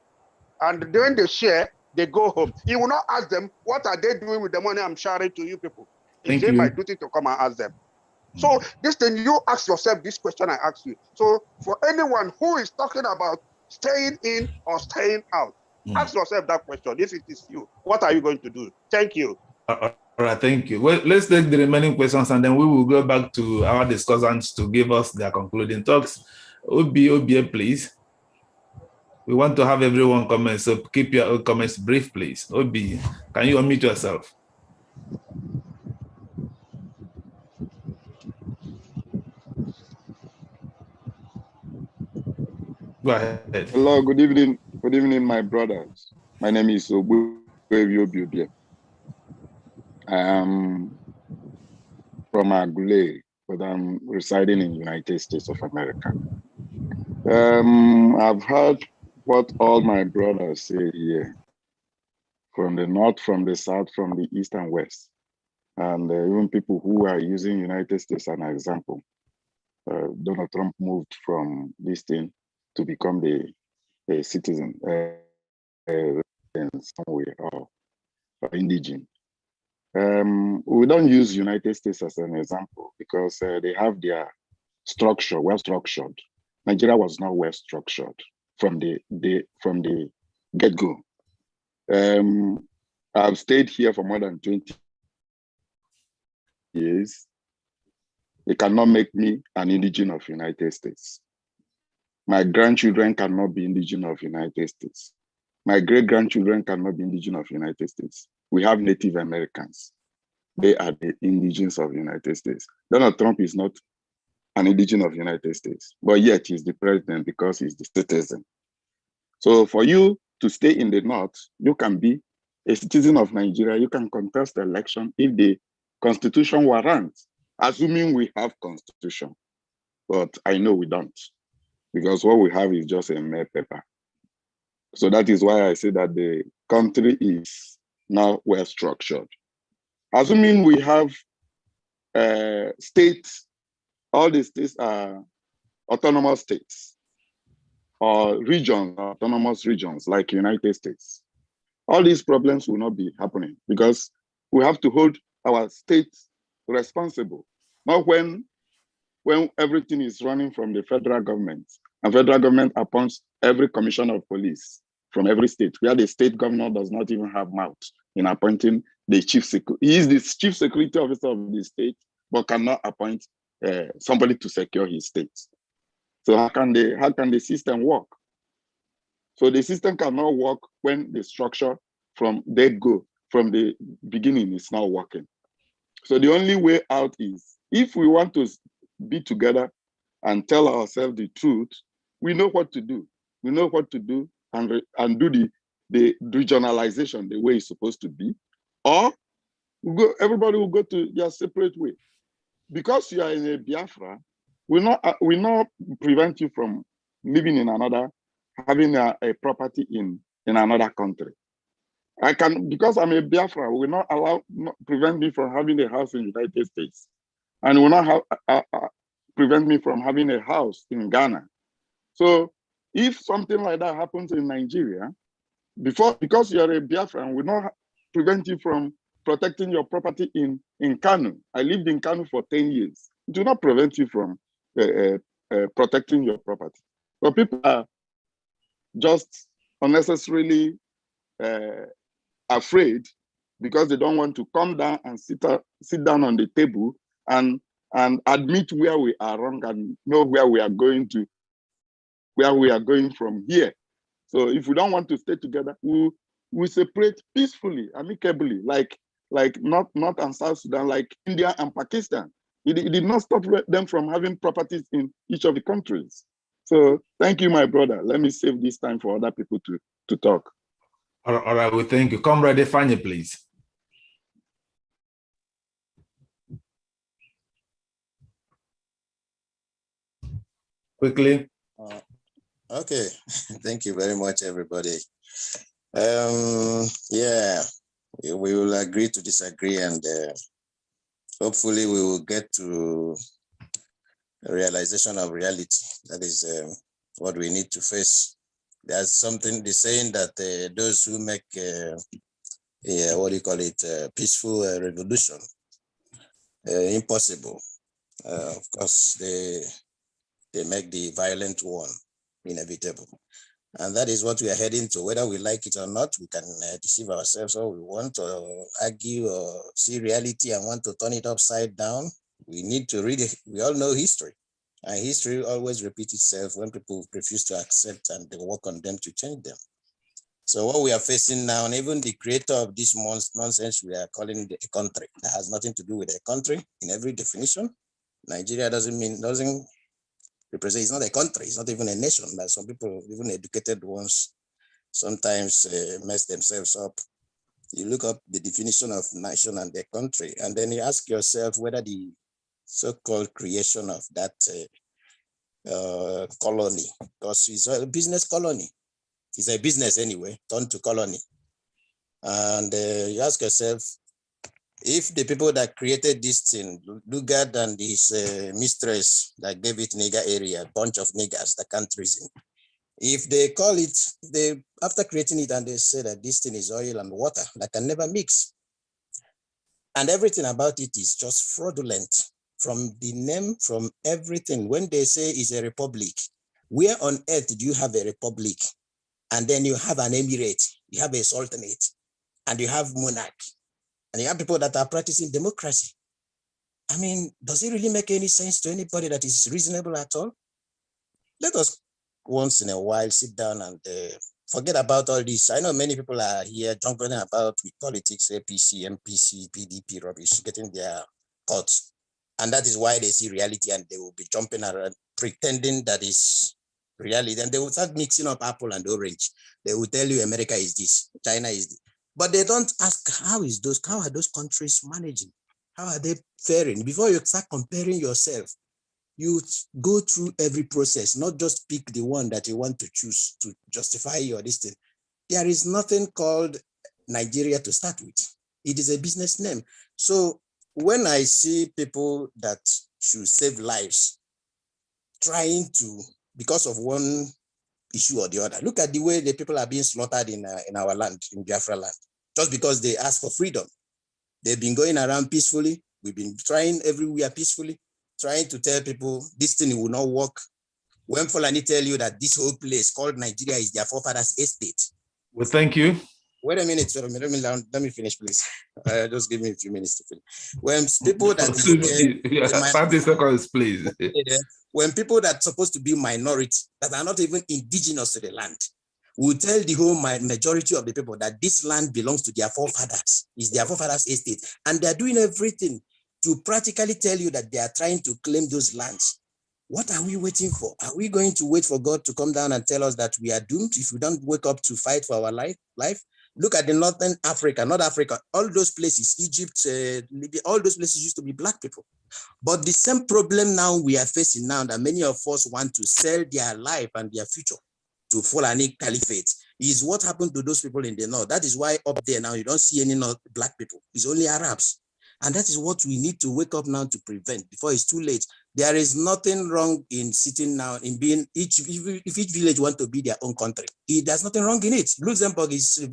And during the share, they go home. He will not ask them, what are they doing with the money I'm sharing to you people? Is it my duty to come and ask them? So this thing, you ask yourself this question I asked you. So for anyone who is talking about staying in or staying out, ask yourself that question. If it is you, what are you going to do? Thank you. All right, thank you. Well, let's take the remaining questions and then we will go back to our discussants to give us their concluding talks. Obi, please. We want to have everyone comment, so keep your comments brief, please. Obi, can you unmute yourself? Go ahead. Hello, good evening. Good evening, my brothers. My name is Obi. I am from Agule, but I'm residing in the United States of America. I've heard what all my brothers say here, from the north, from the south, from the east and west, and even people who are using United States as an example. Donald Trump moved from this thing to become a citizen, somewhere or indigene. We don't use United States as an example because they have their structure well structured. Nigeria was not well structured from the get-go. I've stayed here for more than 20 years. They cannot make me an indigene of United States. My grandchildren cannot be indigene of United States. My great-grandchildren cannot be indigene of United States. We have Native Americans. They are the indigenes of United States. Donald Trump is not an indigene of United States, but yet he's the president because he's the citizen. So for you to stay in the North, you can be a citizen of Nigeria. You can contest the election if the Constitution warrants, assuming we have Constitution. But I know we don't, because what we have is just a mere paper. So that is why I say that the country is now well structured. Assuming we have states, all the states are autonomous states, or regions, autonomous regions like United States. All these problems will not be happening because we have to hold our states responsible, not when everything is running from the federal government and federal government appoints every commissioner of police from every state, where the state governor does not even have mouth in appointing the chief security. He is the chief security officer of the state, but cannot appoint somebody to secure his state. So how can the system work? So the system cannot work when the structure from from the beginning is not working. So the only way out is, if we want to be together and tell ourselves the truth, we know what to do. We know what to do and do the regionalization the way it's supposed to be, or everybody will go to their separate way. Because you are in a Biafra, will not prevent you from living in another, having a property in another country. I can, because I'm a Biafra, will not prevent me from having a house in the United States, and will not prevent me from having a house in Ghana. So if something like that happens in Nigeria, because you are a Biafran, will not prevent you from protecting your property in Kanu. I lived in Kanu for 10 years. It will not prevent you from protecting your property. But people are just unnecessarily afraid because they don't want to come down and sit down on the table and admit where we are wrong and know where we are going from here. So if we don't want to stay together, we separate peacefully, amicably, like North and South Sudan, like India and Pakistan. It did not stop them from having properties in each of the countries. So thank you, my brother. Let me save this time for other people to talk. All right, well, thank you. Comrade Fanye, please. Quickly. Okay, thank you very much, everybody. Yeah, we will agree to disagree, and hopefully we will get to a realization of reality. That is what we need to face. There's something, the saying that those who make peaceful revolution impossible. Of course, they make the violent one inevitable. And that is what we are heading to. Whether we like it or not, we can deceive ourselves all we want, or argue or see reality and want to turn it upside down. We need to read it. We all know history. And history always repeats itself when people refuse to accept and they work on them to change them. So what we are facing now, and even the creator of this nonsense we are calling it a country, that has nothing to do with a country in every definition. Nigeria doesn't represent, it's not a country, it's not even a nation. But some people, even educated ones, sometimes mess themselves up. You look up the definition of nation and a country, and then you ask yourself whether the so-called creation of that colony, because it's a business colony. It's a business anyway, turned to colony. And you ask yourself, if the people that created this thing, Lugard and his mistress that gave it nigger area, a bunch of niggers that can't reason, if they call it, after creating it and they say that this thing is oil and water that can never mix, and everything about it is just fraudulent, from the name, from everything. When they say it's a republic, where on earth do you have a republic? And then you have an emirate, you have a sultanate, and you have monarch, and you have people that are practicing democracy. I mean, does it really make any sense to anybody that is reasonable at all? Let us once in a while sit down and forget about all this. I know many people are here jumping about with politics, APC, MPC, PDP rubbish, getting their thoughts. And that is why they see reality and they will be jumping around pretending that is reality. And they will start mixing up apple and orange. They will tell you America is this, China is this. But they don't ask how are those countries managing? How are they faring? Before you start comparing yourself, you go through every process, not just pick the one that you want to choose to justify your destiny. There is nothing called Nigeria to start with. It is a business name. So when I see people that should save lives trying to, because of one issue or the other, look at the way the people are being slaughtered in our land, in Biafra land, just because they ask for freedom. They've been going around peacefully. We've been trying everywhere peacefully, trying to tell people this thing will not work. When Fulani tell you that this whole place called Nigeria is their forefathers' estate, Well, thank you. Wait a minute, let me finish, please. Just give me a few minutes to finish. When people that 30 seconds, please. When people that are supposed to be minority, that are not even indigenous to the land, will tell the whole majority of the people that this land belongs to their forefathers, is their forefathers' estate, and they're doing everything to practically tell you that they are trying to claim those lands. What are we waiting for? Are we going to wait for God to come down and tell us that we are doomed if we don't wake up to fight for our life? Look at the North Africa, all those places, Egypt, Libya, all those places used to be black people. But the same problem now we are facing now, that many of us want to sell their life and their future to Fulani Caliphate, is what happened to those people in the North. That is why up there now you don't see any black people. It's only Arabs. And that is what we need to wake up now to prevent before it's too late. There is nothing wrong in sitting now, in being if each village wants to be their own country. There's nothing wrong in it. Luxembourg is a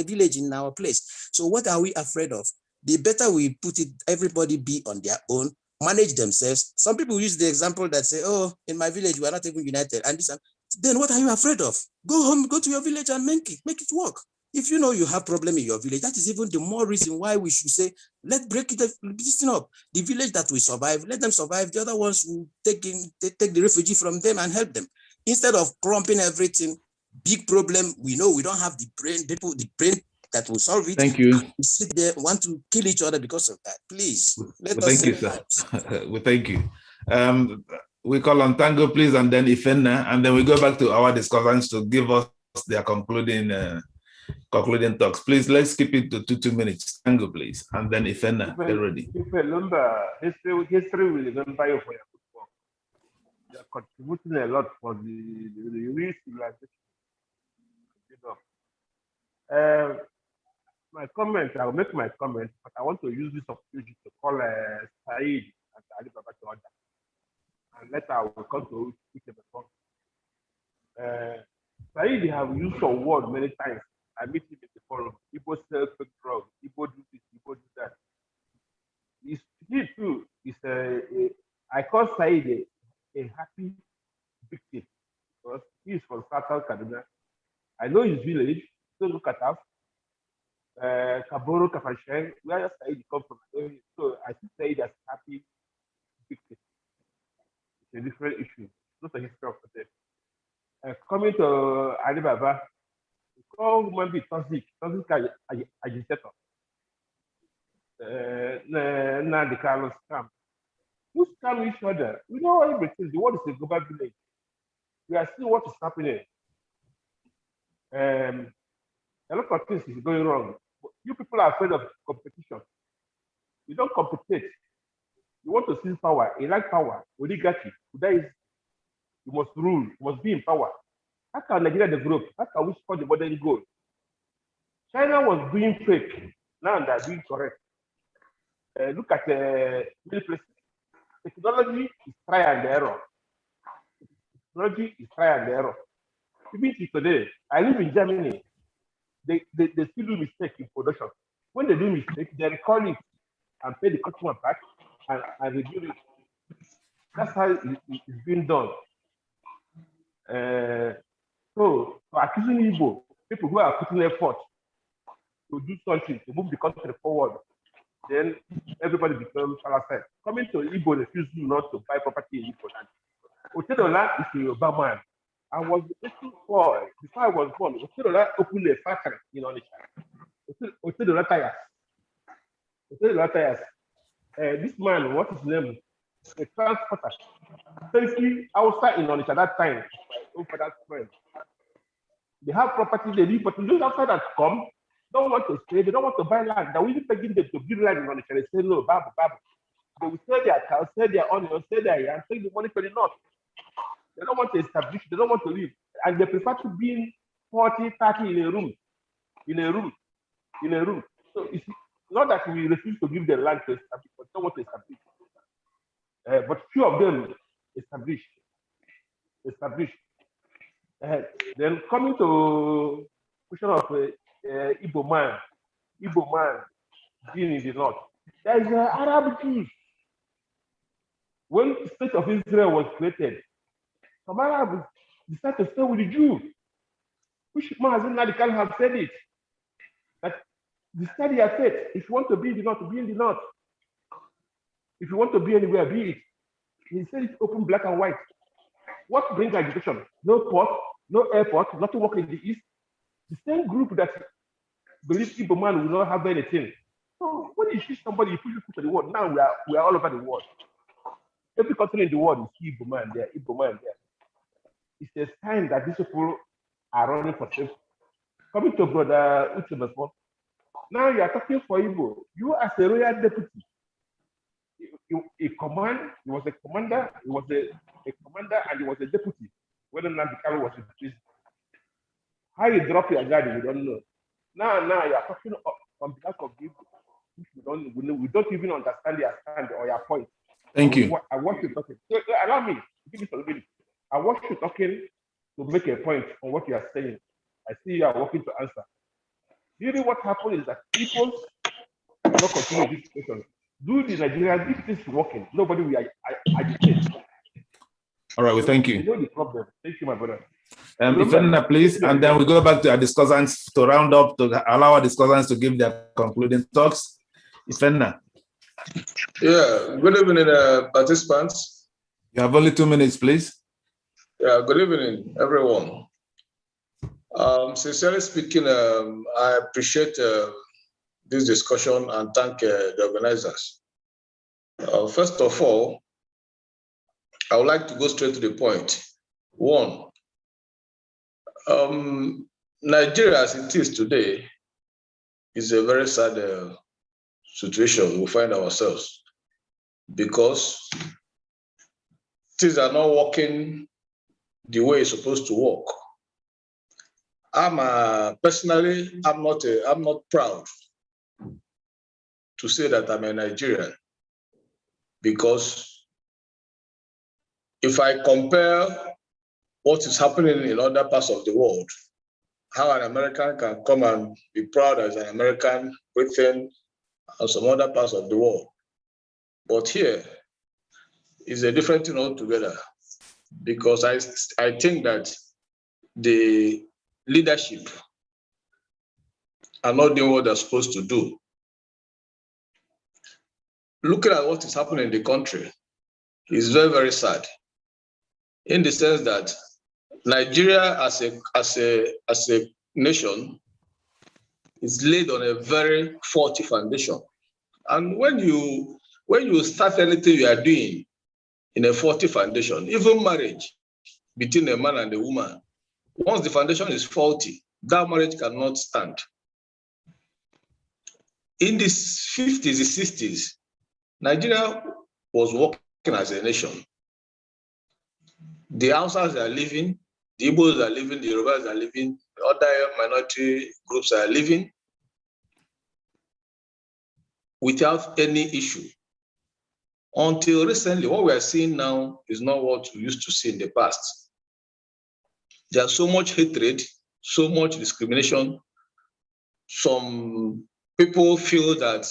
village in our place. So what are we afraid of? The better we put it, everybody be on their own, manage themselves. Some people use the example that say, oh, in my village, we are not even united. And this, then what are you afraid of? Go home, go to your village and make it work. If you know you have problem in your village, that is even the more reason why we should say, let's break it up. The village that will survive, let them survive. The other ones will take the refugee from them and help them. Instead of clumping everything, big problem, we know we don't have the brain that will solve it. Thank you. We sit there, want to kill each other because of that. Please, let us thank you, sir. Well, thank you. We call on Tango, please, and then Ifena, and then we go back to our discussants to give us their concluding talks. Please, let's keep it to 2 minutes. Tango, please, and then Ifena, get ready. If you remember, history will remember you for your good work. You are contributing a lot for the real civilization. My comment, I'll make my comment, but I want to use this opportunity to call Saeed and Alibaba to order. And later I will come to Uche Mefor. Saeed have used a word many times. I meet him in the forum. Igbo sell fake drugs. Igbo do this. Igbo do that. He too is I call Saeed a happy victim because he is from Southern Kaduna. I know his village. So look at us. Kaboro, Kafashen, where Saeed come from. So I think Saeed as happy victim. It's a different issue. Not a history of the coming to Alibaba, we call human being toxic agitator. Now the Carlos scam. Who scam each other? We know everything. The world is a global village. We are seeing what is happening. A lot of things is going wrong. You people are afraid of competition. You don't compete. You want to seize power. You like power. Oligarchy. That is, you must rule. You must be in power. How can Nigeria develop? How can we score the modern goal? China was doing fake. Now they're doing correct. Look at many places. Technology is trial and error. Technology is trial and error. Even today, I live in Germany. They still do mistake in production. When they do mistake, they record it and pay the customer back and review it. That's how it's being done. So accusing Igbo, people who are putting effort to do something, to move the country forward, then everybody becomes parasite. Coming to Igbo, refuse not to buy property in Igbo land. Otedola is a Yoruba man. I was little boy, before I was born, Otedola opened a factory in Onitsha. Otedola tires. Otedola tires. This man, what is his name? A transporter. Essentially, outside in Onitsha that time, my own father's friend. They have property, they live, but those outside that come, don't want to stay, they don't want to buy land. They're really begging them to build land in Onitsha. They say, no, babu. They will sell their cows, sell their onions, sell their yam, take the money for the north. They don't want to establish, they don't want to live. And they prefer to be 40, 30 in a room. So it's not that we refuse to give them land to establish, but don't want to establish. But few of them established. Then coming to question of Igbo man being in the north. There is Arab Jews. When the state of Israel was created, some Arabs decided to stay with the Jews. Which Mazi Nadikal have said it. That the study has said, if you want to be in the north, be in the north. If you want to be anywhere, be it. He said it's open, black and white. What brings agitation? No port, no airport, nothing working in the east. The same group that believes Igbo man will not have anything. So when you see somebody, you push people to the world. Now we are all over the world. Every country in the world is Igbo man there, Igbo man there. It's a sign that these people are running for safety. Coming to Brother Uche Mefor, now you are talking for Igbo. You as a royal deputy, he was a commander, he was a commander and he was a deputy. Whether or not the car was in prison. How you drop your guard, we don't know. Now you are talking on behalf of people. We don't even understand your stand or your point. Thank you. I want you talking. So, allow me, give me some minutes. I want you talking to make a point on what you are saying. I see you are working to answer. Really, what happened is that people cannot continue this situation. Do the Nigerians, if this is working, nobody will agitate. All right, well, thank you. You know the problem. Thank you, my brother. Ifena, please, and then we go back to our discussants to round up, to allow our discussants to give their concluding talks. Ifena. Yeah, good evening, participants. You have only 2 minutes, please. Yeah, good evening, everyone. Sincerely speaking, I appreciate this discussion and thank the organizers. First of all, I would like to go straight to the point. One, Nigeria as it is today is a very sad situation we find ourselves, because things are not working the way it's supposed to work. Personally, I'm not proud to say that I'm a Nigerian, because if I compare what is happening in other parts of the world, how an American can come and be proud as an American, Britain, and some other parts of the world. But here is a different thing altogether, because I think that the leadership are not doing what they're supposed to do. Looking at what is happening in the country is very, very sad, in the sense that Nigeria as a nation is laid on a very faulty foundation. And when you start anything you are doing in a faulty foundation, even marriage between a man and a woman, once the foundation is faulty, that marriage cannot stand. In the 50s, the 60s, Nigeria was working as a nation. The Hausas are living, the Igbos are living, the Yorubas are living, other minority groups are living without any issue. Until recently, what we are seeing now is not what we used to see in the past. There's so much hatred, so much discrimination. Some people feel that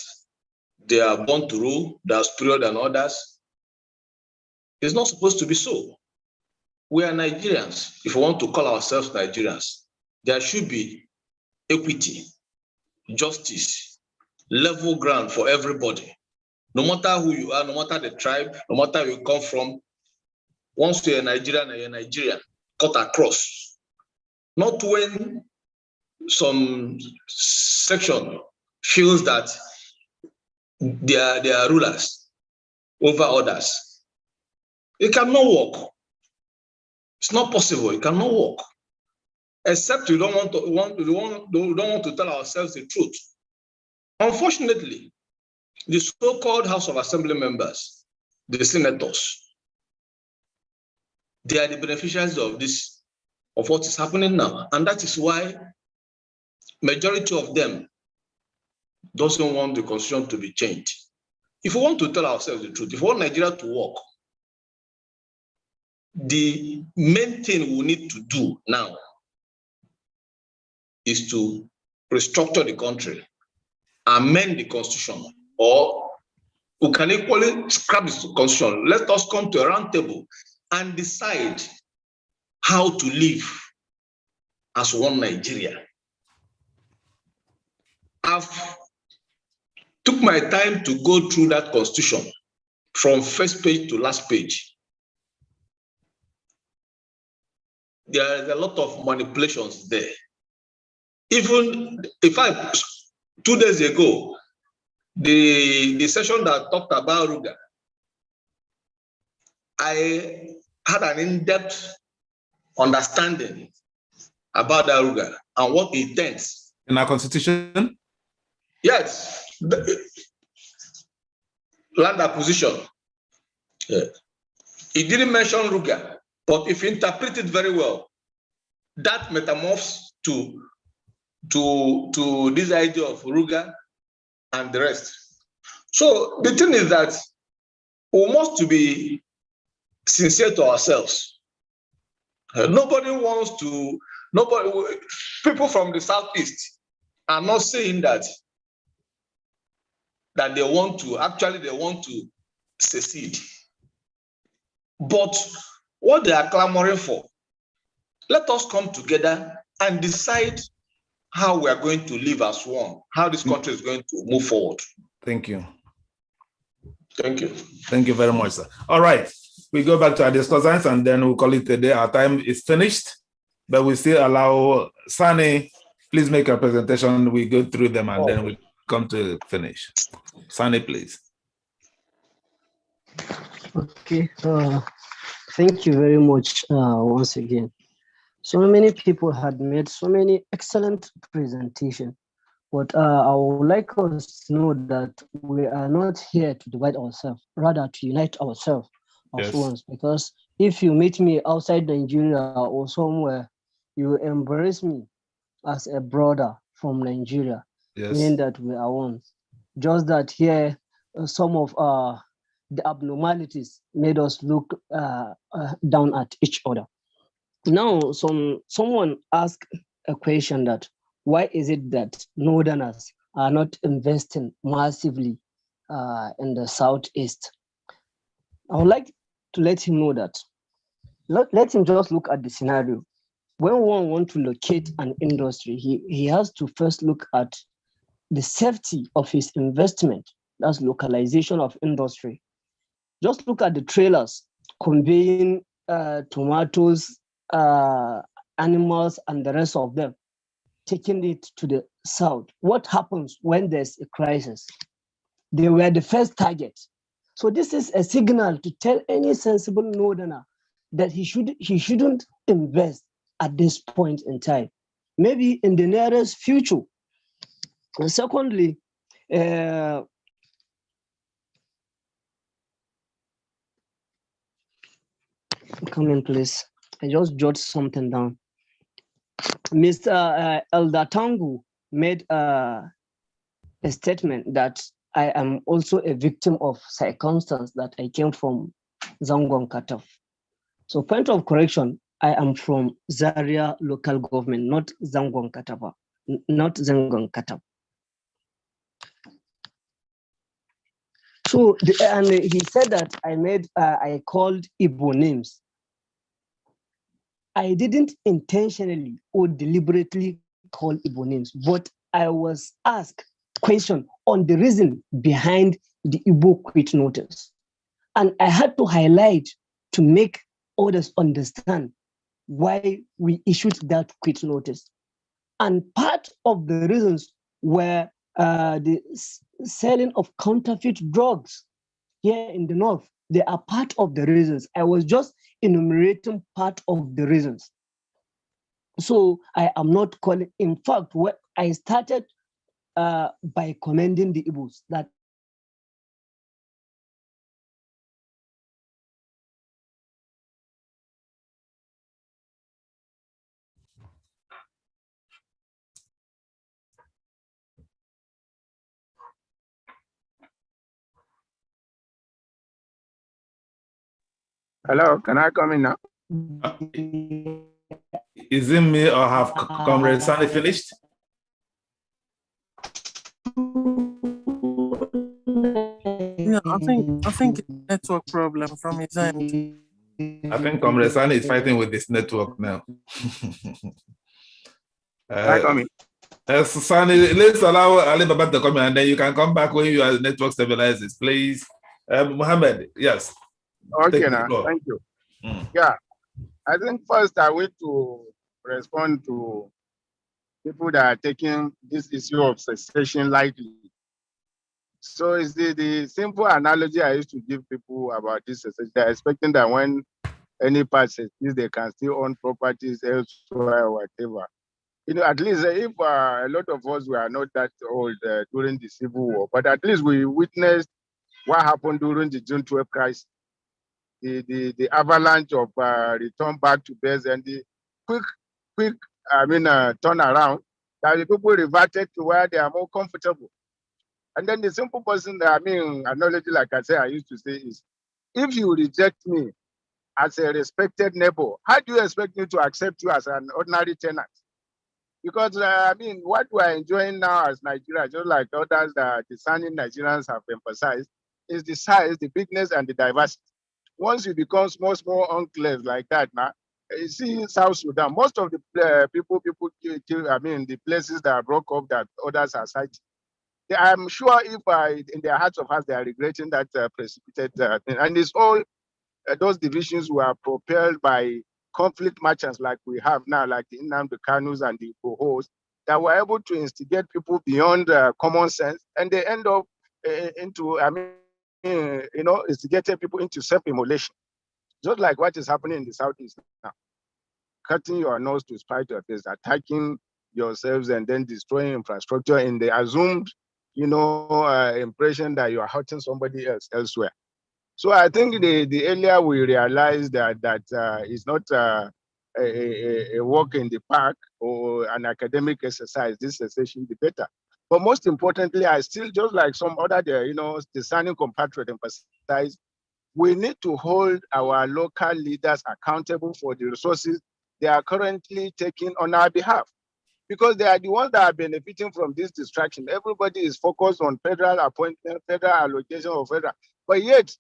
they are born to rule, they are superior than others. It's not supposed to be so. We are Nigerians. If we want to call ourselves Nigerians, there should be equity, justice, level ground for everybody. No matter who you are, no matter the tribe, no matter where you come from, once you're a Nigerian, you're a Nigerian, cut across. Not when some section feels that they are rulers over others. It cannot work. It's not possible. It cannot work, except we don't want to tell ourselves the truth. Unfortunately, the so-called House of Assembly members, the senators, they are the beneficiaries of this, of what is happening now, and that is why majority of them doesn't want the constitution to be changed. If we want to tell ourselves the truth, if we want Nigeria to work, the main thing we need to do now is to restructure the country, amend the constitution, or we can equally scrap the constitution. Let us come to a round table and decide how to live as one Nigeria. I've took my time to go through that constitution from first page to last page. There is a lot of manipulations there. Even in fact, 2 days ago, the session that talked about Ruga, I had an in-depth understanding about the Ruga and what it intends. In our constitution? Yes. Land acquisition. Yeah. It didn't mention Ruga, but if you interpret it very well, that metamorphs to this idea of Ruga and the rest. So the thing is that we must to be sincere to ourselves. Nobody wants to, people from the Southeast are not saying that they want to, actually they want to secede. But what they are clamoring for, let us come together and decide how we are going to live as one, how this country is going to move forward. Thank you. Thank you. Thank you very much, sir. All right, we go back to our discussions and then we'll call it a day. Our time is finished, but we still allow Sani, please make a presentation. We go through them and then we come to finish. Sani, please. Okay, thank you very much once again. So many people had made so many excellent presentations, but I would like us to know that we are not here to divide ourselves, rather to unite ourselves as ones. Because if you meet me outside Nigeria or somewhere, you embrace me as a brother from Nigeria, meaning that we are one. Just that here, some of the abnormalities made us look down at each other. Now, someone asked a question that why is it that Northerners are not investing massively in the Southeast? I would like to let him know that. Let him just look at the scenario. When one wants to locate an industry, he has to first look at the safety of his investment. That's localization of industry. Just look at the trailers conveying tomatoes, animals, and the rest of them, taking it to the south. What happens when there's a crisis? They were the first target. So this is a signal to tell any sensible Northerner that he shouldn't invest at this point in time, maybe in the nearest future. And secondly, come in, please. I just jotted something down. Mr. Eldatangu made a statement that I am also a victim of circumstance, that I came from Zangon Kataf. So point of correction, I am from Zaria local government, not Zangon Katava, not Zangon Kataf. So, and he said that I called Igbo names. I didn't intentionally or deliberately call Igbo names, but I was asked question on the reason behind the Igbo quit notice. And I had to highlight to make others understand why we issued that quit notice. And part of the reasons were the selling of counterfeit drugs here in the north. They are part of the reasons. I was just enumerating part of the reasons. So I am not calling, in fact, what I started by commending the Igbos that Hello, can I come in now? Is it me or have Comrade Sunny finished? Yeah, I think it's network problem from his end. I think Comrade Sunny is fighting with this network now. Sani, let's allow Alibaba to come in, and then you can come back when your network stabilizes, please. Mohammed, yes. Okay, now, thank you. Yeah, I think first I want to respond to people that are taking this issue of secession lightly. So it's the simple analogy I used to give people about this secession. They're expecting that when any part secedes, they can still own properties elsewhere or whatever. You know, at least if a lot of us were not that old during the Civil War, but at least we witnessed what happened during the June 12 crisis, the avalanche of return back to base and the quick turn around, that the people reverted to where they are more comfortable. And then the simple person that analogy, like I said, I used to say is, if you reject me as a respected neighbor, how do you expect me to accept you as an ordinary tenant? Because what we are enjoying now as Nigeria, just like others that the Sani Nigerians have emphasized, is the size, the bigness, and the diversity. Once you become small enclaves like that, now you see South Sudan, most of the people the places that are broke up that others are citing. I'm sure if in their hearts of hearts they are regretting that precipitated thing, and it's all those divisions were propelled by conflict merchants like we have now, like the Nnamdi Kanus and the Bohos, that were able to instigate people beyond common sense, and they end up instigated people into self-immolation, just like what is happening in the Southeast now. Cutting your nose to spite your face, attacking yourselves, and then destroying infrastructure in the assumed, impression that you are hurting somebody else elsewhere. So I think the earlier we realize that it's not a walk in the park or an academic exercise, this secession, the better. But most importantly, I still, just like some other, the Sani compatriot emphasize, we need to hold our local leaders accountable for the resources they are currently taking on our behalf, because they are the ones that are benefiting from this distraction. Everybody is focused on federal appointment, federal allocation of federal, but yet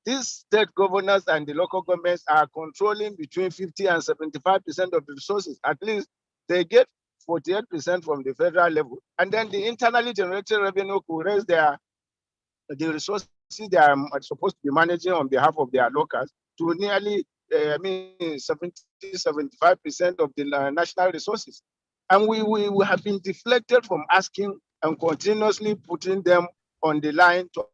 these state governors and the local governments are controlling between 50 and 75% of the resources. At least they get 48% from the federal level, and then the internally generated revenue could raise the resources they are supposed to be managing on behalf of their locals to nearly 70-75% of the national resources. And we have been deflected from asking and continuously putting them on the line to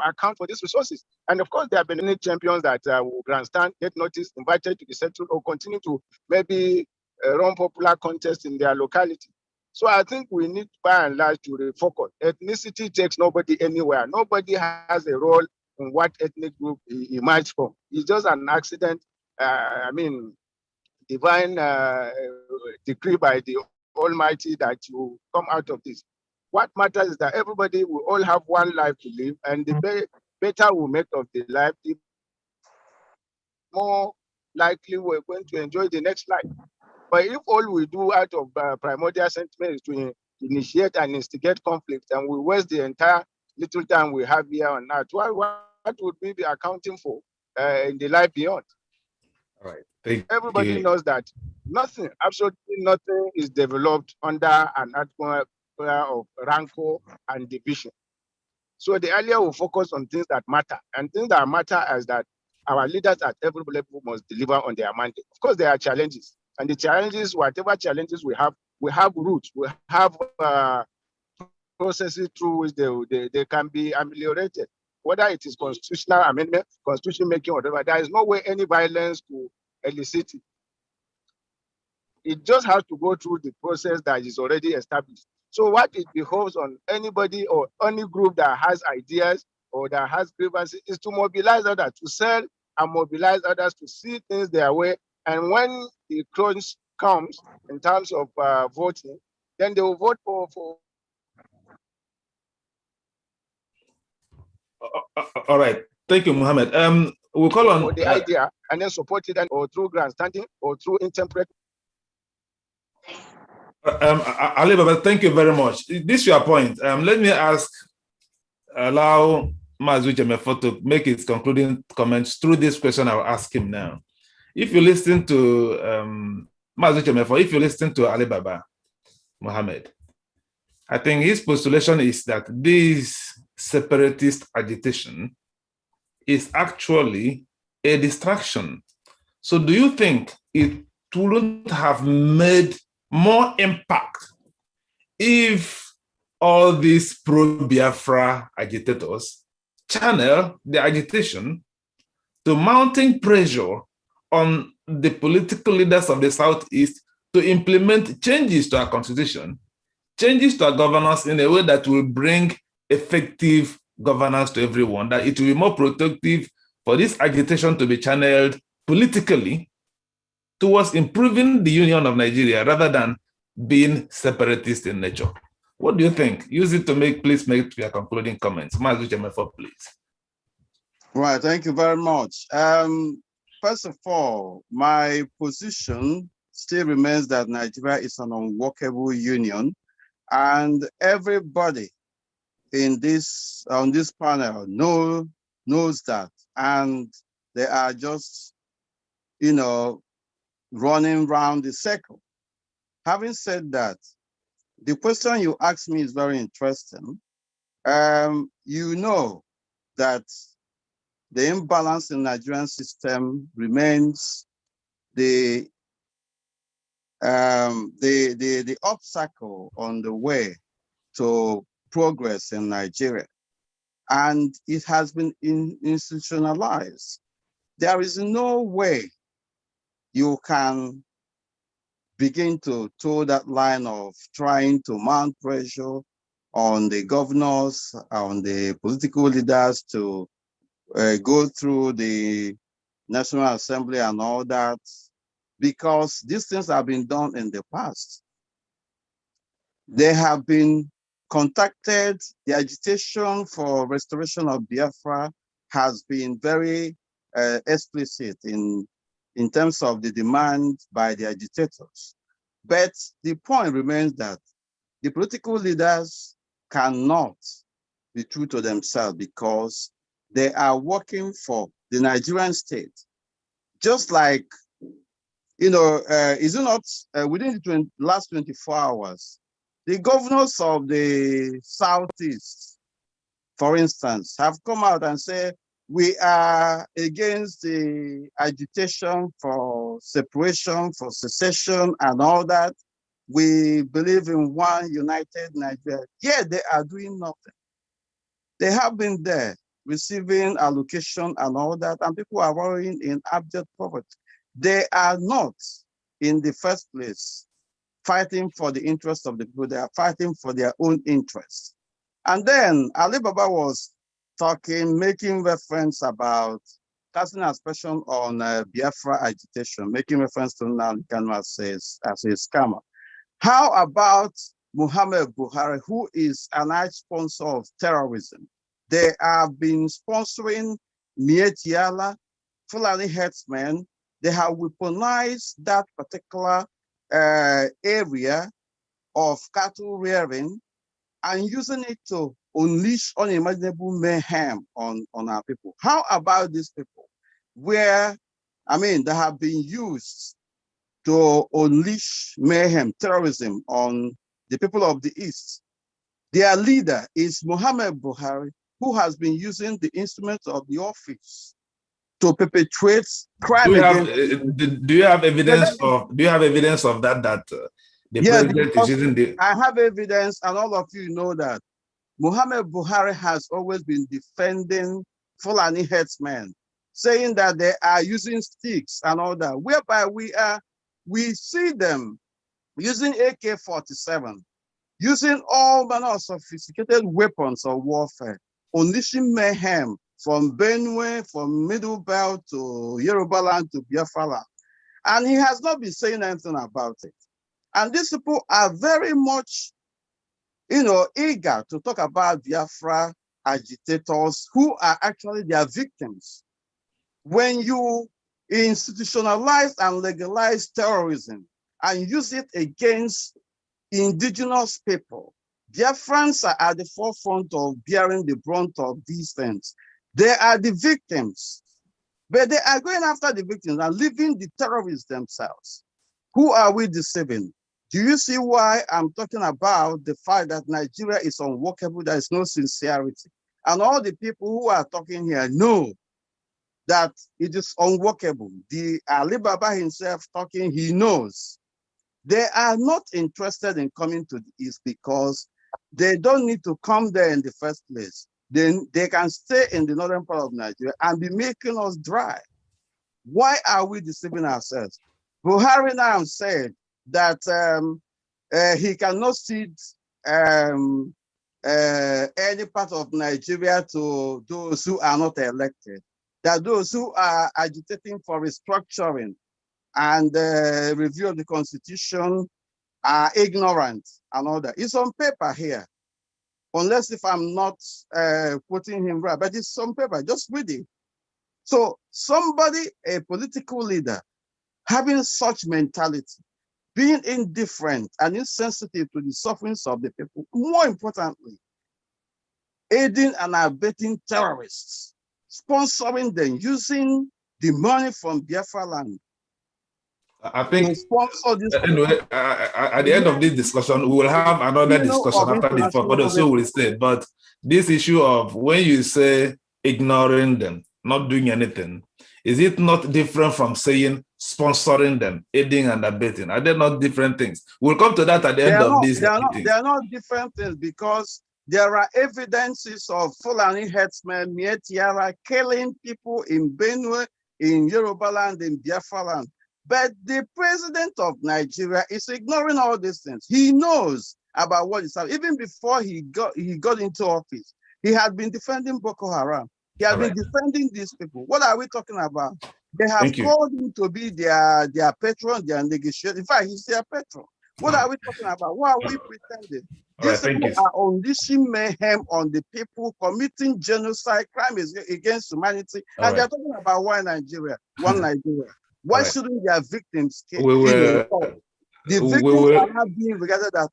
account for these resources. And of course, there have been many champions that will grandstand, get noticed, invited to be settled, or continue to maybe run popular contests in their locality. So I think we need, by and large, to refocus. Ethnicity takes nobody anywhere. Nobody has a role in what ethnic group he emerged from. It's just an accident. Divine decree by the Almighty that you come out of this. What matters is that everybody will all have one life to live, and the better we make of the life, the more likely we're going to enjoy the next life. But if all we do out of primordial sentiment is to initiate and instigate conflict, and we waste the entire little time we have here on earth, what would we be accounting for in the life beyond? All right. Everybody knows that nothing, absolutely nothing is developed under an atmosphere of rancor and division. So the earlier we focus on things that matter, and things that matter is that our leaders at every level must deliver on their mandate. Of course, there are challenges, and the challenges, whatever challenges we have roots, we have processes through which they can be ameliorated. Whether it is constitutional amendment, constitution making, whatever, there is no way any violence to elicit it. It just has to go through the process that is already established. So what it behoves on anybody or any group that has ideas or that has grievances is to mobilize others, to sell and mobilize others to see things their way. And when the crunch comes in terms of voting, then they will vote for all right. Thank you, Mohammed. We'll call on the idea and then support it, or through grandstanding or through intemperate. Alibaba, thank you very much. This is your point. Let me allow Uche Mefor to make his concluding comments through this question I'll ask him now. if you listen to Uche Mefor, if you listen to Alibaba, Mohammed, I think his postulation is that this separatist agitation is actually a distraction. So do you think it wouldn't have made more impact if all these pro-Biafra agitators channel the agitation to mounting pressure on the political leaders of the Southeast to implement changes to our constitution, changes to our governance in a way that will bring effective governance to everyone, that it will be more productive for this agitation to be channeled politically towards improving the union of Nigeria rather than being separatist in nature. What do you think? Use it to please make your concluding comments. Uche Mefor, please. Right, thank you very much. First of all, my position still remains that Nigeria is an unworkable union, and everybody on this panel knows that, and they are just, running around the circle. Having said that, the question you asked me is very interesting. You know that the imbalance in Nigerian system remains the obstacle on the way to progress in Nigeria, and it has been institutionalized. There is no way you can begin to toe that line of trying to mount pressure on the governors, on the political leaders to go through the National Assembly and all that, because these things have been done in the past. They have been contacted. The agitation for restoration of Biafra has been very explicit in terms of the demand by the agitators. But the point remains that the political leaders cannot be true to themselves because they are working for the Nigerian state. Just like, is it not within the last 24 hours, the governors of the Southeast, for instance, have come out and said, we are against the agitation for separation, for secession and all that. We believe in one united Nigeria. Yeah, they are doing nothing. They have been there receiving allocation and all that, and people are worrying in abject poverty. They are not, in the first place, fighting for the interests of the people. They are fighting for their own interests. And then Alibaba was talking, making reference about casting aspersion on Biafra agitation, making reference to Nnamdi Kanu as a scammer. How about Muhammad Buhari, who is an arch sponsor of terrorism? They have been sponsoring Mietiala, Fulani herdsmen. They have weaponized that particular area of cattle rearing and using it to unleash unimaginable mayhem on our people. How about these people where, they have been used to unleash mayhem, terrorism on the people of the East? Their leader is Muhammad Buhari, who has been using the instruments of the office to perpetrate crime against. Do you have evidence of that? The president is using the. I have evidence, and all of you know that Muhammad Buhari has always been defending Fulani herdsmen, saying that they are using sticks and all that, whereby we see them using AK-47, using all manner of sophisticated weapons of warfare, unleashing mayhem from Benue, from Middle Belt to Yorubaland to Biafra land. And he has not been saying anything about it. And these people are very much, eager to talk about Biafra agitators who are actually their victims. When you institutionalize and legalize terrorism and use it against indigenous people, Biafrans are at the forefront of bearing the brunt of these things. They are the victims. But they are going after the victims and leaving the terrorists themselves. Who are we deceiving? Do you see why I'm talking about the fact that Nigeria is unworkable? There is no sincerity. And all the people who are talking here know that it is unworkable. The Alibaba himself talking, he knows. They are not interested in coming to the East because they don't need to come there in the first place. Then they can stay in the northern part of Nigeria and be making us dry. Why are we deceiving ourselves? Buhari now said that he cannot cede any part of Nigeria to those who are not elected, that those who are agitating for restructuring and review of the constitution are ignorant and all that. It's on paper here, unless if I'm not quoting him right, but it's on paper, just read it. So somebody, a political leader, having such mentality, being indifferent and insensitive to the sufferings of the people, more importantly, aiding and abetting terrorists, sponsoring them, using the money from Biafra land. I think, anyway, at the end of this discussion, we will have another discussion after this for those who will stay. But this issue of when you say ignoring them, not doing anything, is it not different from saying sponsoring them, aiding and abetting? Are they not different things? We'll come to that at the end of this. They are not different things because there are evidences of Fulani herdsmen, Mietiara, killing people in Benue, in Yoruba land, in Biafra land. But the president of Nigeria is ignoring all these things. He knows about what is happening. Even before he got into office, he had been defending Boko Haram. He has been defending these people. What are we talking about? They have called him to be their patron, their negotiator. In fact, he's their patron. What are we talking about? What are we pretending? These people are unleashing mayhem on the people, committing genocide, crimes against humanity, and they're talking about one Nigeria. Why shouldn't their victims the victims are not being regarded as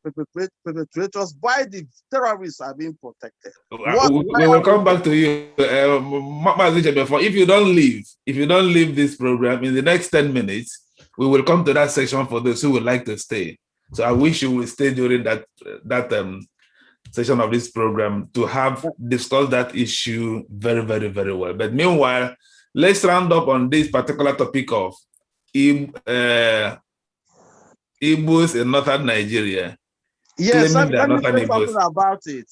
perpetrators? Why the terrorists are being protected? We will come back to you, Uche Mefor. If you don't leave this program in the next 10 minutes, we will come to that section for those who would like to stay. So I wish you will stay during that session of this program to have discussed that issue very, very, very well. But meanwhile, let's round up on this particular topic of Igbos in northern Nigeria. Yes, let me say something about it.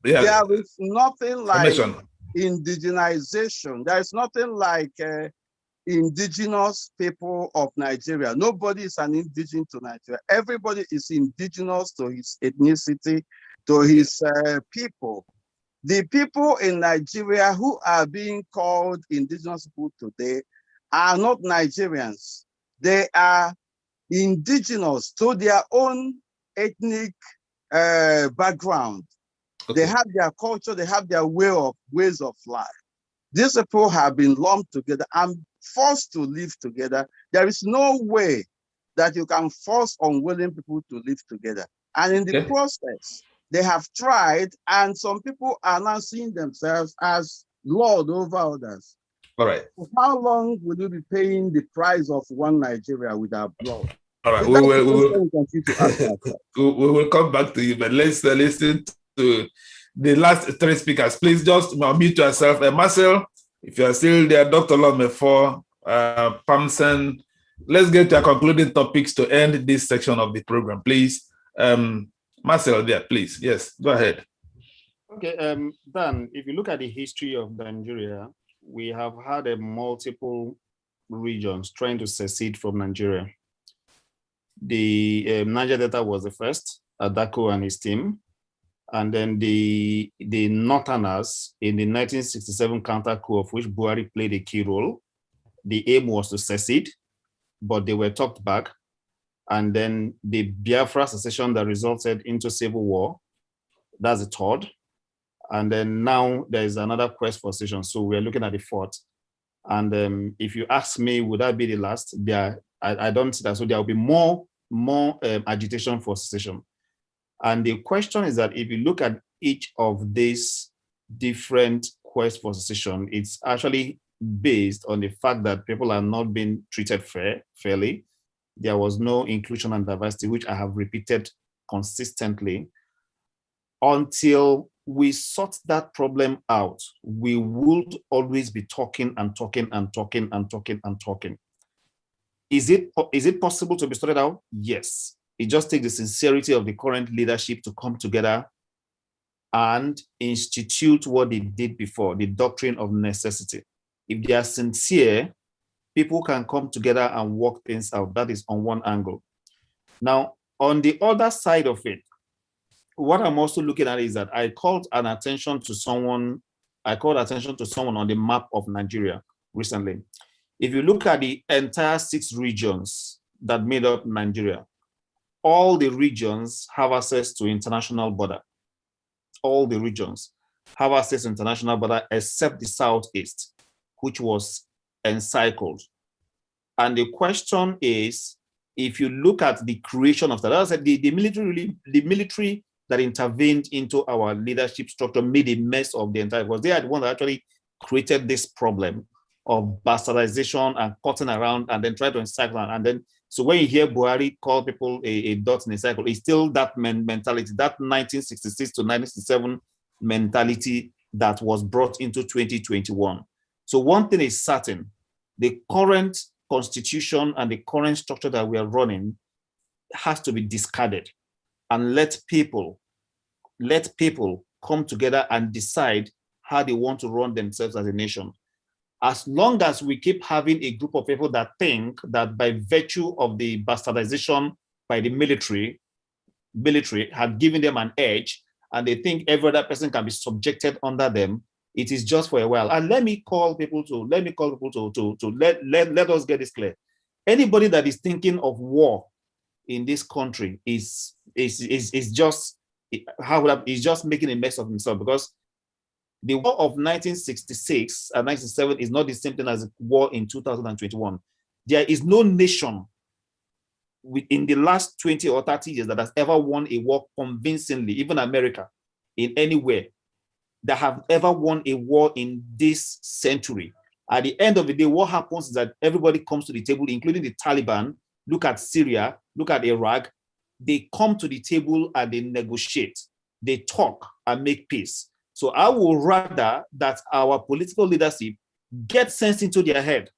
Yeah. There is nothing like indigenization. There is nothing like indigenous people of Nigeria. Nobody is an indigenous to Nigeria. Everybody is indigenous to his ethnicity, to his people. The people in Nigeria who are being called indigenous people today are not Nigerians. They are indigenous to their own ethnic background. They have their culture, they have their ways of life. These people have been lumped together and forced to live together. There is no way that you can force unwilling people to live together. And in the process, they have tried, and some people are now seeing themselves as Lord over others. All right. For how long will you be paying the price of one Nigeria with our blood? All right, we will come back to you, but let's listen to the last three speakers. Please just mute yourself. Marcel, if you are still there, Dr. Mefor, Pamson, let's get to our concluding topics to end this section of the program, please. Marcel, there, please. Yes, go ahead. Okay, Dan, if you look at the history of Nigeria, we have had multiple regions trying to secede from Nigeria. The Niger Delta was the first, Adako and his team. And then the Northerners in the 1967 counter coup, of which Buhari played a key role. The aim was to secede, but they were talked back. And then the Biafra secession that resulted into civil war, that's the third. And then now there is another quest for secession. So we're looking at the fourth. And if you ask me, would that be the last? I don't see that. So there will be more agitation for secession. And the question is that if you look at each of these different quests for secession, it's actually based on the fact that people are not being treated fairly. There was no inclusion and diversity, which I have repeated consistently. Until we sort that problem out, we would always be talking and talking and talking and talking and talking. Is it possible to be sorted out? Yes. It just takes the sincerity of the current leadership to come together and institute what they did before, the doctrine of necessity. If they are sincere, people can come together and work things out. That is on one angle. Now, on the other side of it, what I'm also looking at is that I called attention to someone on the map of Nigeria recently. If you look at the entire 6 regions that made up Nigeria, all the regions have access to international border. All the regions have access to international border except the Southeast, which was encircled. And the question is, if you look at the creation of that, as I said, the military that intervened into our leadership structure made a mess of the entire, because they are the one that actually created this problem of bastardization and cutting around and then try to encircle. And then, so when you hear Buhari call people a dot in a cycle, it's still that mentality, that 1966 to 1967 mentality that was brought into 2021. So one thing is certain, the current constitution and the current structure that we are running has to be discarded, and let people come together and decide how they want to run themselves as a nation. As long as we keep having a group of people that think that by virtue of the bastardization by the military had given them an edge, and they think every other person can be subjected under them, it is just for a while. And let us get this clear. Anybody that is thinking of war in this country is just making a mess of himself, because the war of 1966 and 1967 is not the same thing as the war in 2021. There is no nation in the last 20 or 30 years that has ever won a war convincingly, even America, in anywhere, that have ever won a war in this century. At the end of the day, what happens is that everybody comes to the table, including the Taliban. Look at Syria, look at Iraq. They come to the table and they negotiate. They talk and make peace. So I would rather that our political leadership get sense into their head.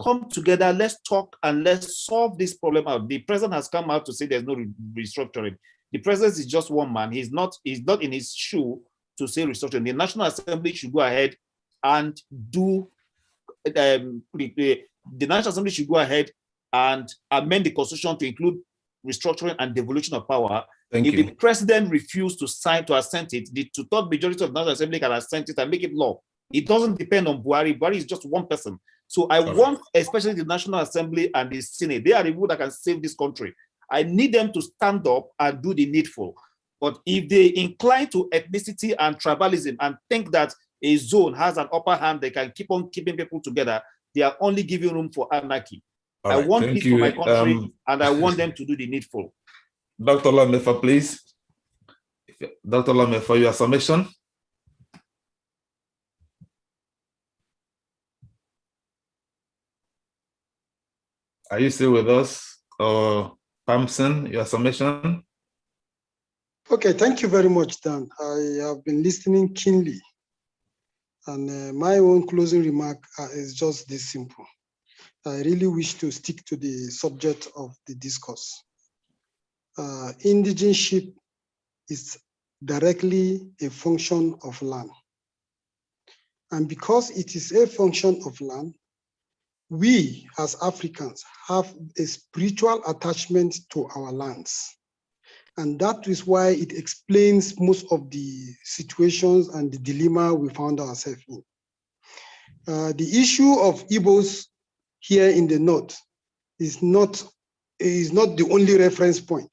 Come together, let's talk and let's solve this problem out. The president has come out to say there's no restructuring. The president is just one man. He's not in his shoe to say restructuring. The National Assembly should go ahead and do, the National Assembly should go ahead and amend the constitution to include restructuring and devolution of power. If the president refused to assent it, the two-thirds majority of the National Assembly can assent it and make it law. It doesn't depend on Buhari. Buhari is just one person. So I want, especially the National Assembly and the Senate, they are the people that can save this country. I need them to stand up and do the needful. But if they incline to ethnicity and tribalism and think that a zone has an upper hand, they can keep on keeping people together, they are only giving room for anarchy. I want peace for my country, and I want them to do the needful. Dr. Mefor, please. Dr. Mefor, your summation. Are you still with us? Or Pamson, your summation? Okay, thank you very much, Dan. I have been listening keenly. And my own closing remark is just this simple. I really wish to stick to the subject of the discourse. Indigeneship is directly a function of land. And because it is a function of land, we as Africans have a spiritual attachment to our lands. And that is why it explains most of the situations and the dilemma we found ourselves in. The issue of Igbos here in the north is not the only reference point.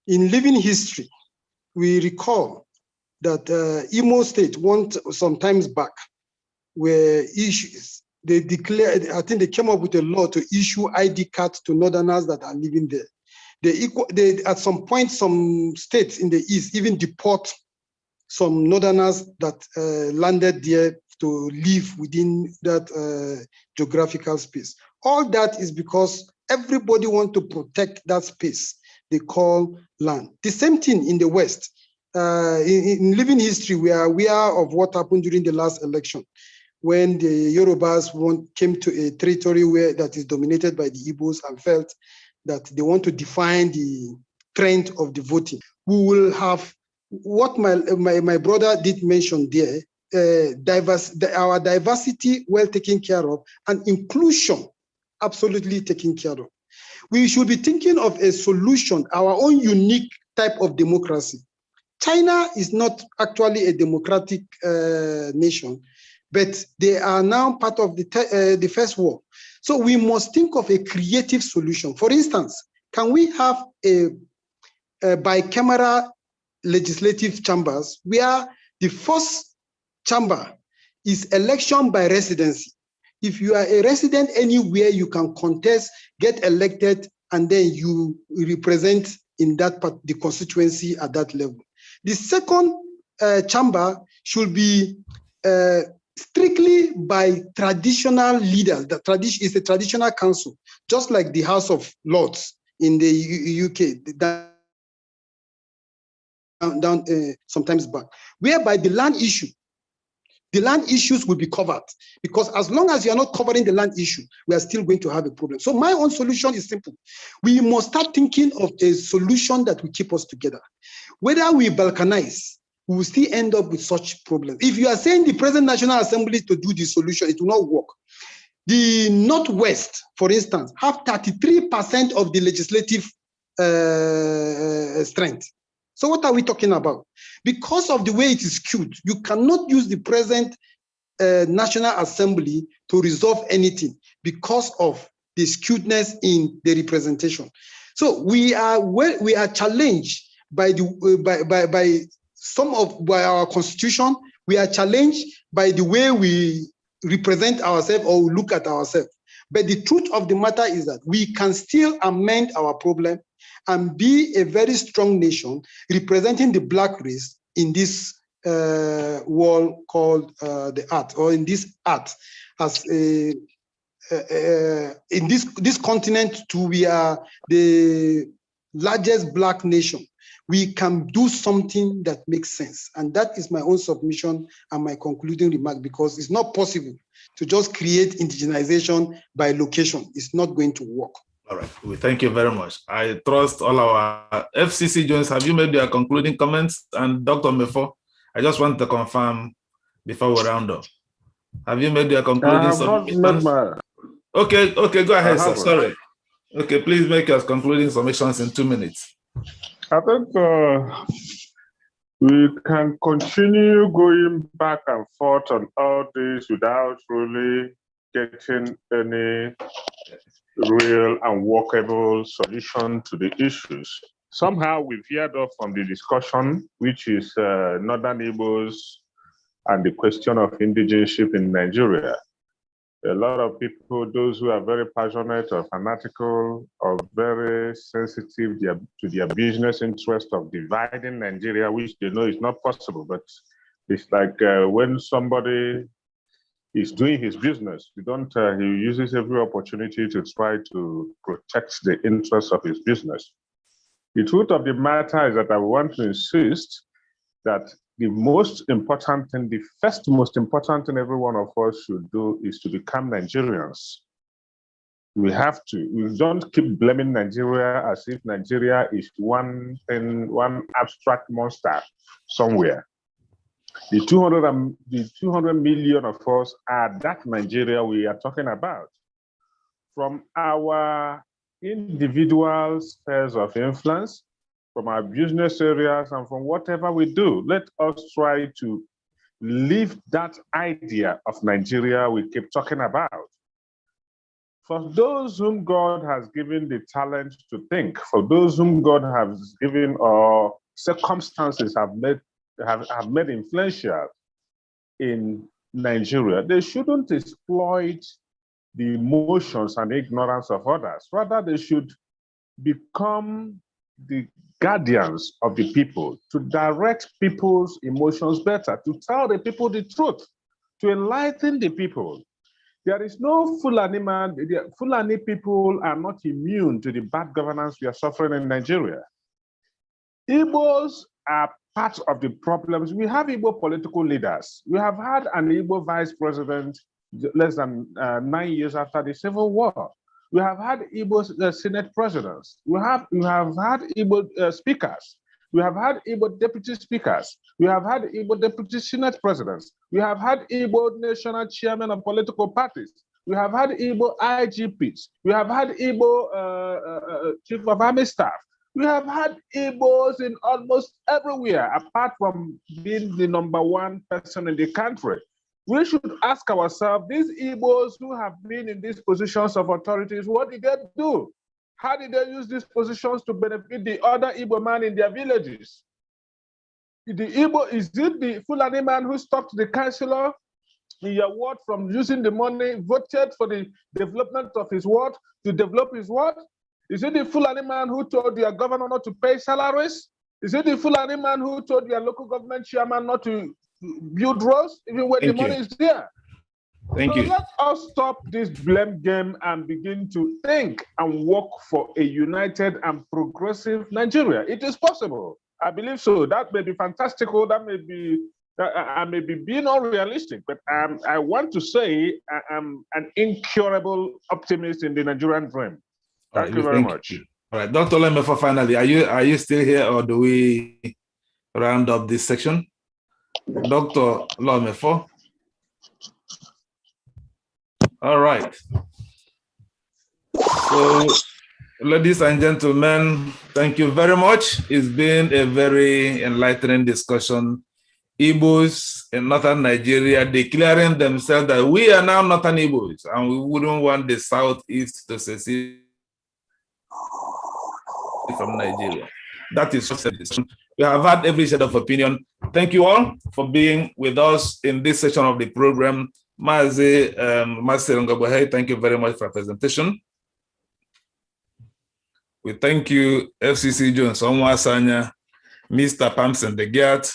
In living history, we recall that Imo State, some times back, were issues. They declared, I think they came up with a law to issue ID cards to northerners that are living there. They at some point, some states in the east even deport some northerners that landed there to live within that geographical space. All that is because everybody wants to protect that space they call land. The same thing in the West. In living history, we are aware of what happened during the last election, when the Yorubas came to a territory that is dominated by the Igbos and felt that they want to define the trend of the voting. We will have what my brother did mention there, our diversity well taken care of, and inclusion absolutely taken care of. We should be thinking of a solution, our own unique type of democracy. China is not actually a democratic nation, but they are now part of the First World. So we must think of a creative solution. For instance, can we have a bicameral legislative chambers where the first chamber is election by residency? If you are a resident anywhere, you can contest, get elected, and then you represent in that part, the constituency at that level. The second chamber should be strictly by traditional leaders. The tradition is a traditional council, just like the House of Lords in the UK, sometimes back, whereby the land issues will be covered, because as long as you are not covering the land issue, we are still going to have a problem. So my own solution is simple. We must start thinking of a solution that will keep us together. Whether we balkanize, we will still end up with such problems. If you are saying the present National Assembly to do the solution, it will not work. The Northwest, for instance, have 33% of the legislative strength. So what are we talking about? Because of the way it is skewed, you cannot use the present National Assembly to resolve anything because of the skewedness in the representation. So we are challenged by our constitution. We are challenged by the way we represent ourselves or look at ourselves. But the truth of the matter is that we can still amend our problem and be a very strong nation representing the Black race in this world called the art, or in this art as a in this continent. We are the largest Black nation. We can do something that makes sense, and that is my own submission and my concluding remark, because it's not possible to just create indigenization by location. It's not going to work. All right, we thank you very much. I trust all our FCC Jones. Have you made your concluding comments? And Dr. Mefor, I just want to confirm before we round up. Have you made your concluding submissions? Okay, go ahead, sir. Sorry. Okay, please make your concluding submissions in 2 minutes. I think we can continue going back and forth on all this without really getting any real and workable solution to the issues. Somehow we veered off from the discussion, which is Northern Igbos and the question of indigeneship in Nigeria. A lot of people, those who are very passionate or fanatical or very sensitive to their business interest of dividing Nigeria, which they know is not possible, but it's like when somebody is doing his business, he uses every opportunity to try to protect the interests of his business. The truth of the matter is that I want to insist that the most important thing, the first most important thing every one of us should do is to become Nigerians. We have to. We don't keep blaming Nigeria as if Nigeria is one thing, one abstract monster somewhere. The 200 million of us are that Nigeria we are talking about. From our individual spheres of influence, from our business areas, and from whatever we do, let us try to live that idea of Nigeria we keep talking about. For those whom God has given the talent to think, for those whom God has given or circumstances have made influential in Nigeria, they shouldn't exploit the emotions and ignorance of others. Rather, they should become the guardians of the people, to direct people's emotions better, to tell the people the truth, to enlighten the people. There is no Fulani man. Fulani people are not immune to the bad governance we are suffering in Nigeria. Igbos are part of the problems. We have Igbo political leaders. We have had an Igbo vice president less than 9 years after the Civil War. We have had Igbo Senate presidents. We have had Igbo speakers. We have had Igbo deputy speakers. We have had Igbo deputy Senate presidents. We have had Igbo national chairmen of political parties. We have had Igbo IGPs. We have had Igbo chief of army staff. We have had Igbos in almost everywhere, apart from being the #1 person in the country. We should ask ourselves, these Igbos who have been in these positions of authorities, what did they do? How did they use these positions to benefit the other Igbo man in their villages? Is it the Fulani man who stopped the councillor in your ward from using the money voted for the development of his ward to develop his ward? Is it the Fulani man who told your governor not to pay salaries? Is it the Fulani man who told your local government chairman not to build roads, even when the money is there? Thank you. Let us stop this blame game and begin to think and work for a united and progressive Nigeria. It is possible. I believe so. That may be fantastical. That may be, I may be being unrealistic, but I want to say I'm an incurable optimist in the Nigerian dream. Thank you very much. All right, Dr. Mefor, finally, are you still here, or do we round up this section? Dr. Mefor. All right. So, ladies and gentlemen, thank you very much. It's been a very enlightening discussion. Igbos in northern Nigeria declaring themselves that we are now northern Igbos, and we wouldn't want the southeast to secede from Nigeria. That is we have had every shade of opinion. Thank you all for being with us in this session of the program. Marcel Ngogbehei, thank you very much for your presentation. We thank you, Fcc Jones Onwuasoanya, Mr. Pamson Dagyat,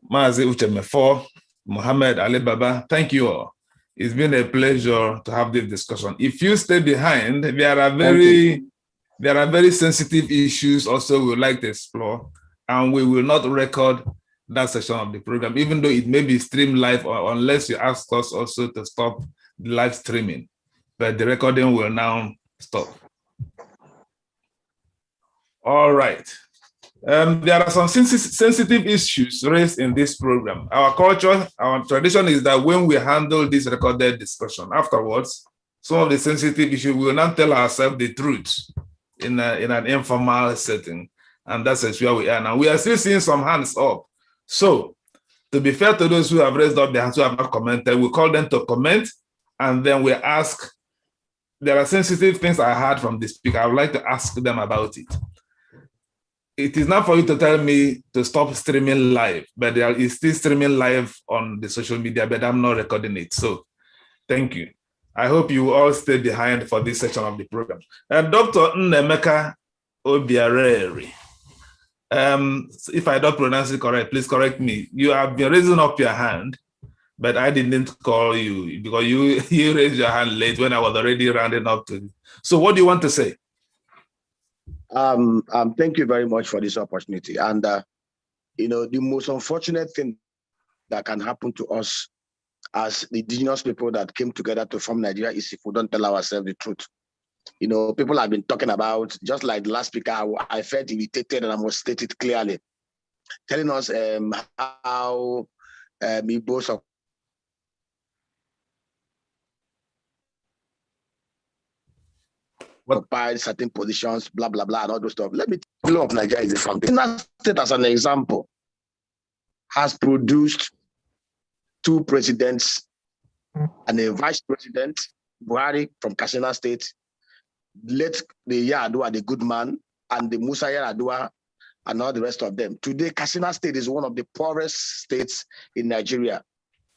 Uche Mefor, Mohammed Alibaba. Thank you all. It's been a pleasure to have this discussion. If you stay behind, there are very sensitive issues also we would like to explore, and we will not record that section of the program, even though it may be streamed live, or unless you ask us also to stop the live streaming. But the recording will now stop. All right. There are some sensitive issues raised in this program. Our culture, our tradition is that when we handle this recorded discussion, afterwards, some of the sensitive issues, we will not tell ourselves the truth in an informal setting. And that's where we are now. We are still seeing some hands up. So, to be fair to those who have raised up their hands, who have not commented, we call them to comment, and then we ask, there are sensitive things I heard from the speaker. I would like to ask them about it. It is not for you to tell me to stop streaming live, but there is still streaming live on the social media, but I'm not recording it. So, thank you. I hope you all stay behind for this section of the program. Dr. Nnemeka Obiareri. If I don't pronounce it correct, please correct me. You have been raising up your hand, but I didn't call you because you raised your hand late when I was already rounding up to you. So what do you want to say? Thank you very much for this opportunity. And, you know, the most unfortunate thing that can happen to us as the indigenous people that came together to form Nigeria is if we don't tell ourselves the truth. You know, people have been talking about, just like the last speaker, I felt irritated, and I must state it clearly, telling us how Igbos occupied certain positions, blah, blah, blah, and all those stuff. Let me tell you, law of Nigeria is the foundation. That state, as an example, has produced 2 presidents and a vice president, Buhari from Katsina State, let the Yar'Adua, the good man, and the Musa Yar'Adua, and all the rest of them. Today, Katsina State is one of the poorest states in Nigeria.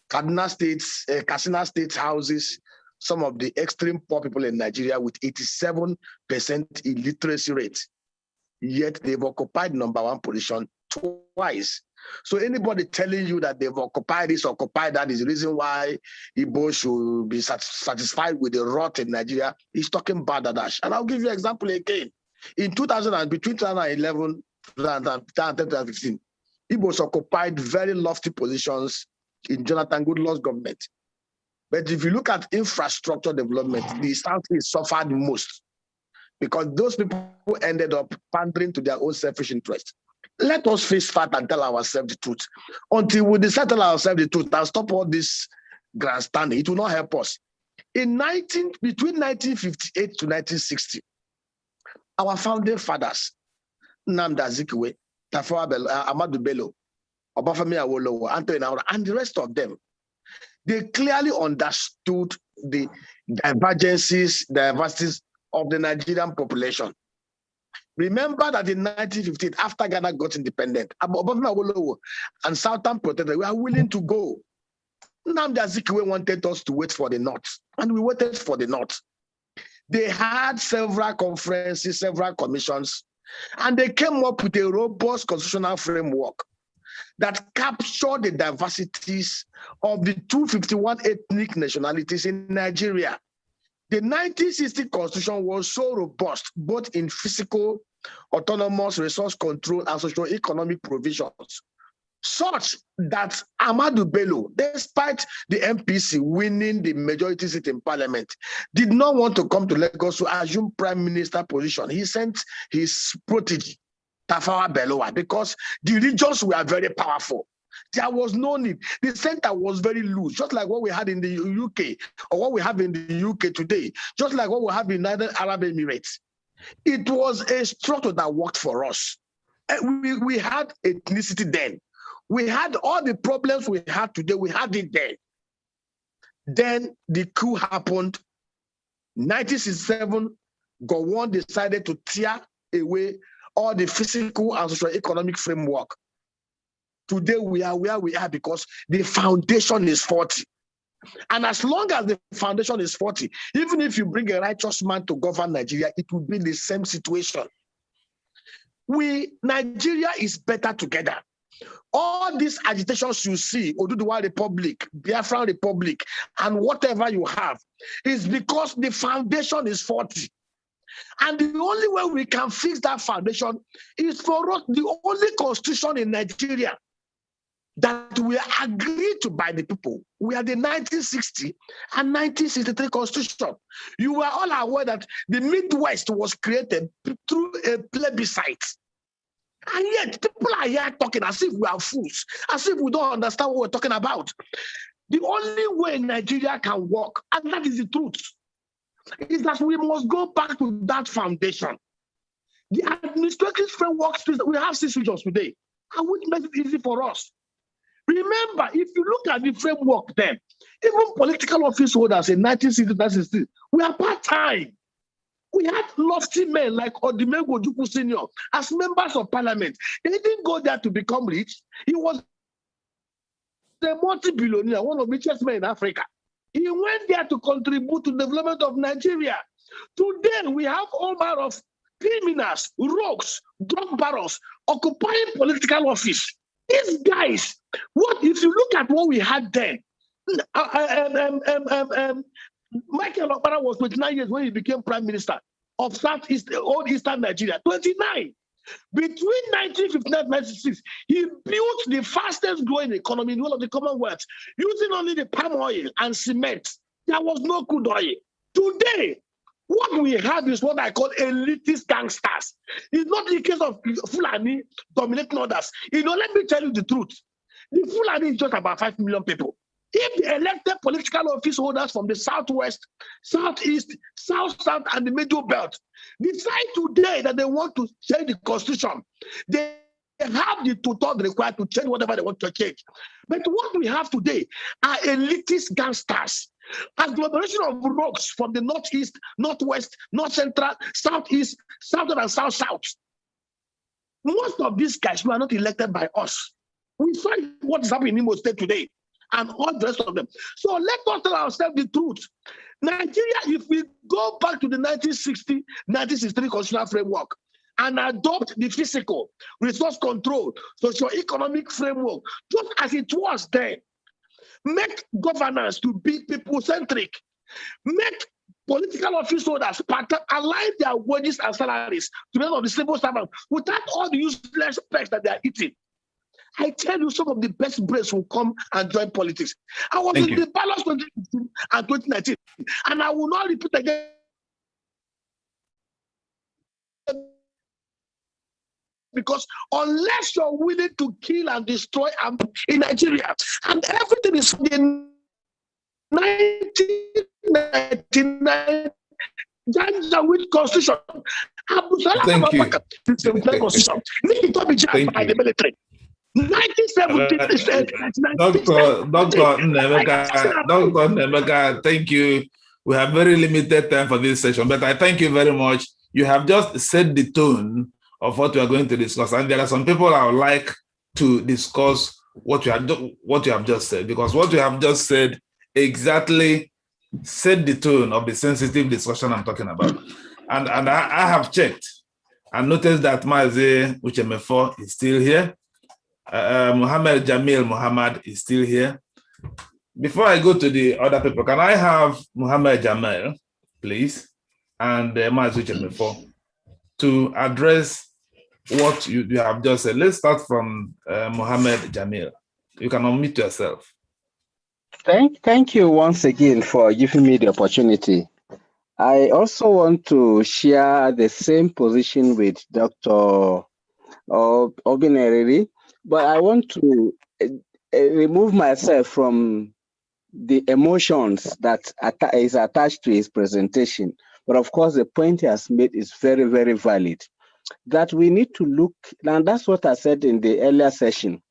Katsina State houses some of the extreme poor people in Nigeria with 87% illiteracy rate. Yet they've occupied #1 position twice. So anybody telling you that they've occupied this, occupied that is the reason why Igbo should be satisfied with the rot in Nigeria, he's talking bad at us. And I'll give you an example again. In between 2011 and 2015, Igbos occupied very lofty positions in Jonathan Goodluck's government. But if you look at infrastructure development, the Southeast suffered most because those people ended up pandering to their own selfish interest. Let us face fact and tell ourselves the truth. Until we decide to tell ourselves the truth and stop all this grandstanding, it will not help us. Between 1958 to 1960, our founding fathers, Nnamdi Azikiwe, Tafawa Ahmadu Bello, Obafemi Awolowo, Anthony Naura, and the rest of them, they clearly understood the diversities of the Nigerian population. Remember that in 1958, after Ghana got independent, Obafemi Awolowo and Southern protesters were willing to go. Nnamdi Azikiwe wanted us to wait for the North, and we waited for the North. They had several conferences, several commissions, and they came up with a robust constitutional framework that captured the diversities of the 251 ethnic nationalities in Nigeria. The 1960 constitution was so robust, both in physical, autonomous resource control and socio-economic provisions, such that Ahmadu Bello, despite the MPC winning the majority seat in parliament, did not want to come to Lagos to assume prime minister position. He sent his protege, Tafawa Balewa, because the regions were very powerful. There was no need. The center was very loose, just like what we had in the UK or what we have in the UK today, just like what we have in United Arab Emirates. It was a structure that worked for us. We had ethnicity then. We had all the problems we have today, we had it then. Then the coup happened. 1967, Gowon decided to tear away all the physical and socio-economic framework. Today we are where we are because the foundation is faulty. And as long as the foundation is faulty, even if you bring a righteous man to govern Nigeria, it will be the same situation. Nigeria is better together. All these agitations you see, Oduduwa Republic, Biafran Republic, and whatever you have, is because the foundation is faulty. And the only way we can fix that foundation is for us, the only constitution in Nigeria that we agreed to by the people. We are the 1960 and 1963 constitution. You were all aware that the Midwest was created through a plebiscite. And yet, people are here talking as if we are fools, as if we don't understand what we're talking about. The only way Nigeria can work, and that is the truth, is that we must go back to that foundation. The administrative framework, we have 6 regions today, and which makes it easy for us. Remember, if you look at the framework then, even political office holders in 1960, we are part-time. We had lofty men like Odimengo Ojukwu Senior as members of parliament. They didn't go there to become rich. He was a multi-billionaire, one of the richest men in Africa. He went there to contribute to the development of Nigeria. Today, we have all manner of criminals, rogues, drug barons occupying political office. These guys, if you look at what we had then, Michael Okpara was 29 years when he became prime minister of Old Eastern Nigeria, 29. Between 1959 and 1996, he built the fastest growing economy in all of the Commonwealth, using only the palm oil and cement. There was no crude oil. Today, what we have is what I call elitist gangsters. It's not the case of Fulani dominating others. Let me tell you the truth. The Fulani is just about 5 million people. If the elected political office holders from the Southwest, Southeast, South, and the Middle Belt decide today that they want to change the constitution, they have the two-thirds required to change whatever they want to change. But what we have today are elitist gangsters, agglomeration of rogues from the Northeast, Northwest, North Central, Southeast, Southern, and South-South. Most of these guys were not elected by us. We find what is happening in Imo State today, and all the rest of them. So let us tell ourselves the truth. Nigeria, if we go back to the 1960, 1963 constitutional framework, and adopt the physical, resource control, socio-economic framework, just as it was then. Make governance to be people-centric. Make political office holders align their wages and salaries to those of the civil servant without all the useless specs that they are eating. I tell you, some of the best brains will come and join politics. I was in the balance 2015 and 2019, and I will not repeat again. Because unless you're willing to kill and destroy in Nigeria, and everything is in 1999 Njenje with constitution. Thank you. Constitution. Need to be judged by the military. 1970. Dr. Nemeka, thank you. We have very limited time for this session, but I thank you very much. You have just set the tone of what we are going to discuss, and there are some people I would like to discuss what you have just said, because what you have just said exactly set the tone of the sensitive discussion I'm talking about. And I have checked and noticed that Marcel Uche Mefor is still here. Mohammed Muhammad is still here. Before I go to the other people, can I have Mohammed Jamil, please, and Marcel Uche Mefor to address what you have just said? Let's start from Mohammed Jamil. You can unmute yourself. Thank you once again for giving me the opportunity. I also want to share the same position with Dr. Obineri, but I want to remove myself from the emotions that is attached to his presentation. But of course, the point he has made is very, very valid. That we need to look, and that's what I said in the earlier session,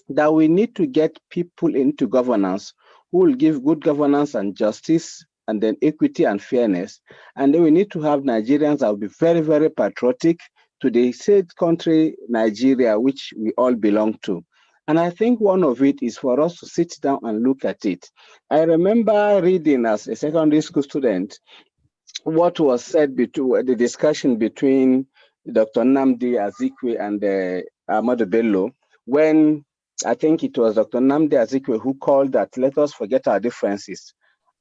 that we need to get people into governance who will give good governance and justice, and then equity and fairness. And then we need to have Nigerians that will be very, very patriotic to the said country, Nigeria, which we all belong to. And I think one of it is for us to sit down and look at it. I remember reading as a secondary school student what was said between the discussion between Dr. Nnamdi Azikiwe and Ahmad Bello, when I think it was Dr. Nnamdi Azikiwe who called that, let us forget our differences.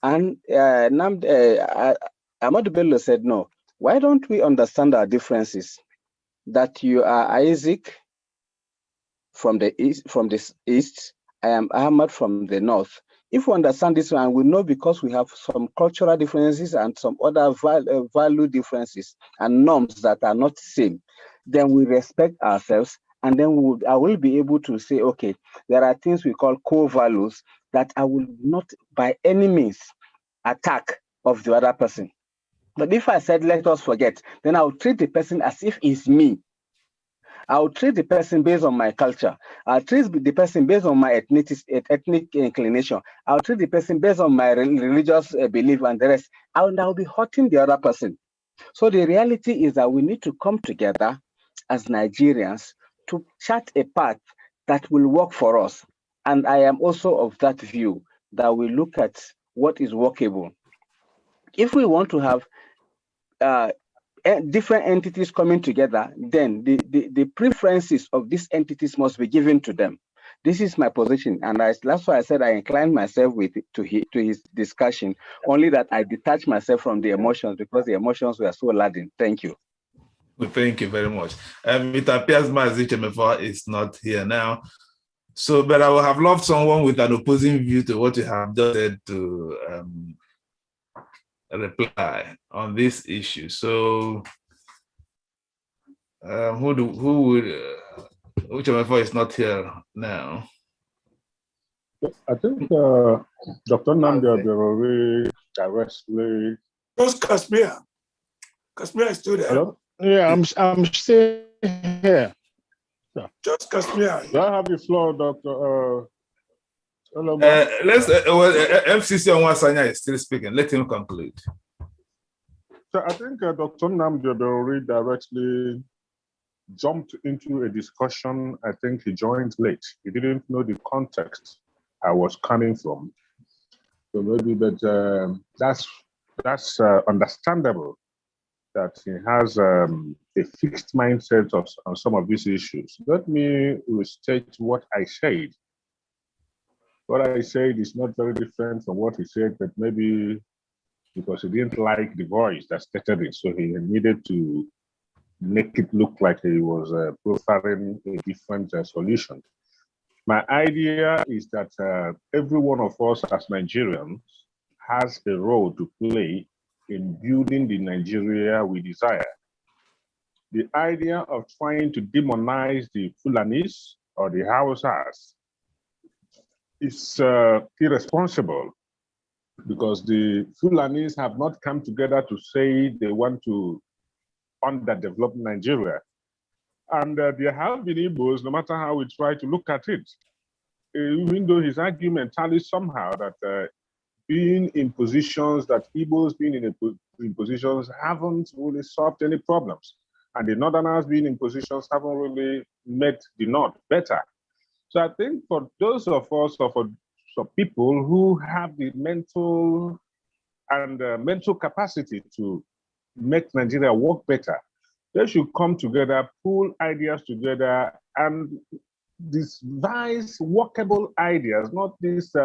And Ahmad Bello said, no, why don't we understand our differences? That you are Isaac from the east, I am Ahmad from the north. If we understand this one, we know because we have some cultural differences and some other value differences and norms that are not the same, then we respect ourselves, and then I will be able to say, okay, there are things we call core values that I will not by any means attack of the other person. But if I said, let us forget, then I'll treat the person as if it's me. I'll treat the person based on my culture. I'll treat the person based on my ethnic inclination. I'll treat the person based on my religious belief and the rest. I'll be hurting the other person. So the reality is that we need to come together as Nigerians to chart a path that will work for us. And I am also of that view that we look at what is workable. If we want to have different entities coming together, then the preferences of these entities must be given to them. This is my position, and that's why I said I inclined myself to his discussion, only that I detached myself from the emotions because the emotions were so laden. Thank you. Well, thank you very much. It appears Uche Mefor is not here now. So, but I would have loved someone with an opposing view to what you have just said to reply on this issue. So, who would? Uche Mefor is not here now. I think Dr. Nnamdi Abiorori directly. Just Kashmir. Kashmir is still there. Hello? Yeah, I'm still here. Yeah. Just Kashmir. Do I have the floor, Dr. Fcc Onwuasoanya is still speaking. Let him conclude. So I think Dr. Nnamdi Abiorori directly jumped into a discussion. I think he joined late. He didn't know the context I was coming from. So maybe, but that's understandable that he has a fixed mindset on some of these issues. Let me restate what I said. What I said is not very different from what he said, but maybe because he didn't like the voice that stated it, so he needed to make it look like he was profiling a different solution. My idea is that every one of us as Nigerians has a role to play in building the Nigeria we desire. The idea of trying to demonize the Fulanis or the Hausas is irresponsible, because the Fulanis have not come together to say they want to underdevelop Nigeria. And there have been Igbos, no matter how we try to look at it, even though his argument tallies somehow that being in positions that Igbos being in positions haven't really solved any problems. And the Northerners being in positions haven't really made the North better. So I think for those of us, or for people who have the mental capacity to make Nigeria work better, they should come together, pull ideas together, and devise workable ideas, not these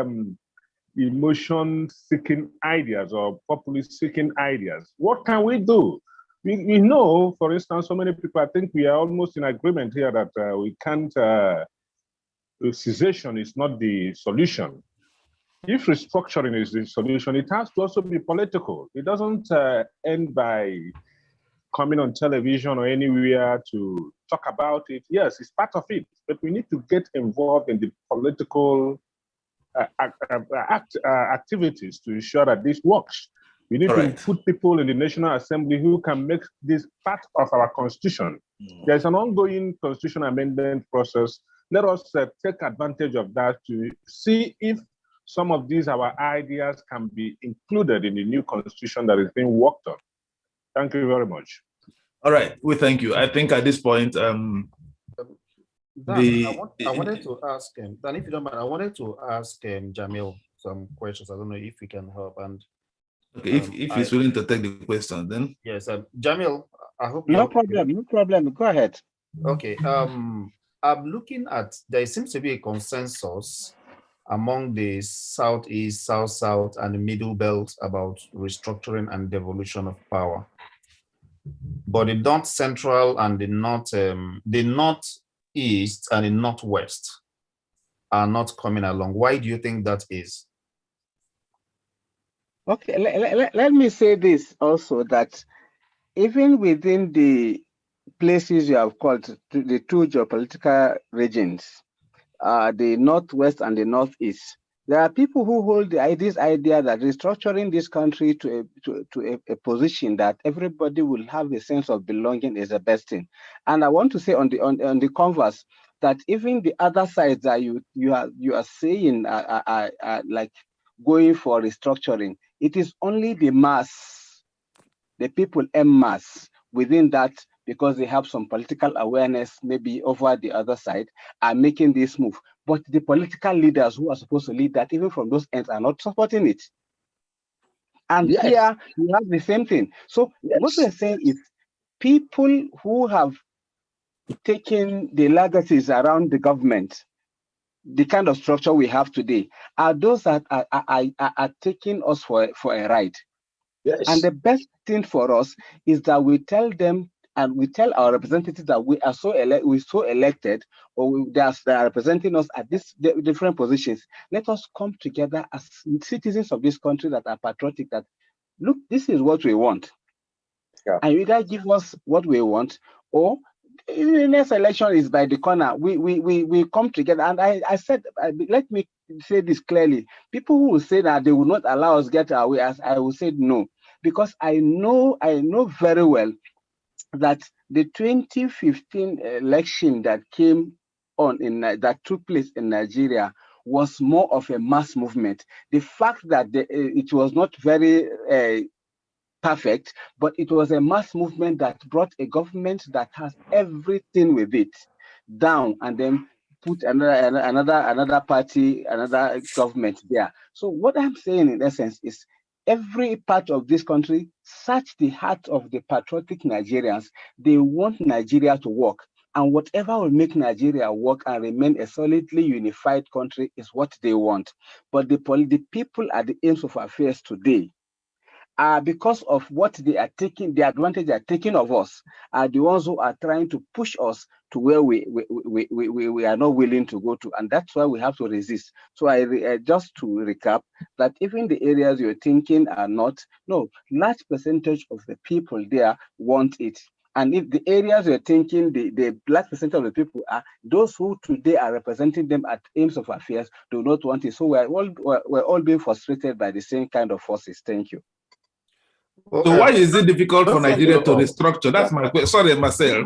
emotion-seeking ideas or populist-seeking ideas. What can we do? We know, for instance, so many people, I think we are almost in agreement here that we can't, cessation is not the solution. If restructuring is the solution, it has to also be political. It doesn't end by coming on television or anywhere to talk about it. Yes, it's part of it, but we need to get involved in the political activities to ensure that this works. We need to put people in the National Assembly who can make this part of our constitution. There's an ongoing constitution amendment process. Let us take advantage of that to see if some of these our ideas can be included in the new constitution that is being worked on. Thank you very much. All right, we thank you. I think at this point, I wanted to ask him, Dan, if you don't mind, I wanted to ask Jamil some questions. I don't know if we can help. And okay, if he's willing to take the question, then yes, Jamil, I hope no problem. Go ahead. Okay, I'm looking at, there seems to be a consensus among the Southeast, South, and the Middle Belt about restructuring and devolution of power. But the North Central and the Northeast and the Northwest are not coming along. Why do you think that is? Okay, let me say this also, that even within the places you have called the two geopolitical regions, the Northwest and the Northeast, there are people who hold this idea that restructuring this country to a position that everybody will have a sense of belonging is the best thing. And I want to say on the converse that even the other sides that you are saying are like going for restructuring, it is only the mass, the people en masse within that, because they have some political awareness maybe over the other side, are making this move. But the political leaders who are supposed to lead that, even from those ends, are not supporting it. And here you have the same thing. So what we're saying is people who have taken the legacies around the government, the kind of structure we have today, are those that are taking us for a ride. Yes. And the best thing for us is that we tell them, and we tell our representatives that we are so elected, or they are representing us at these different positions. Let us come together as citizens of this country that are patriotic, that, look, this is what we want. Yeah. And you either give us what we want, or the next election is by the corner. We come together. And I said, let me say this clearly. People who will say that they will not allow us get our way, as I will say no, because I know very well that the 2015 election that came on that took place in Nigeria was more of a mass movement. The fact that it was not very perfect, but it was a mass movement that brought a government that has everything with it down, and then put another party, another government there. So what I'm saying in essence is, every part of this country, search the heart of the patriotic Nigerians. They want Nigeria to work. And whatever will make Nigeria work and remain a solidly unified country is what they want. But the people at the aims of affairs today are, because of what they are taking, the advantage they are taking of us, are the ones who are trying to push us to where we are not willing to go to. And that's why we have to resist. So just to recap, that even the areas you're thinking are not, no, large percentage of the people there want it. And if the areas you're thinking, the large percentage of the people are those who today are representing them at aims of affairs do not want it. So we're all being frustrated by the same kind of forces. Thank you. So why is it difficult for Nigeria to restructure? That's my question. Sorry, Marcel.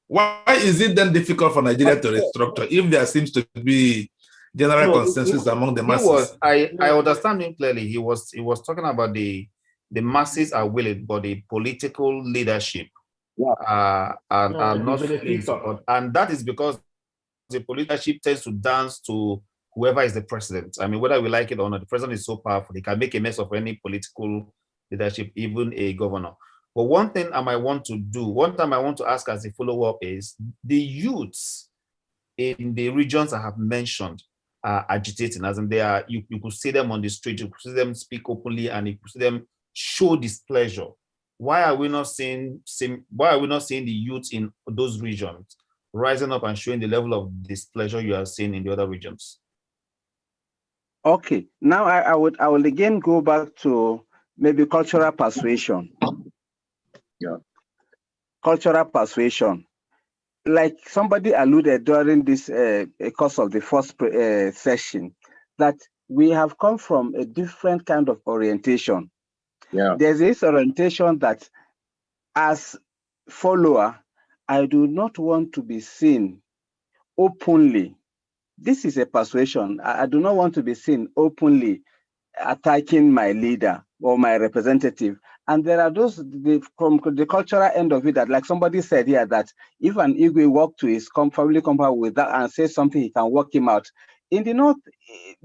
Why is it then difficult for Nigeria to restructure if there seems to be general consensus among the masses? I understand him clearly. He was talking about the masses are willing, but the political leadership are not willing to support. And that is because the political leadership tends to dance to whoever is the president. I mean, whether we like it or not, the president is so powerful, he can make a mess of any political leadership, even a governor. But one thing I might want to ask as a follow-up is, the youths in the regions I have mentioned are agitating, as in they are, you could see them on the street, you could see them speak openly, and you could see them show displeasure. Why are we not seeing the youth in those regions rising up and showing the level of displeasure you are seeing in the other regions? Okay, now I will again go back to maybe cultural persuasion. Yeah. Cultural persuasion. Like somebody alluded during this course of the first session, that we have come from a different kind of orientation. Yeah. There's this orientation that as follower, I do not want to be seen openly. This is a persuasion. I do not want to be seen openly attacking my leader or my representative. And there are those from the cultural end of it that, like somebody said here, that if an Igwe walk to his family compound with that and say something, he can walk him out. In the North,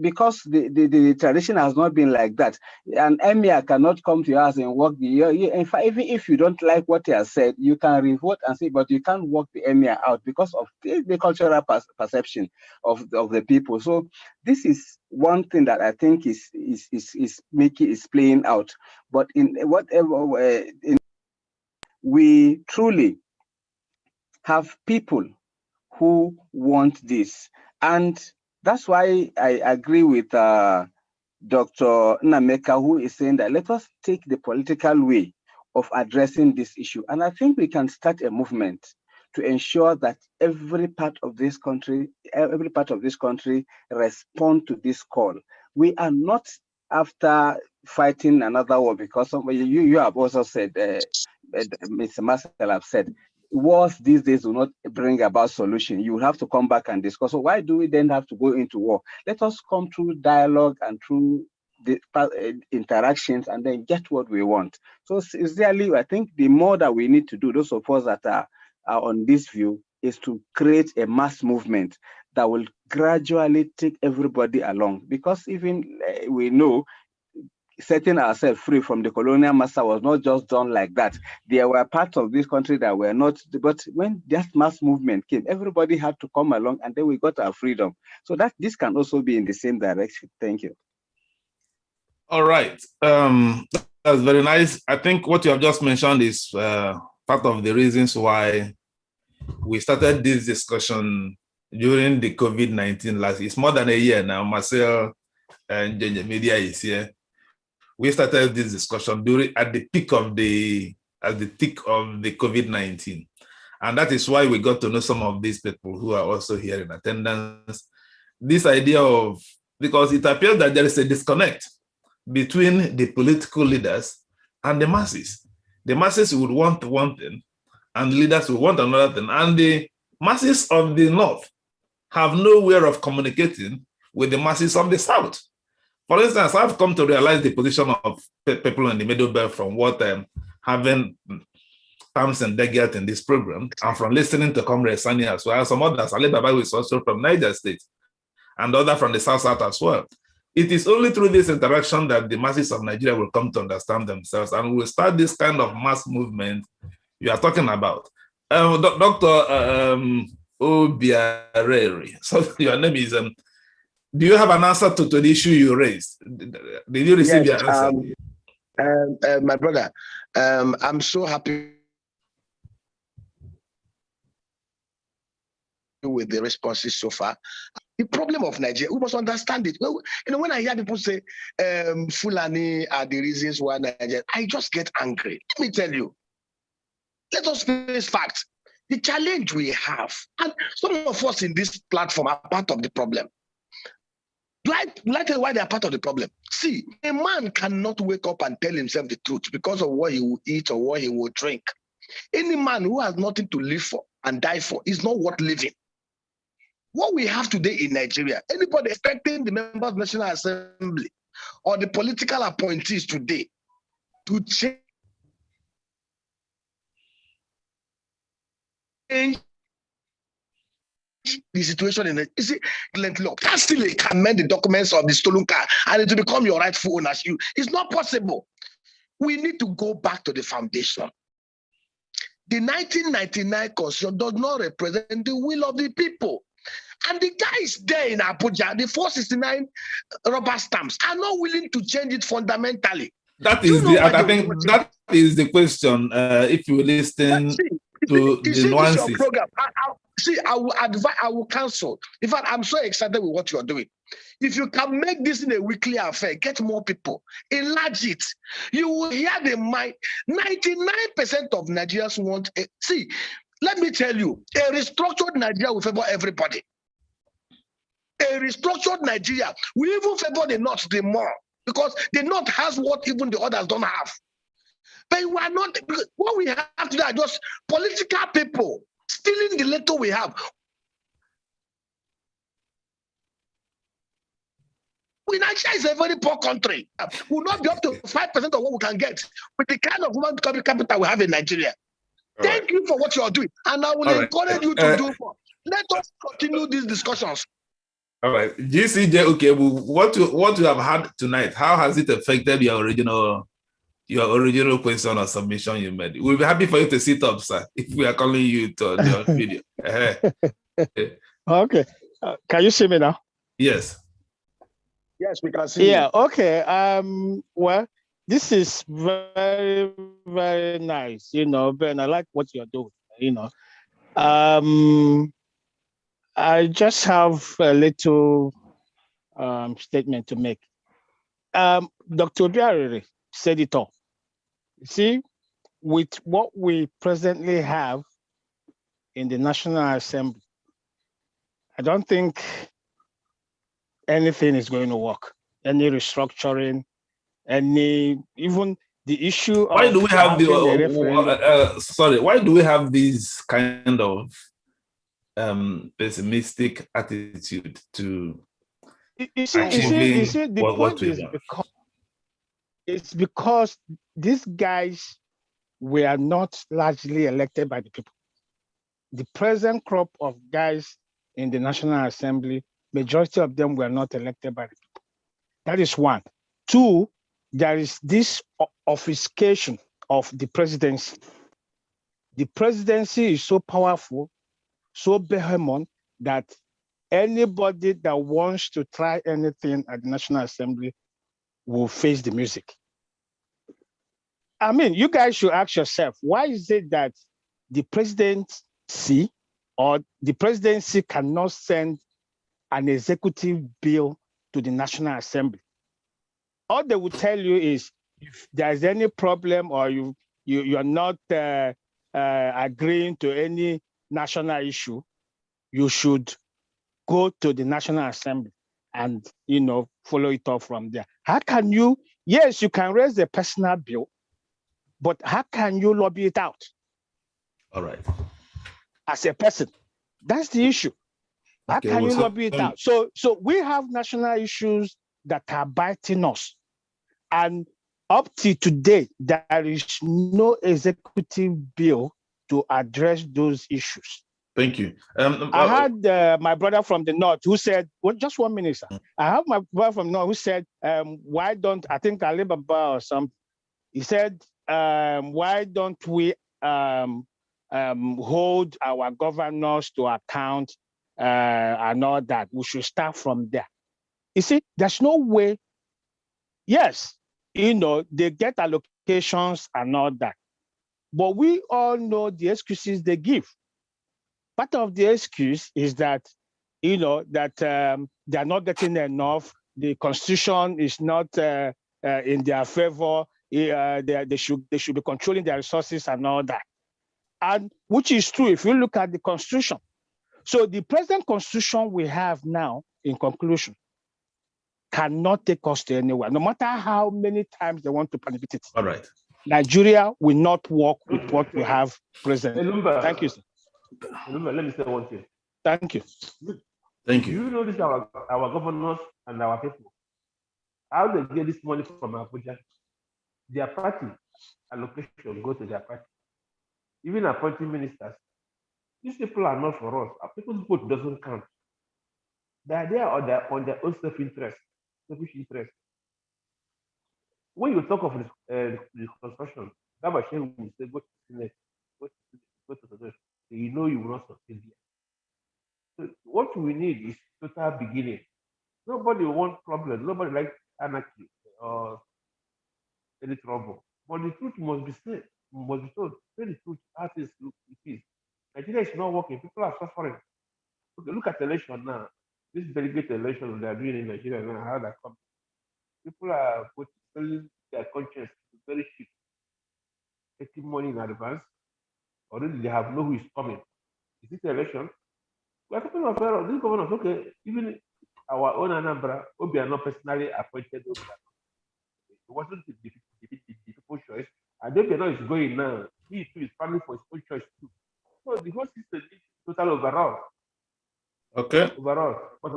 because the tradition has not been like that, an emir cannot come to your house and walk in fact, even if you don't like what he has said, you can revolt and say, but you can't walk the emir out because of the cultural perception of the people. So this is one thing that I think is playing out. But in whatever way, we truly have people who want this. And that's why I agree with Dr. Nnameka, who is saying that let us take the political way of addressing this issue. And I think we can start a movement to ensure that every part of this country respond to this call. We are not after fighting another war, because you have also said, Mr. Marcel have said, wars these days do not bring about solution. You will have to come back and discuss. So why do we then have to go into war? Let us come through dialogue and through the interactions and then get what we want. So sincerely, I think the more that we need to do, those of us that are on this view, is to create a mass movement that will gradually take everybody along. Because even we know setting ourselves free from the colonial master was not just done like that. There were parts of this country that were not, but when that mass movement came, everybody had to come along and then we got our freedom. So that this can also be in the same direction. Thank you. All right. That's very nice. I think what you have just mentioned is part of the reasons why we started this discussion during the COVID-19 last. It's more than a year now. Marcel and Njenje Media is here. We started this discussion at the peak of the COVID-19. And that is why we got to know some of these people who are also here in attendance. This idea of, because it appears that there is a disconnect between the political leaders and the masses. The masses would want one thing and leaders would want another thing. And the masses of the North have no way of communicating with the masses of the South. For instance, I've come to realize the position of people in the Middle Belt from what having Pamson Dagyat in this program, and from listening to Comrade Sunny as well. Some others, Alibaba is also from Niger State, and other from the South as well. it is only through this interaction that the masses of Nigeria will come to understand themselves and will start this kind of mass movement you are talking about. Dr. Obiareri, so your name is, do you have an answer to the issue you raised? Did you receive your answer? My brother, I'm so happy with the responses so far. The problem of Nigeria, we must understand it. Well, when I hear people say Fulani are the reasons why Nigeria, I just get angry. Let me tell you, let us face facts. The challenge we have, and some of us in this platform are part of the problem. Do I tell you why they are part of the problem? See, a man cannot wake up and tell himself the truth because of what he will eat or what he will drink. Any man who has nothing to live for and die for is not worth living. What we have today in Nigeria, anybody expecting the members of the National Assembly or the political appointees today to change the situation in it, you see, look, that still can amend the documents of the stolen car and it will become your rightful ownership. It's not possible. We need to go back to the foundation. The 1999 Constitution does not represent the will of the people. And the guys there in Abuja, the 469 rubber stamps, are not willing to change it fundamentally. That is I think that is the question. If you listen to the nuances. Your program, I will cancel. In fact, I'm so excited with what you're doing. If you can make this in a weekly affair, get more people, enlarge it. You will hear the mind. 99% of Nigerians want. See, let me tell you, a restructured Nigeria will favor everybody. A restructured Nigeria will even favor the North the more because the North has what even the others don't have. But we are not. What we have today are just political people stealing the little we have. Nigeria is a very poor country. We will not be up to 5% of what we can get with the kind of human capital we have in Nigeria. Thank you for what you are doing, and I will encourage you to do more. Let us continue these discussions. All right, GCJ Ukebu, what you have had tonight, how has it affected your original question or submission you made? We'll be happy for you to sit up, sir, if we are calling you to the video. Okay, can you see me now? Yes. Yes, we can see you. Yeah. Okay. Well, this is very, very nice. Ben, I like what you're doing. I just have a little statement to make. Dr. Obiareri said it all. See, with what we presently have in the National Assembly, I don't think anything is going to work. Any restructuring, even the issue of why do we have why do we have this kind of pessimistic attitude to achieving what we want? It's because these guys were not largely elected by the people. The present crop of guys in the National Assembly, majority of them were not elected by the people. That is one. Two, there is this obfuscation of the presidency. The presidency is so powerful, so behemoth that anybody that wants to try anything at the National Assembly will face the music. I mean, you guys should ask yourself, why is it that the presidency or the presidency cannot send an executive bill to the National Assembly? All they will tell you is, if there's any problem or you're not agreeing to any national issue, you should go to the National Assembly and follow it up from there. How can you? Yes, you can raise a personal bill, but how can you lobby it out? All right. As a person, that's the issue. How can you lobby it out? So we have national issues that are biting us, and up to today, there is no executive bill to address those issues. Thank you. I had my brother from the north who said, well, just 1 minute, sir. I have my brother from the north who said, why don't, I think Alibaba or something, he said, why don't we hold our governors to account and all that? We should start from there. You see, there's no way, yes, you know, they get allocations and all that, but we all know the excuses they give. Part of the excuse is that, you know, that they're not getting enough. The constitution is not in their favor. They should be controlling their resources and all that. And which is true if you look at the constitution. So the present constitution we have now, in conclusion, cannot take us to anywhere, no matter how many times they want to manipulate it. All right. Nigeria will not work with what we have presently. Thank you, sir. Let me say one thing. Thank you. Thank you. You know this our governors and our people. How they get this money from Abuja? Their party allocation goes to their party. Even appointing ministers. These people are not for us. Our people's vote doesn't count. They are there on their own self-interest, selfish interest. When you talk of reconstruction, that machine will say, go to the Senate, go to the Senate. You know you will not succeed here. So what we need is total beginning. Nobody wants problems. Nobody likes anarchy or any trouble. But the truth must be said, must be told. Say the truth as it is. Nigeria is not working. People are suffering. Okay, look at the election now. This delegate election they are doing in Nigeria now, how that comes. People are selling their conscience very cheap, taking money in advance. Already they have know who is coming. Is this election? We are talking about these governors. Okay, even our own Anambra, Obi are not personally appointed. It wasn't the people's choice. And Obi is going now. He too is planning for his own choice too. So the whole system is total overall. Okay. Overall. But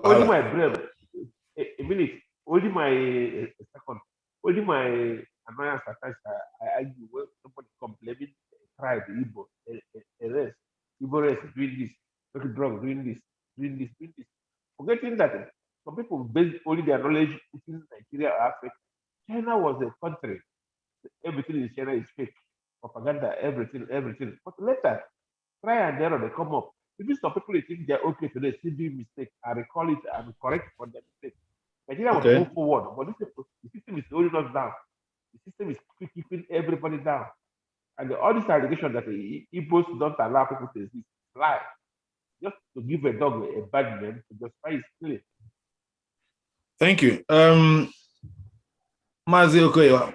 only my brain, a minute, only my second, only my annoyance at times I argue when somebody complaining tribe, Igbo, a rest, Igbo rest doing this, taking drugs, doing this. Forgetting that some people base only their knowledge within Nigeria or Africa. China was a country. Everything in China is fake. Propaganda, everything. But later, try and error, they come up. Even some people think they're okay today, still doing mistakes. I recall it and correct for their mistakes. Nigeria was move forward, but the system is holding us down. The system is keeping everybody down. And all these allegations that the Igbos don't allow people to exist, lie. Just to give a dog a bad name to justify his killing. Thank you. Marcel Ngogbehei,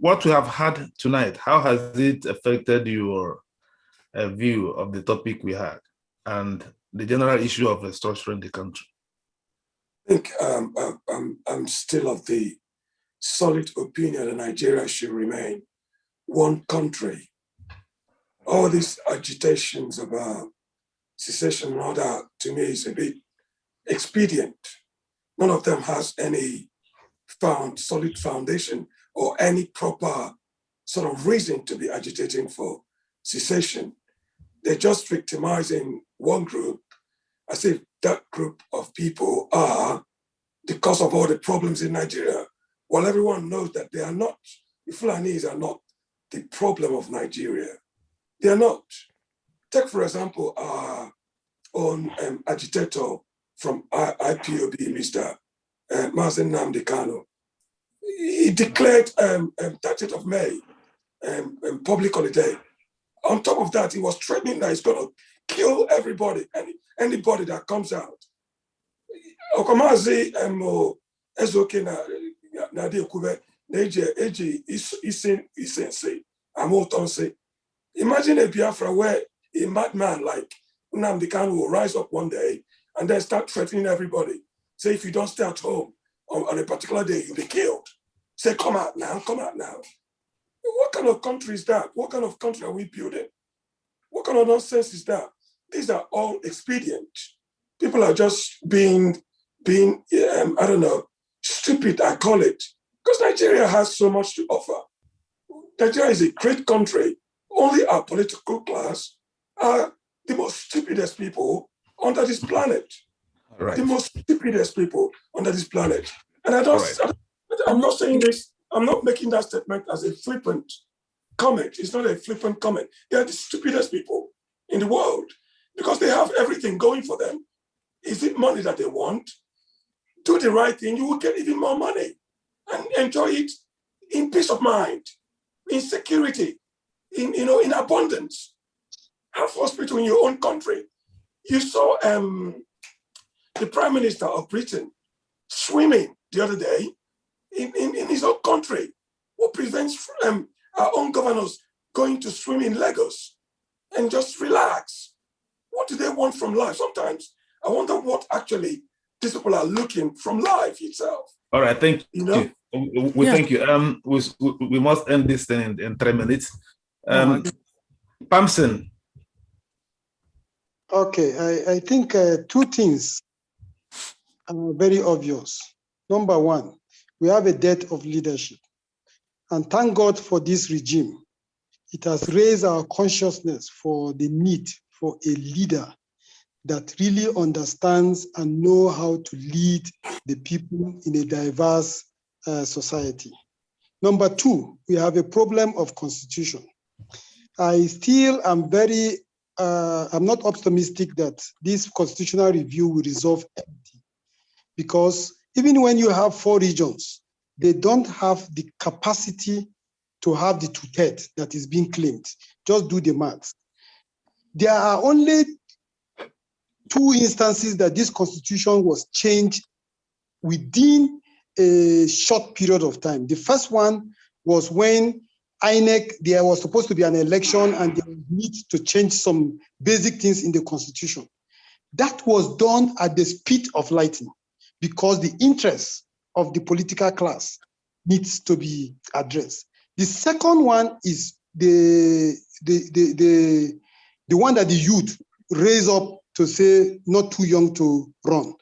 what we have had tonight, how has it affected your view of the topic we had and the general issue of restructuring the country? I think I'm still of the solid opinion that Nigeria should remain one country. All these agitations about secession and all that, to me, is a bit expedient. None of them has any solid foundation or any proper sort of reason to be agitating for secession. They're just victimizing one group as if that group of people are the cause of all the problems in Nigeria. While everyone knows that they are not, the Fulanis are not the problem of Nigeria. They are not. Take, for example, our own agitator from IPOB, Mr. Mazen Namdekano. He declared 30th of May public holiday. On top of that, he was threatening that he's going to kill everybody, anybody that comes out. Okomazi ezoke na di ekube na eji isense amotonse. Imagine a Biafra where a madman like Nnamdi Kanu will rise up one day and then start threatening everybody. Say, if you don't stay at home on a particular day, you'll be killed. Say, come out now, come out now. What kind of country is that? What kind of country are we building? What kind of nonsense is that? These are all expedient. People are just being I don't know, stupid, I call it. Because Nigeria has so much to offer. Nigeria is a great country. Only our political class are the most stupidest people under this planet. Right. The most stupidest people under this planet. And I'm not saying this, I'm not making that statement as a flippant comment. It's not a flippant comment. They are the stupidest people in the world because they have everything going for them. Is it money that they want? Do the right thing, you will get even more money and enjoy it in peace of mind, in security, in abundance. Have hospital in your own country. You saw the Prime Minister of Britain swimming the other day in his own country. What prevents our own governors going to swim in Lagos and just relax? What do they want from life? Sometimes I wonder what actually these people are looking from life itself. All right, thank you. know? Thank you. We must end this thing in 3 minutes. Pamson. Okay, I think two things are very obvious. Number one, we have a debt of leadership. And thank God for this regime. It has raised our consciousness for the need for a leader that really understands and know how to lead the people in a diverse society. Number two, we have a problem of constitution. I still am very, I'm not optimistic that this constitutional review will resolve everything, because even when you have 4 regions, they don't have the capacity to have the 2/3 that is being claimed. Just do the math. There are only 2 instances that this constitution was changed within a short period of time. The first one was when INEC, there was supposed to be an election and they need to change some basic things in the constitution. That was done at the speed of lightning because the interests of the political class needs to be addressed. The second one is the one that the youth raised up to say not too young to run,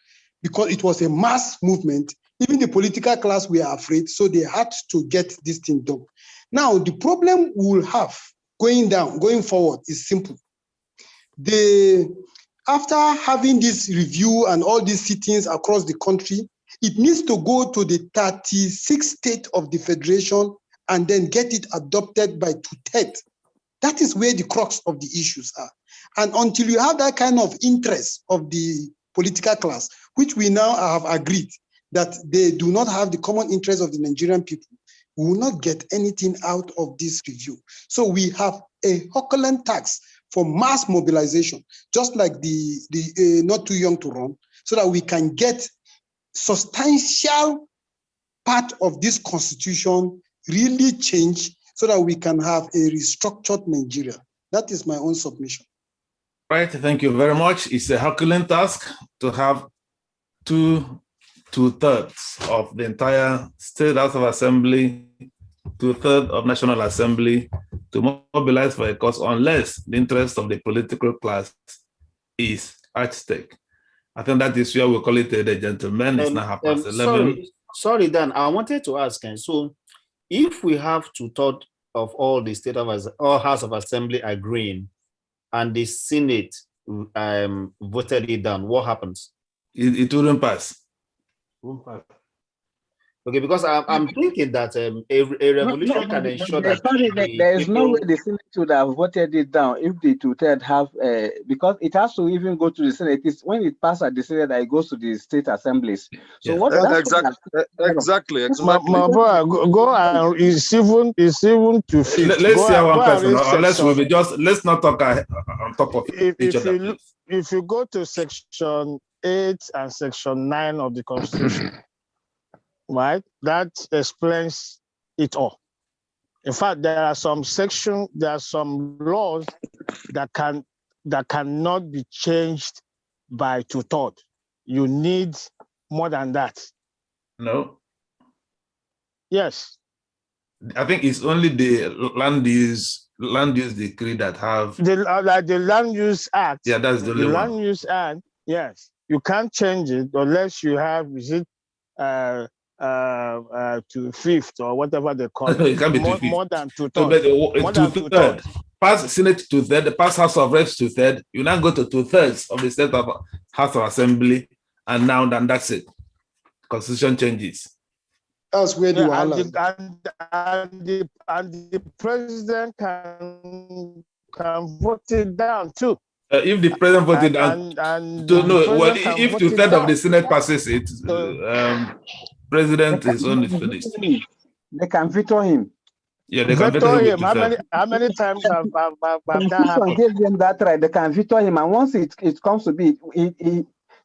because it was a mass movement. Even the political class were afraid, so they had to get this thing done. Now, the problem we'll have going forward is simple. After having this review and all these sittings across the country, it needs to go to the 36 states of the federation and then get it adopted by 2/3. That is where the crux of the issues are. And until you have that kind of interest of the political class, which we now have agreed that they do not have the common interest of the Nigerian people, we will not get anything out of this review. So we have a Herculean task for mass mobilization, just like the not too young to run, so that we can get substantial part of this constitution really changed so that we can have a restructured Nigeria. That is my own submission. Right, thank you very much. It's a Herculean task to have two-thirds of the entire State House of Assembly, 2/3 of National Assembly to mobilize for a cause unless the interest of the political class is at stake. I think that is where we call it a gentleman. It's now 11:30. Sorry, Dan, I wanted to ask, so if we have 2/3 of all the State House of Assembly agreeing and the Senate voted it down, what happens? It wouldn't pass. Okay, because I'm thinking that a revolution can ensure that there is no way the Senate should have voted it down if the 2/3 have, because it has to even go to the Senate. It's when it passes at the Senate that it goes to the state assemblies. So what? Exactly. My boy, go and it's even to fit. Let's hear one person, unless let's not talk on top of each other. If you go to section 8 and section 9 of the Constitution, right, that explains it all. In fact, there are some laws that cannot be changed by 2/3. You need more than that. No. Yes. I think it's only the land use decree that have like the Land Use Act. Yeah, that's the only one. Land Use Act. Yes, you can't change it unless you have to 5th or whatever they call it. It can be more than 2/3. More than 2/3. pass Senate 2/3, pass House of Reps 2/3, you now go to 2/3 of the state of House of Assembly, and now then that's it. Constitution changes. That's where the and the president can vote it down too. If the president voted down, if 2/3 of the Senate passes it, president is only finished. They can veto him. Yeah, they can veto him. How many times have that Constitution happened? gives them that right. They can veto him, and once it comes to be,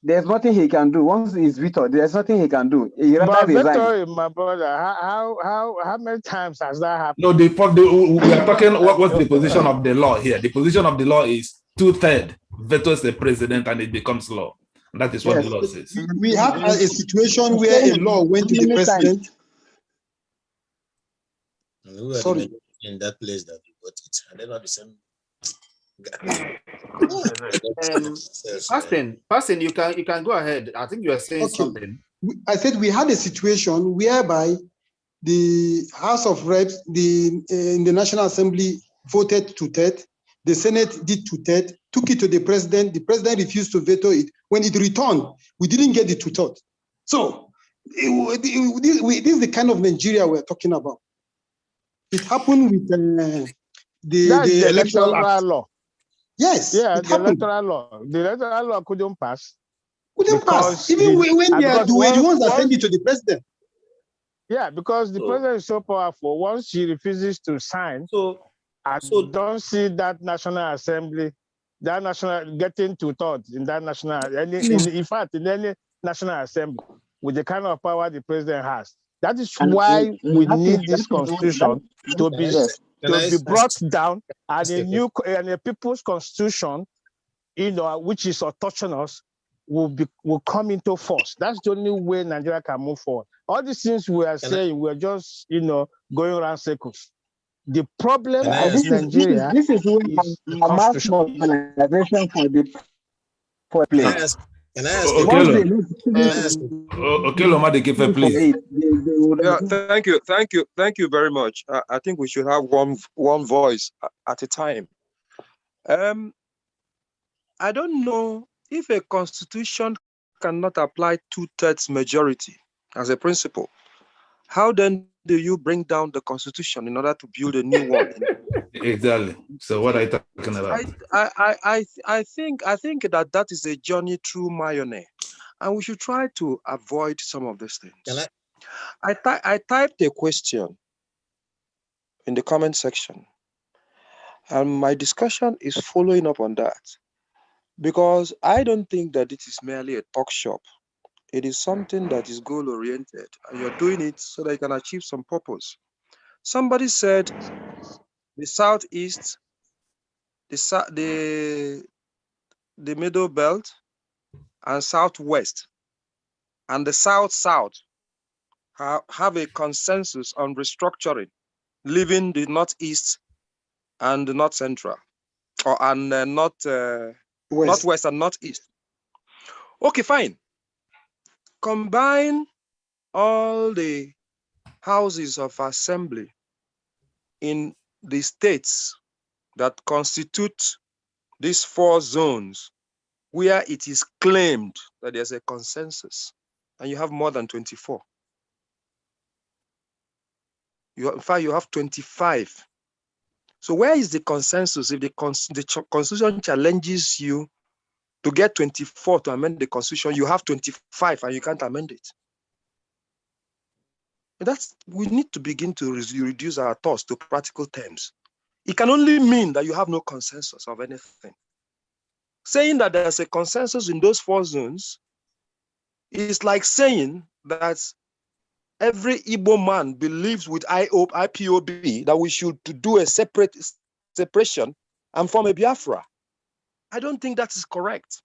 there's nothing he can do. Once he's vetoed, there's nothing he can do. He rather resign. Veto him, my brother. How many times has that happened? No, we are talking what's the position of the law here. The position of the law is 2/3 vetoes the president and it becomes law. And that is what the law says. We have a situation where a law went to the president. Sorry. In that place that we got it. And they're not the same. Person, you can go ahead. I think you are saying something. I said we had a situation whereby the House of Reps, in the National Assembly voted 2/3, the Senate did 2/3, took it to the president refused to veto it. When it returned, we didn't get the 2/3. So this is the kind of Nigeria we're talking about. It happened with the electoral law. Yes, yeah, it the happened. electoral law. The electoral law couldn't pass. Couldn't pass. Even when they were the ones that sent it to the president. Yeah, because the president is so powerful. Once he refuses to sign, I don't see that National Assembly, that national getting 2/3 in that national. In fact, in any National Assembly, with the kind of power the president has. That is why we need this constitution to be brought down, and a people's constitution, which is autonomous, will come into force. That's the only way Nigeria can move forward. All these things we are saying, we're just going around circles. The problem of Nigeria this is where the mass mobilization for place. Please. Yeah, thank you very much. I think we should have one voice at a time. I don't know if a constitution cannot apply 2/3 majority as a principle. How then do you bring down the constitution in order to build a new one? Exactly. So what are you talking about? I think that is a journey through mayonnaise, and we should try to avoid some of these things. I typed a question in the comment section, and my discussion is following up on that, because I don't think that it is merely a talk shop. It is something that is goal-oriented, and you're doing it so that you can achieve some purpose. Somebody said the Southeast, the Middle Belt, and Southwest, and the South-South have a consensus on restructuring, leaving the Northeast and the North Central, and Northwest and Northeast. Okay, fine. Combine all the houses of assembly in the states that constitute these 4 zones where it is claimed that there's a consensus, and you have more than 24. In fact, you have 25. So where is the consensus if the Constitution challenges you to get 24 to amend the Constitution? You have 25 and you can't amend it. We need to begin to reduce our thoughts to practical terms. It can only mean that you have no consensus of anything. Saying that there's a consensus in those 4 zones is like saying that every Igbo man believes with IPOB that we should do a separation and form a Biafra. I don't think that is correct.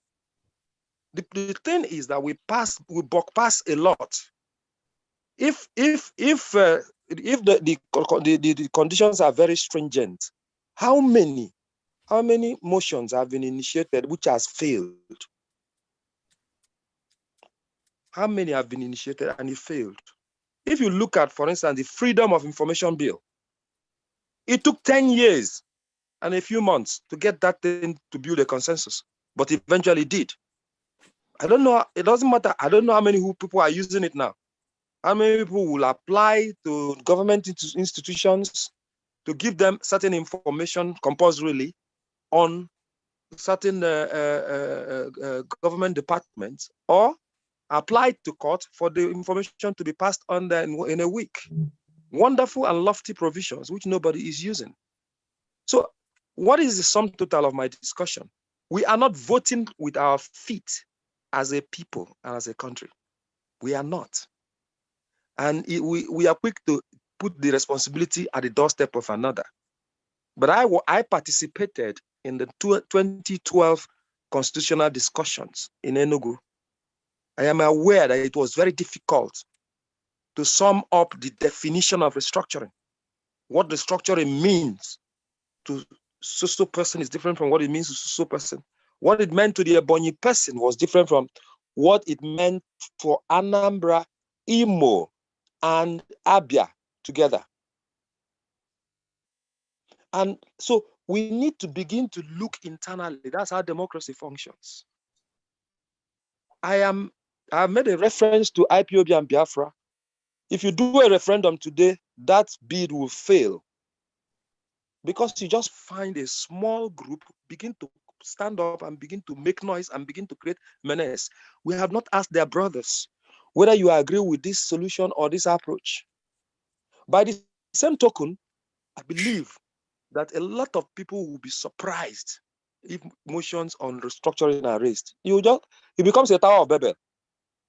The thing is that we walk past a lot. If the conditions are very stringent, how many motions have been initiated which has failed? How many have been initiated and it failed? If you look at, for instance, the Freedom of Information Bill, it took 10 years and a few months to get that thing to build a consensus, but eventually did. I don't know, it doesn't matter. I don't know how many people are using it now. How many people will apply to government institutions to give them certain information compulsorily on certain government departments, or apply to court for the information to be passed on there in a week. Wonderful and lofty provisions, which nobody is using. So what is the sum total of my discussion? We are not voting with our feet as a people and as a country. We are not. And we are quick to put the responsibility at the doorstep of another. But I participated in the 2012 constitutional discussions in Enugu. I am aware that it was very difficult to sum up the definition of restructuring. What restructuring means to so person is different from what it means to so person. What it meant to the Ebonyi person was different from what it meant for Anambra, Imo, and Abia together. And so we need to begin to look internally. That's how democracy functions. I have made a reference to IPOB and Biafra. If you do a referendum today, that bid will fail, because you just find a small group begin to stand up and begin to make noise and begin to create menace. We have not asked their brothers whether you agree with this solution or this approach. By the same token, I believe that a lot of people will be surprised if motions on restructuring are raised. It becomes a Tower of Babel.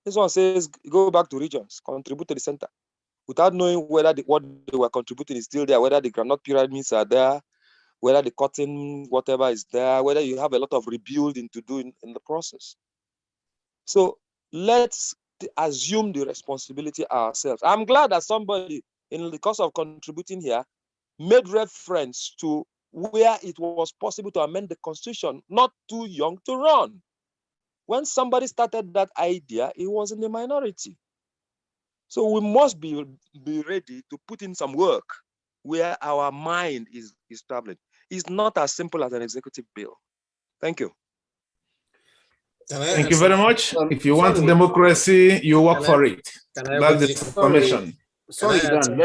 This one says, go back to regions, contribute to the center, without knowing whether what they were contributing is still there, whether the groundnut pyramids are there, whether the cotton, whatever is there, whether you have a lot of rebuilding to do in the process. So let's assume the responsibility ourselves. I'm glad that somebody, in the course of contributing here, made reference to where it was possible to amend the constitution, not too young to run. When somebody started that idea, it was in the minority. So we must be ready to put in some work where our mind is established. It's not as simple as an executive bill. Thank you. Thank you very much. If you want democracy, you work for it. That's the information. Sorry, Dan,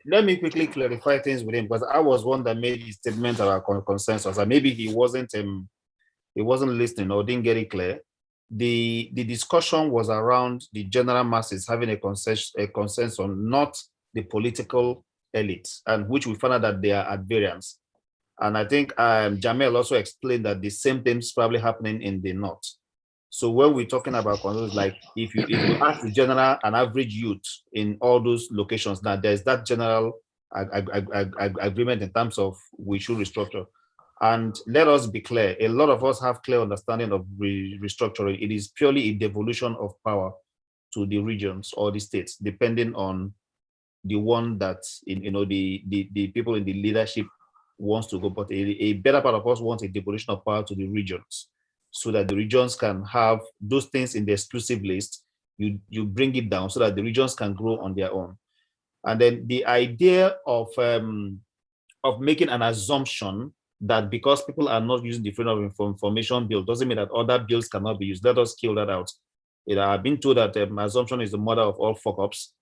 let me quickly clarify things with him, because I was one that made his statement about consensus, and maybe he wasn't listening or didn't get it clear. The discussion was around the general masses having a consensus, not the political elites, and which we found out that they are at variance. And I think Jamel also explained that the same things probably happening in the north. So when we're talking about consensus, like if you ask the general and average youth in all those locations, now there's that general agreement in terms of we should restructure. And let us be clear, a lot of us have clear understanding of restructuring. It is purely a devolution of power to the regions or the states, depending on the one that the people in the leadership wants to go. But a better part of us wants a devolution of power to the regions, so that the regions can have those things in the exclusive list. You bring it down so that the regions can grow on their own. And then the idea of making an assumption that because people are not using the Freedom of Information Bill doesn't mean that other bills cannot be used. Let us kill that out. I've been told that assumption is the mother of all fuck-ups.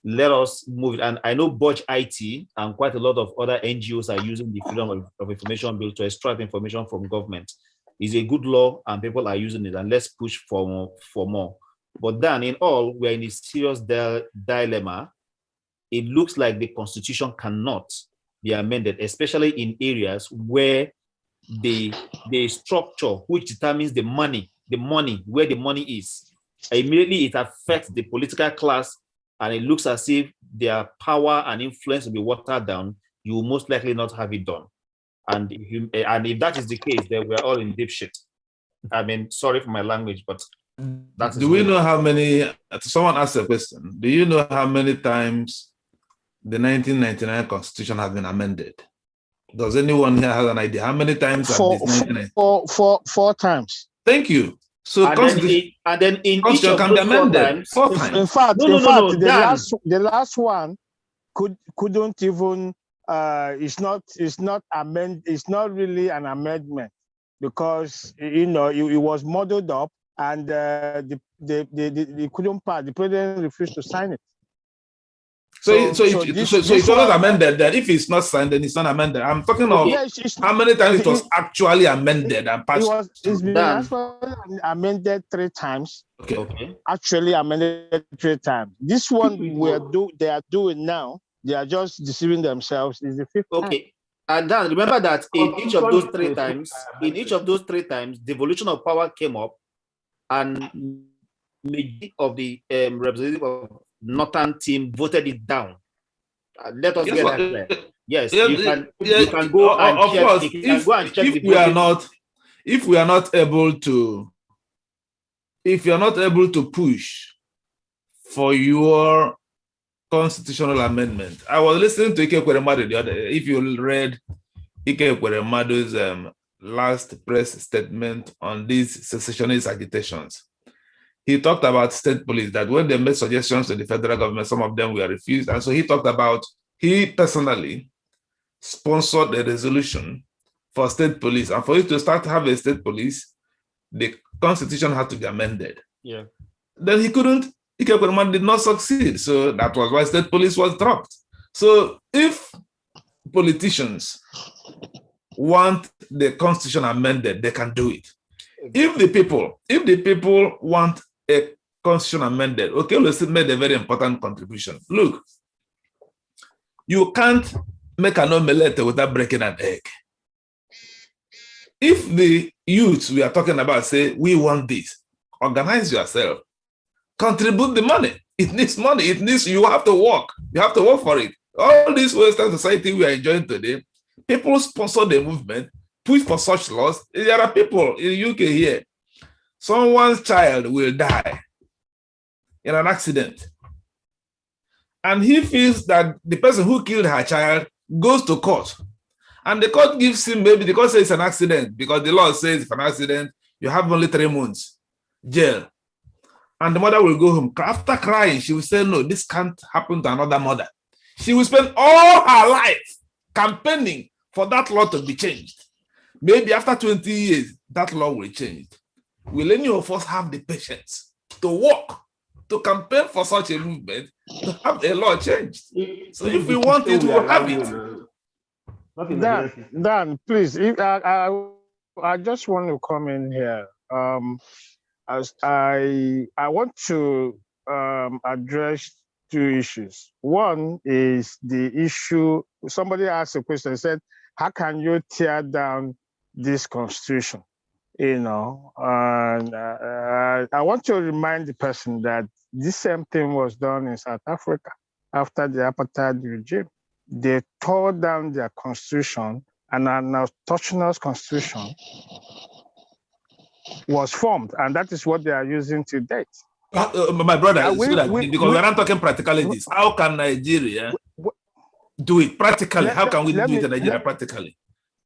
Let us move it. And I know Budge IT and quite a lot of other NGOs are using the Freedom of Information Bill to extract information from government. It's a good law and people are using it, and let's push for more. But then in all, we're in a serious dilemma. It looks like the Constitution cannot be amended, especially in areas where the structure which determines the money, where the money is, immediately it affects the political class, and it looks as if their power and influence will be watered down. You will most likely not have it done. And if that is the case, then we're all in deep shit. I mean, sorry for my language, but that's. Do we know how many? Someone asked a question. Do you know how many times the 1999 Constitution has been amended? Does anyone here have an idea how many times? Four times. Thank you. So and then in each of can be amended 4 times. In fact, the last one couldn't even it's not really an amendment, because it was modeled up, and they couldn't pass. The president refused to sign it. So it's not amended. Then if it's not signed, then it's not amended. I'm talking of how many times it was actually amended and passed. It's been amended 3 times. Okay. Actually amended 3 times. This one they are doing now. They are just deceiving themselves. Is the 5th time. Okay. And Dan, remember that in each of those 3 times, devolution of power came up, and majority of the representative of Northern team voted it down. Let us get that clear. Yes, you can go and check. Course, if we are not able to push for your constitutional amendment. I was listening to Ike Ekweremadu the other day. If you read Ike Ekweremadu's last press statement on these secessionist agitations, he talked about state police, that when they made suggestions to the federal government, some of them were refused. And so he talked about, he personally sponsored a resolution for state police. And for you to start to have a state police, the constitution had to be amended. Yeah. Then he couldn't, Ike Ekweremadu did not succeed. So that was why state police was dropped. So if politicians want the constitution amended, they can do it. If the people want a constitution amended, okay, let's made a very important contribution. Look, you can't make an omelette without breaking an egg. If the youth we are talking about say, we want this, organize yourself, contribute the money. It needs money. You have to work. You have to work for it. All this Western society we are enjoying today, people sponsor the movement, push for such laws. There are people in the UK here, someone's child will die in an accident. And he feels that the person who killed her child goes to court. And the court gives him, maybe the court says it's an accident, because the law says if an accident, you have only 3 months jail. And the mother will go home. After crying, she will say, no, this can't happen to another mother. She will spend all her life campaigning for that law to be changed. Maybe after 20 years, that law will change. Will any of us have the patience to work, to campaign for such a movement, to have a law changed? So if we want it, we will have it. Dan, please, I just want to come in here. As I want to address 2 issues. One is the issue, somebody asked a question, said, how can you tear down this constitution? And I want to remind the person that this same thing was done in South Africa after the apartheid regime. They tore down their constitution, and an autonomous constitution was formed, and that is what they are using to date. My brother, because we're not talking practicalities. How can Nigeria do it practically? How can we do it in Nigeria practically?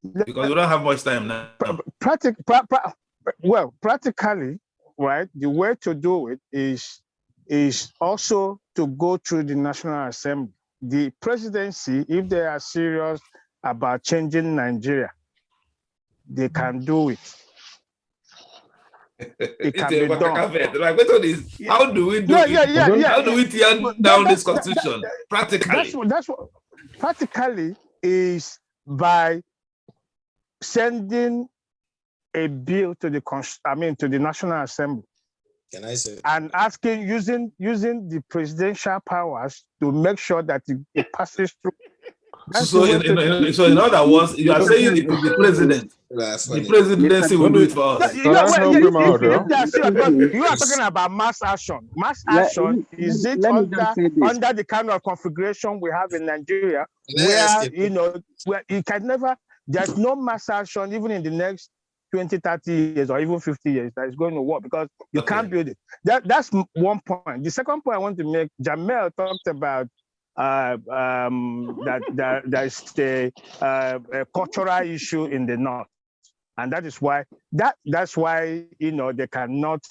Because we don't have much time now. Practically, right, the way to do it is also to go through the National Assembly. The presidency, if they are serious about changing Nigeria, they can do it. It can be done. How do we do it? How do we tear down this constitution practically? That's what practically is by sending a bill to the National Assembly. Can I say? And asking, using the presidential powers to make sure that it passes through. So in other words, you are saying it is the president. The presidency will do it for us. You are talking about mass action. Mass action is it under the kind of configuration we have in Nigeria, where where you can never. There's no mass action even in the next 20, 30 years or even 50 years that is going to work, because you can't build it. That's one point. The second point I want to make, Jamel talked about that there's a cultural issue in the North. And that is why that's why they cannot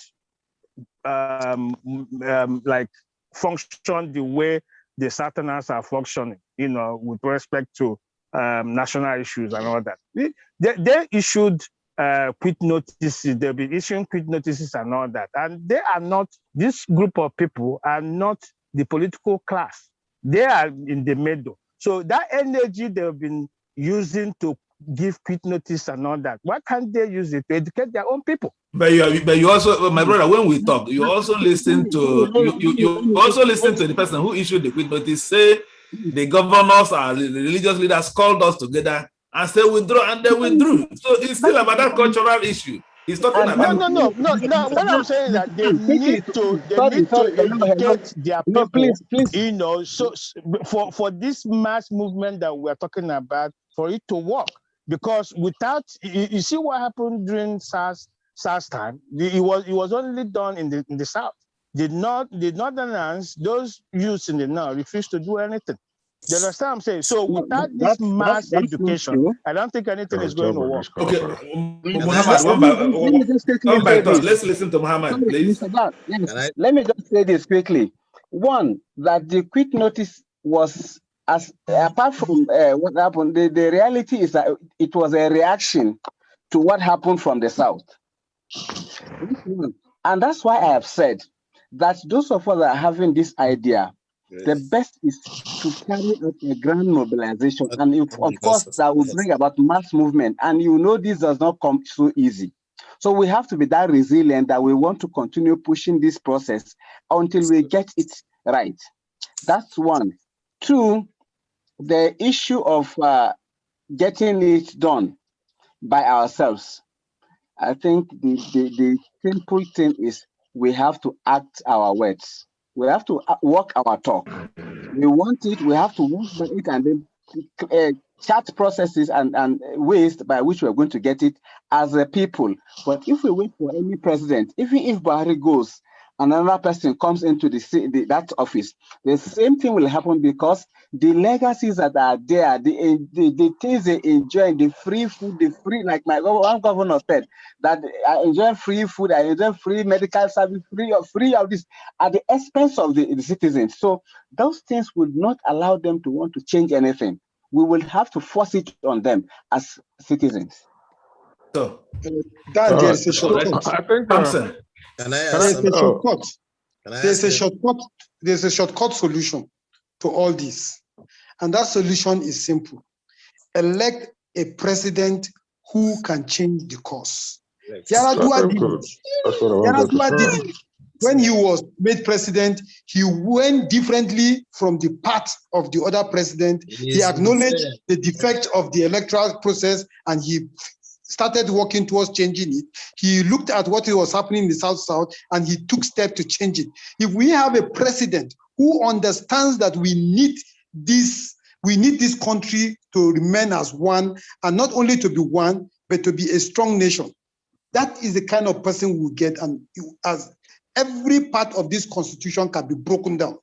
like function the way the Southerners are functioning. with respect to national issues and all that. They issued quit notices. They'll be issuing quit notices and all that. And they are not, this group of people are not the political class. They are in the middle. So that energy they've been using to give quit notice and all that, why can't they use it to educate their own people? But you also, my brother, when we talk, you also listen to you also listen to the person who issued the quit notice say the governors or the religious leaders called us together and say withdraw, and they withdrew. So it's still about that cultural issue. He's talking about No. What I'm saying is that they need to educate their people. Please. So for this mass movement that we're talking about, for it to work, because without you see what happened during SARS time, it was only done in the South. The Northerners, those youths in the North, refused to do anything. You understand what I'm saying? So without this mass education, I don't think anything is going to work. Okay, Muhammad, one by turn. Let's listen to Muhammad, please. Mr. Dan, yes. Let me just say this quickly. One, that the quit notice was, as apart from what happened, the reality is that it was a reaction to what happened from the South. And that's why I have said that those of us that are having this idea, the best is to carry out a grand mobilization. And if, of course, that will bring about mass movement. And this does not come so easy. So we have to be that resilient that we want to continue pushing this process until we get it right. That's one. Two, the issue of getting it done by ourselves. I think the simple thing is we have to act our words. We have to walk our talk. We want it, we have to work by it, and then chart processes and ways by which we're going to get it as a people. But if we wait for any president, even if Buhari goes, another person comes into that office, the same thing will happen, because the legacies that are there, the things they enjoy, the free food, the free, like my one governor said, that I enjoy free food, I enjoy free medical service, free of this, at the expense of the citizens. So those things would not allow them to want to change anything. We will have to force it on them as citizens. So, there's a shortcut. I think there's a shortcut solution to all this. And that solution is simple. Elect a president who can change the course. Yaradua did it. When he was made president, he went differently from the path of the other president. He acknowledged the defect of the electoral process and he started working towards changing it. He looked at what was happening in the South and he took steps to change it. If we have a president who understands that we need this country to remain as one, and not only to be one, but to be a strong nation, that is the kind of person we get, and as every part of this constitution can be broken down.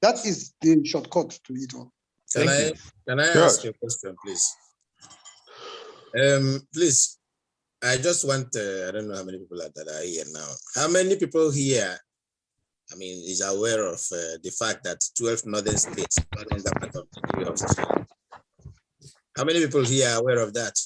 That is the shortcut to it all. Can I ask you a question, please? Please, I just want, I don't know how many people that are here now. How many people here, is aware of the fact that 12 northern states are under part of the How many people here are aware of that?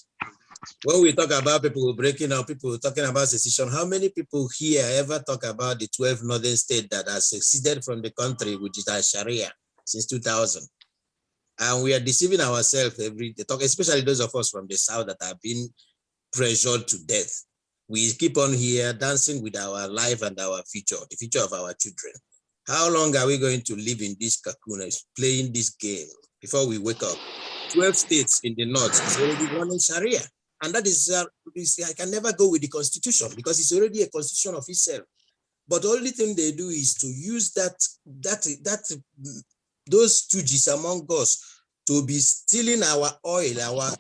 When we talk about people breaking up, people talking about secession, how many people here ever talk about the 12 northern states that have seceded from the country, which is our Sharia, since 2000? And we are deceiving ourselves every day, especially those of us from the South that have been pressured to death. We keep on here dancing with our life and our future, the future of our children. How long are we going to live in this cocoon, playing this game before we wake up? 12 states in the North is already running Sharia. And that is, I can never go with the constitution because it's already a constitution of itself. But the only thing they do is to use those stooges among us to be stealing our oil, our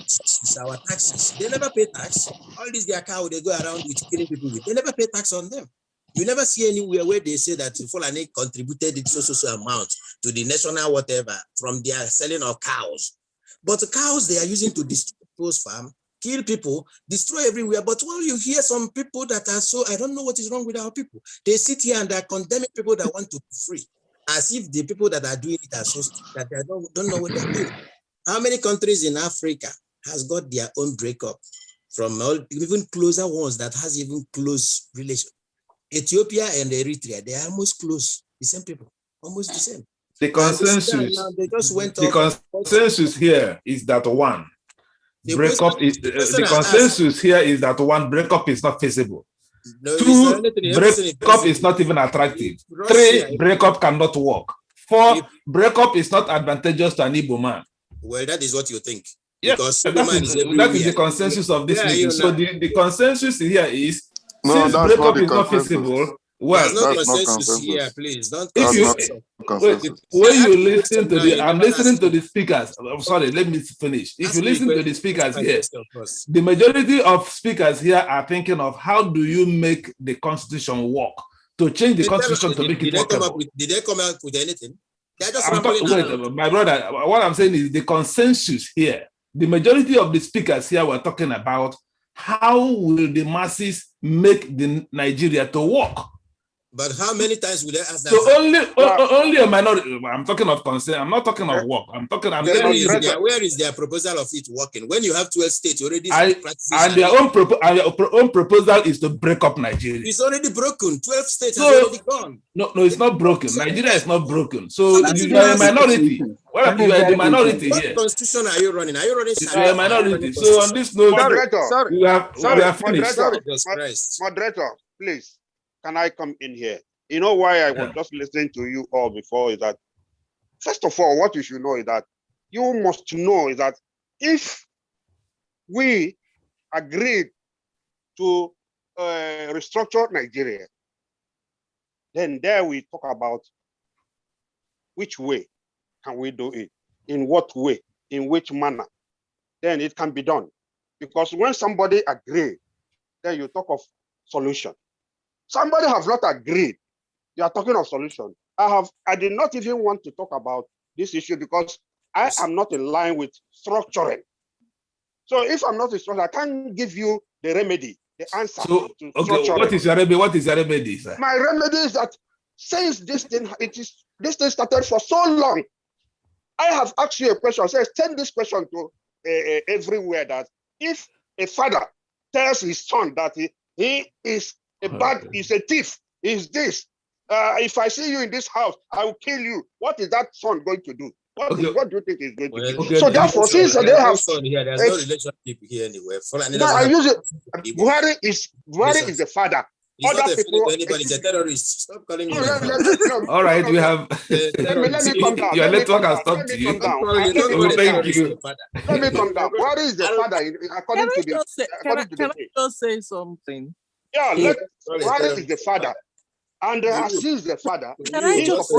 taxes. They never pay tax. All these their cow they go around with killing people with. They never pay tax on them. You never see anywhere where they say that Fulani contributed so amount to the national whatever from their selling of cows. But the cows they are using to destroy those farms, kill people, destroy everywhere. But when you hear some people that are I don't know what is wrong with our people. They sit here and they're condemning people that want to be free. as if the people that are doing it are so stupid that they don't know what they're doing. How many countries in Africa has got their own breakup from all, even closer ones that has even close relation? Ethiopia and Eritrea, they are almost close, the same people, almost the same. The consensus, now, they just went the off. consensus here is that one, breakup is, the consensus here is that one, breakup is not feasible. No, 2, breakup is not even attractive. 3, breakup cannot work. 4, breakup is not advantageous to an Igbo man. Well, that is what you think. Yes, that is the consensus of this meeting. So the consensus here is, since breakup is not feasible, well, there's no consensus here, please. Don't when you listen to the, I'm listening to the speakers. I'm sorry, let me finish. If you listen to the speakers here, the majority of speakers here are thinking of how do you make the constitution work, to change the constitution to make it workable. Did they come out with anything? Wait, my brother, what I'm saying is the consensus here, the majority of the speakers here were talking about how will the masses make the Nigeria to work. But how many times will they ask that? So only a minority. I'm talking of consent. I'm not talking of work. Where is their proposal of it working? When you have 12 states already practicing, and their own proposal is to break up Nigeria. It's already broken. 12 states have already gone. No, it's not broken. Nigeria is not broken. So you are a minority. Well, you are the minority here. What constitution are you running? Are you running? You are a minority. So on this note, we have finished. Moderator, please. Can I come in here? You know why I was just listening to you all before is that, first of all, what you should know is that you must know is that if we agreed to restructure Nigeria, then there we talk about which way can we do it, in what way, in which manner, then it can be done. Because when somebody agrees, then you talk of solution. Somebody have not agreed. You are talking of solution. I did not even want to talk about this issue because I am not in line with structuring. So if I'm not in structure, I can't give you the remedy, the answer. So, okay, what is your remedy, sir? My remedy is that since this thing started for so long, I have asked you a question. Say, send this question to everywhere that if a father tells his son that he is is a thief, is this. If I see you in this house, I will kill you. What is that son going to do? What do you think he's going to do? Okay, so therefore, since they have there's no relationship here anywhere. No, I use it. Buhari is the father. He's Other not people, anybody is a terrorist. Stop calling me. All right, we have. Let me come down. Your network has stopped you. Thank you. Let me come down. Buhari is the father according to the. Can I just say something? Yeah, Buhari is the father. And as he is the father, can I just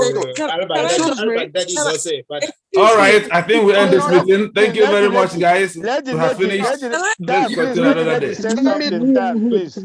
say? All right, I think we end this meeting. Thank you very much, guys. Let have finished. Let's continue another day. Please.